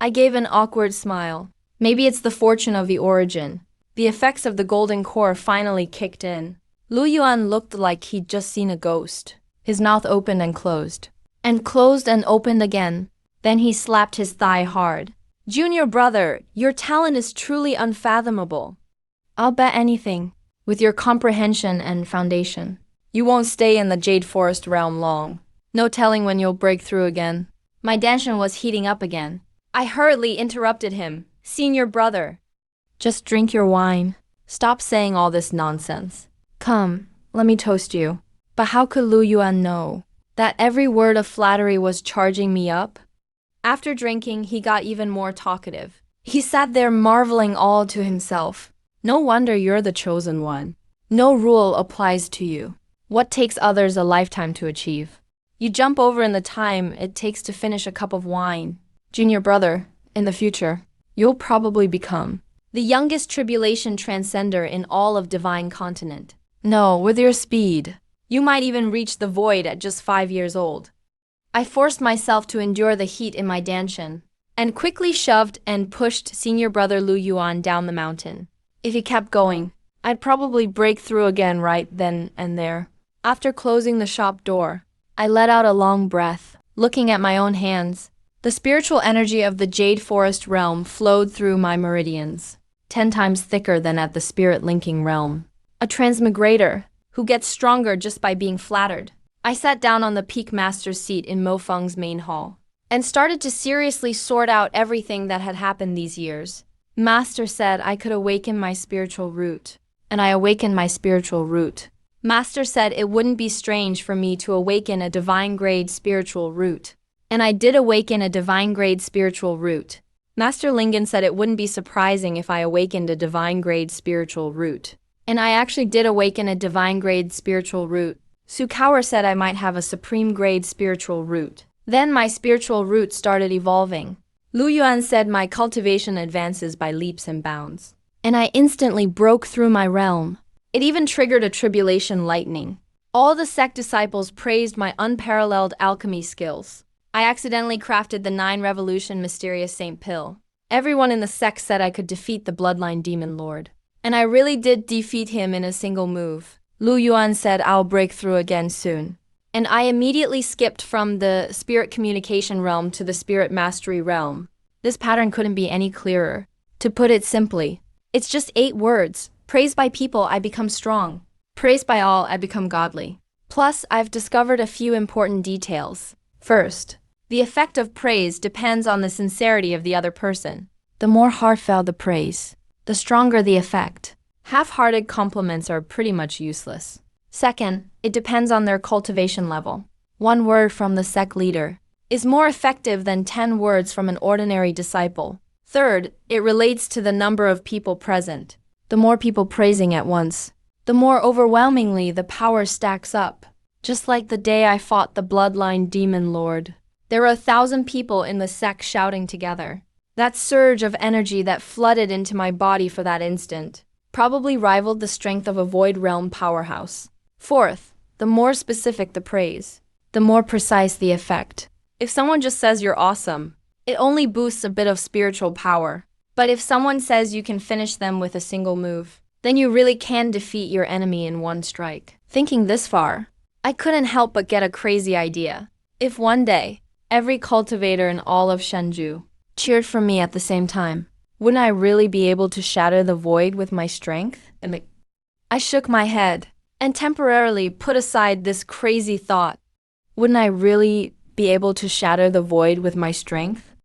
A: I gave an awkward smile. Maybe it's the fortune of the origin. The effects of the golden core finally kicked in. Lu Yuan looked like he'd just seen a ghost. His mouth opened and closed and opened again. Then he slapped his thigh hard. Junior brother, your talent is truly unfathomable. I'll bet anything, with your comprehension and foundation, you won't stay in the Jade Forest realm long. No telling when you'll break through again. My danshan was heating up again. I hurriedly interrupted him. Senior brother, just drink your wine. Stop saying all this nonsense. Come, let me toast you. But how could Lu Yuan know that every word of flattery was charging me up? After drinking, he got even more talkative. He sat there marveling all to himself. No wonder you're the chosen one. No rule applies to you. What takes others a lifetime to achieve? You jump over in the time it takes to finish a cup of wine. Junior brother, in the future, you'll probably become the youngest tribulation transcender in all of Divine Continent. No, with your speed, you might even reach the void at just 5 years old. I forced myself to endure the heat in my danshan, and quickly shoved and pushed senior brother Lu Yuan down the mountain. If he kept going, I'd probably break through again right then and there. After closing the shop door, I let out a long breath, looking at my own hands. The spiritual energy of the Jade Forest realm flowed through my meridians, 10 times thicker than at the spirit linking realm. A transmigrator who gets stronger just by being flattered. I sat down on the peak master's seat in Mo Feng's main hall and started to seriously sort out everything that had happened these years. Master said I could awaken my spiritual root. And I awakened my spiritual root. Master said it wouldn't be strange for me to awaken a divine grade spiritual root. And I did awaken a divine grade spiritual root. Master Lingen said it wouldn't be surprising if I awakened a divine grade spiritual root. And I actually did awaken a divine grade spiritual root. Sukawa said I might have a supreme grade spiritual root. Then my spiritual root started evolving. Lu Yuan said my cultivation advances by leaps and bounds. And I instantly broke through my realm. It even triggered a tribulation lightning. All the sect disciples praised my unparalleled alchemy skills. I accidentally crafted the 9 Revolution Mysterious Saint Pill. Everyone in the sect said I could defeat the Bloodline Demon Lord. And I really did defeat him in a single move. Lu Yuan said I'll break through again soon. And I immediately skipped from the spirit communication realm to the spirit mastery realm. This pattern couldn't be any clearer. To put it simply, it's just 8 words. Praised by people, I become strong. Praised by all, I become godly. Plus, I've discovered a few important details. First, the effect of praise depends on the sincerity of the other person. The more heartfelt the praise, the stronger the effect. Half-hearted compliments are pretty much useless. Second, it depends on their cultivation level. 1 word from the sect leader is more effective than 10 words from an ordinary disciple. Third, it relates to the number of people present. The more people praising at once, the more overwhelmingly the power stacks up. Just like the day I fought the Bloodline Demon Lord. There were 1,000 people in the sect shouting together. That surge of energy that flooded into my body for that instant probably rivaled the strength of a Void Realm powerhouse. Fourth, the more specific the praise, the more precise the effect. If someone just says you're awesome, it only boosts a bit of spiritual power. But if someone says you can finish them with a single move, then you really can defeat your enemy in 1 strike. Thinking this far, I couldn't help but get a crazy idea. If one day, every cultivator in all of Shenzhou cheered for me at the same time, wouldn't I really be able to shatter the void with my strength? I shook my head and temporarily put aside this crazy thought. Wouldn't I really be able to shatter the void with my strength?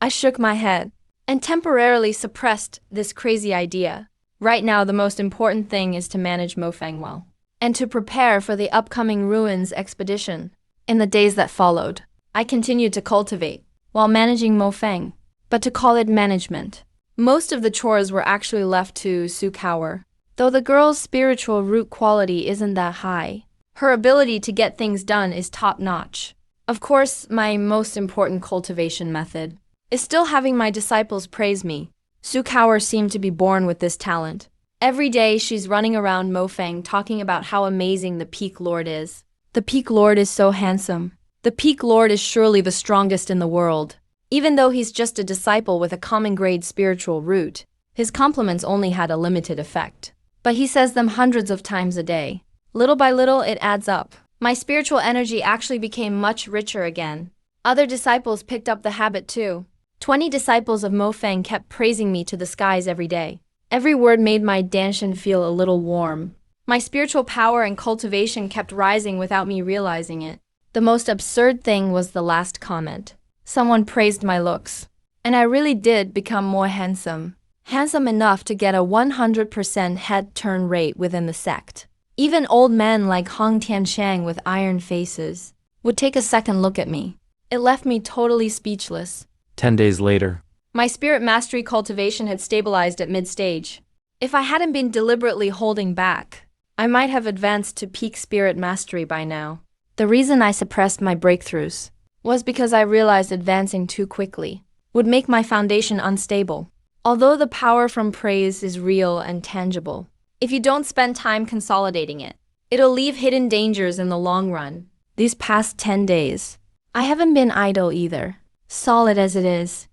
A: I shook my head and temporarily suppressed this crazy idea. Right now, the most important thing is to manage Mofeng well, and to prepare for the upcoming ruins expedition. In the days that followed, I continued to cultivate, while managing Mofeng, but to call it management. Most of the chores were actually left to Sukawa. Though the girl's spiritual root quality isn't that high, her ability to get things done is top-notch. Of course, my most important cultivation method is still having my disciples praise me. Sukawa seemed to be born with this talent. Every day she's running around Mofeng talking about how amazing the Peak Lord is. The Peak Lord is so handsome. The Peak Lord is surely the strongest in the world. Even though he's just a disciple with a common grade spiritual root, his compliments only had a limited effect. But he says them hundreds of times a day. Little by little, it adds up. My spiritual energy actually became much richer again. Other disciples picked up the habit too. 20 disciples of Mofeng kept praising me to the skies every day. Every word made my Danshan feel a little warm. My spiritual power and cultivation kept rising without me realizing it. The most absurd thing was the last comment. Someone praised my looks. And I really did become more handsome. Handsome enough to get a 100% head turn rate within the sect. Even old men like Hong Tianshang with iron faces would take a second look at me. It left me totally speechless.
B: 10 days later,
A: My spirit mastery cultivation had stabilized at mid-stage. If I hadn't been deliberately holding back, I might have advanced to peak spirit mastery by now. The reason I suppressed my breakthroughs was because I realized advancing too quickly would make my foundation unstable. Although the power from praise is real and tangible, if you don't spend time consolidating it, it'll leave hidden dangers in the long run. These past 10 days, I haven't been idle either, solid as it is.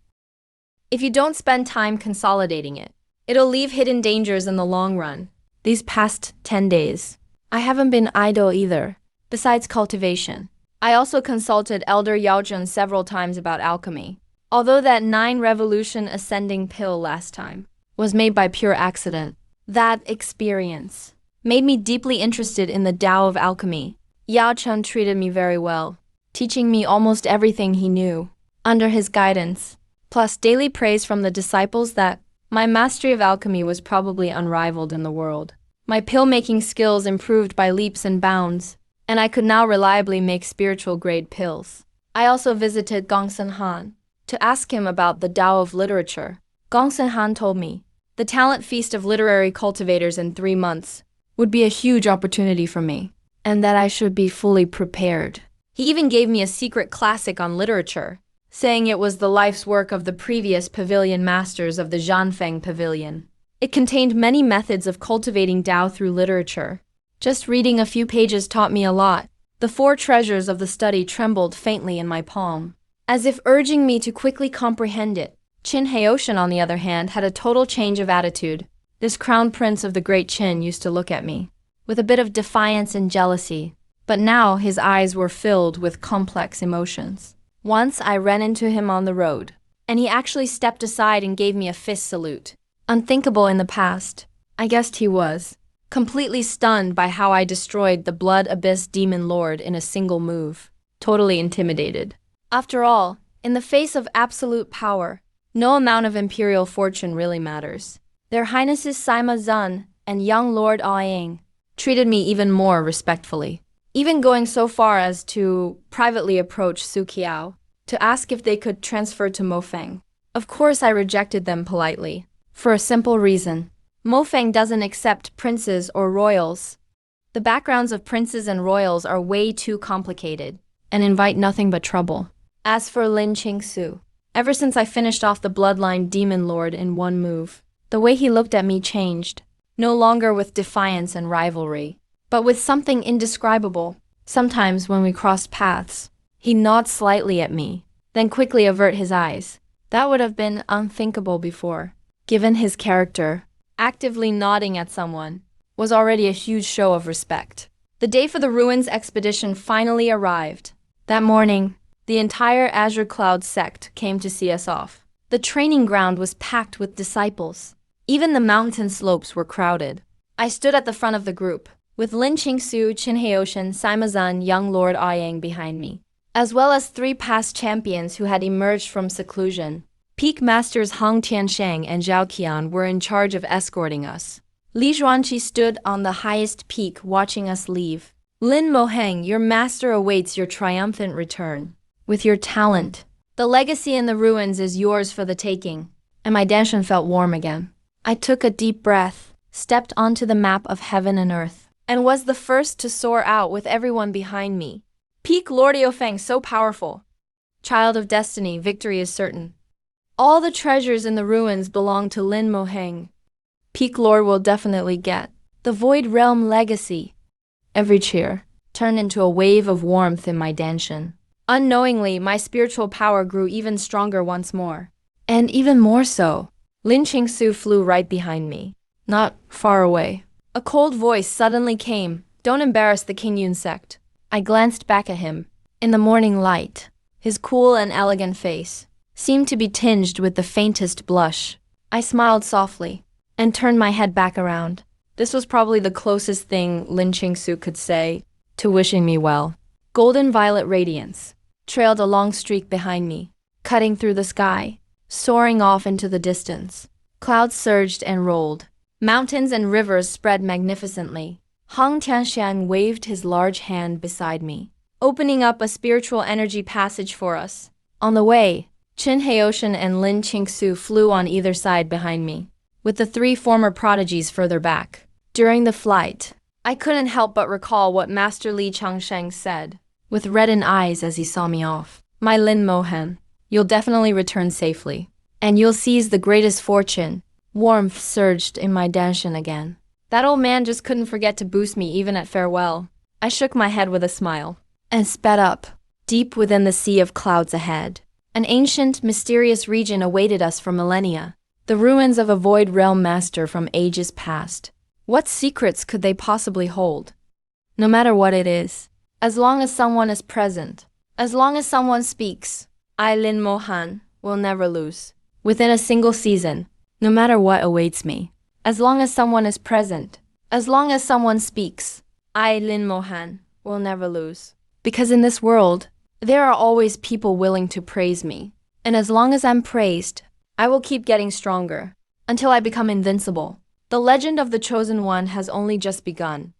A: If you don't spend time consolidating it, it'll leave hidden dangers in the long run. These past 10 days, I haven't been idle either. Besides cultivation, I also consulted Elder Yaojun several times about alchemy. Although that 9 Revolution Ascending Pill last time was made by pure accident, that experience made me deeply interested in the Tao of alchemy. Yao Chun treated me very well, teaching me almost everything he knew. Under his guidance, plus daily praise from the disciples that My mastery of alchemy was probably unrivaled in the world. My pill-making skills improved by leaps and bounds, and I could now reliably make spiritual-grade pills. I also visited Gongsun Han to ask him about the Tao of literature. Gongsun Han told me, the talent feast of literary cultivators in 3 months would be a huge opportunity for me, and that I should be fully prepared. He even gave me a secret classic on literature, saying it was the life's work of the previous pavilion masters of the Zhanfeng Pavilion. It contained many methods of cultivating Tao through literature. Just reading a few pages taught me a lot. The 4 treasures of the study trembled faintly in my palm, as if urging me to quickly comprehend it. Qin Heoshan, on the other hand, had a total change of attitude. This crown prince of the great Qin used to look at me with a bit of defiance and jealousy, but now his eyes were filled with complex emotions. Once I ran into him on the road, and he actually stepped aside and gave me a fist salute. Unthinkable in the past, I guessed he was completely stunned by how I destroyed the Blood Abyss Demon Lord in a single move, totally intimidated. After all, in the face of absolute power, no amount of imperial fortune really matters. Their Highnesses Sima Zun and young Lord Aoying treated me even more respectfully, even going so far as to privately approach Su Qiao to ask if they could transfer to Mofeng. Of course, I rejected them politely, for a simple reason. Mofeng doesn't accept princes or royals. The backgrounds of princes and royals are way too complicated and invite nothing but trouble. As for Lin Qingsu, ever since I finished off the bloodline demon lord in one move, the way he looked at me changed, no longer with defiance and rivalry, but with something indescribable. Sometimes when we crossed paths, he nods slightly at me, then quickly avert his eyes. That would have been unthinkable before. Given his character, actively nodding at someone was already a huge show of respect. The day for the Ruins expedition finally arrived. That morning, the entire Azure Cloud sect came to see us off. The training ground was packed with disciples. Even the mountain slopes were crowded. I stood at the front of the group, with Lin Qingsu, Qin Heoshan, Sima Zun, young Lord Aoyang behind me, as well as 3 past champions who had emerged from seclusion. Peak Masters Hong Tiansheng and Zhao Qian were in charge of escorting us. Li Zhuanqi stood on the highest peak watching us leave. Lin Moheng, your master awaits your triumphant return. With your talent, the legacy in the ruins is yours for the taking. And my Danshan felt warm again. I took a deep breath, stepped onto the map of heaven and earth, and was the first to soar out with everyone behind me. Peak Lord Eofeng, so powerful. Child of destiny, victory is certain. All the treasures in the ruins belong to Lin Moheng. Peak Lord will definitely get the Void Realm legacy. Every cheer turned into a wave of warmth in my Danshan. Unknowingly, my spiritual power grew even stronger once more. And even more so, Lin Qingsu flew right behind me, not far away. A cold voice suddenly came, "Don't embarrass the Qingyun sect." I glanced back at him. In the morning light, his cool and elegant face seemed to be tinged with the faintest blush. I smiled softly and turned my head back around. This was probably the closest thing Lin Qingsu could say to wishing me well. Golden violet radiance trailed a long streak behind me, cutting through the sky, soaring off into the distance. Clouds surged and rolled. Mountains and rivers spread magnificently. Hong Tianshan waved his large hand beside me, opening up a spiritual energy passage for us. On the way, Qin Heoshan and Lin Qingsu flew on either side behind me, with the 3 former prodigies further back. During the flight, I couldn't help but recall what Master Li Changsheng said, with reddened eyes as he saw me off. My Lin Mohan, you'll definitely return safely, and you'll seize the greatest fortune. Warmth surged in my Danshan again. That old man just couldn't forget to boost me even at farewell. I shook my head with a smile and sped up, deep within the sea of clouds ahead. An ancient, mysterious region awaited us for millennia, the ruins of a void realm master from ages past. What secrets could they possibly hold? No matter what it is, as long as someone is present, as long as someone speaks, I, Lin Mohan, will never lose. Within a single season, no matter what awaits me, as long as someone is present, as long as someone speaks, I, Lin Mohan, will never lose. Because in this world, there are always people willing to praise me. And as long as I'm praised, I will keep getting stronger. until I become invincible. The legend of the Chosen One has only just begun.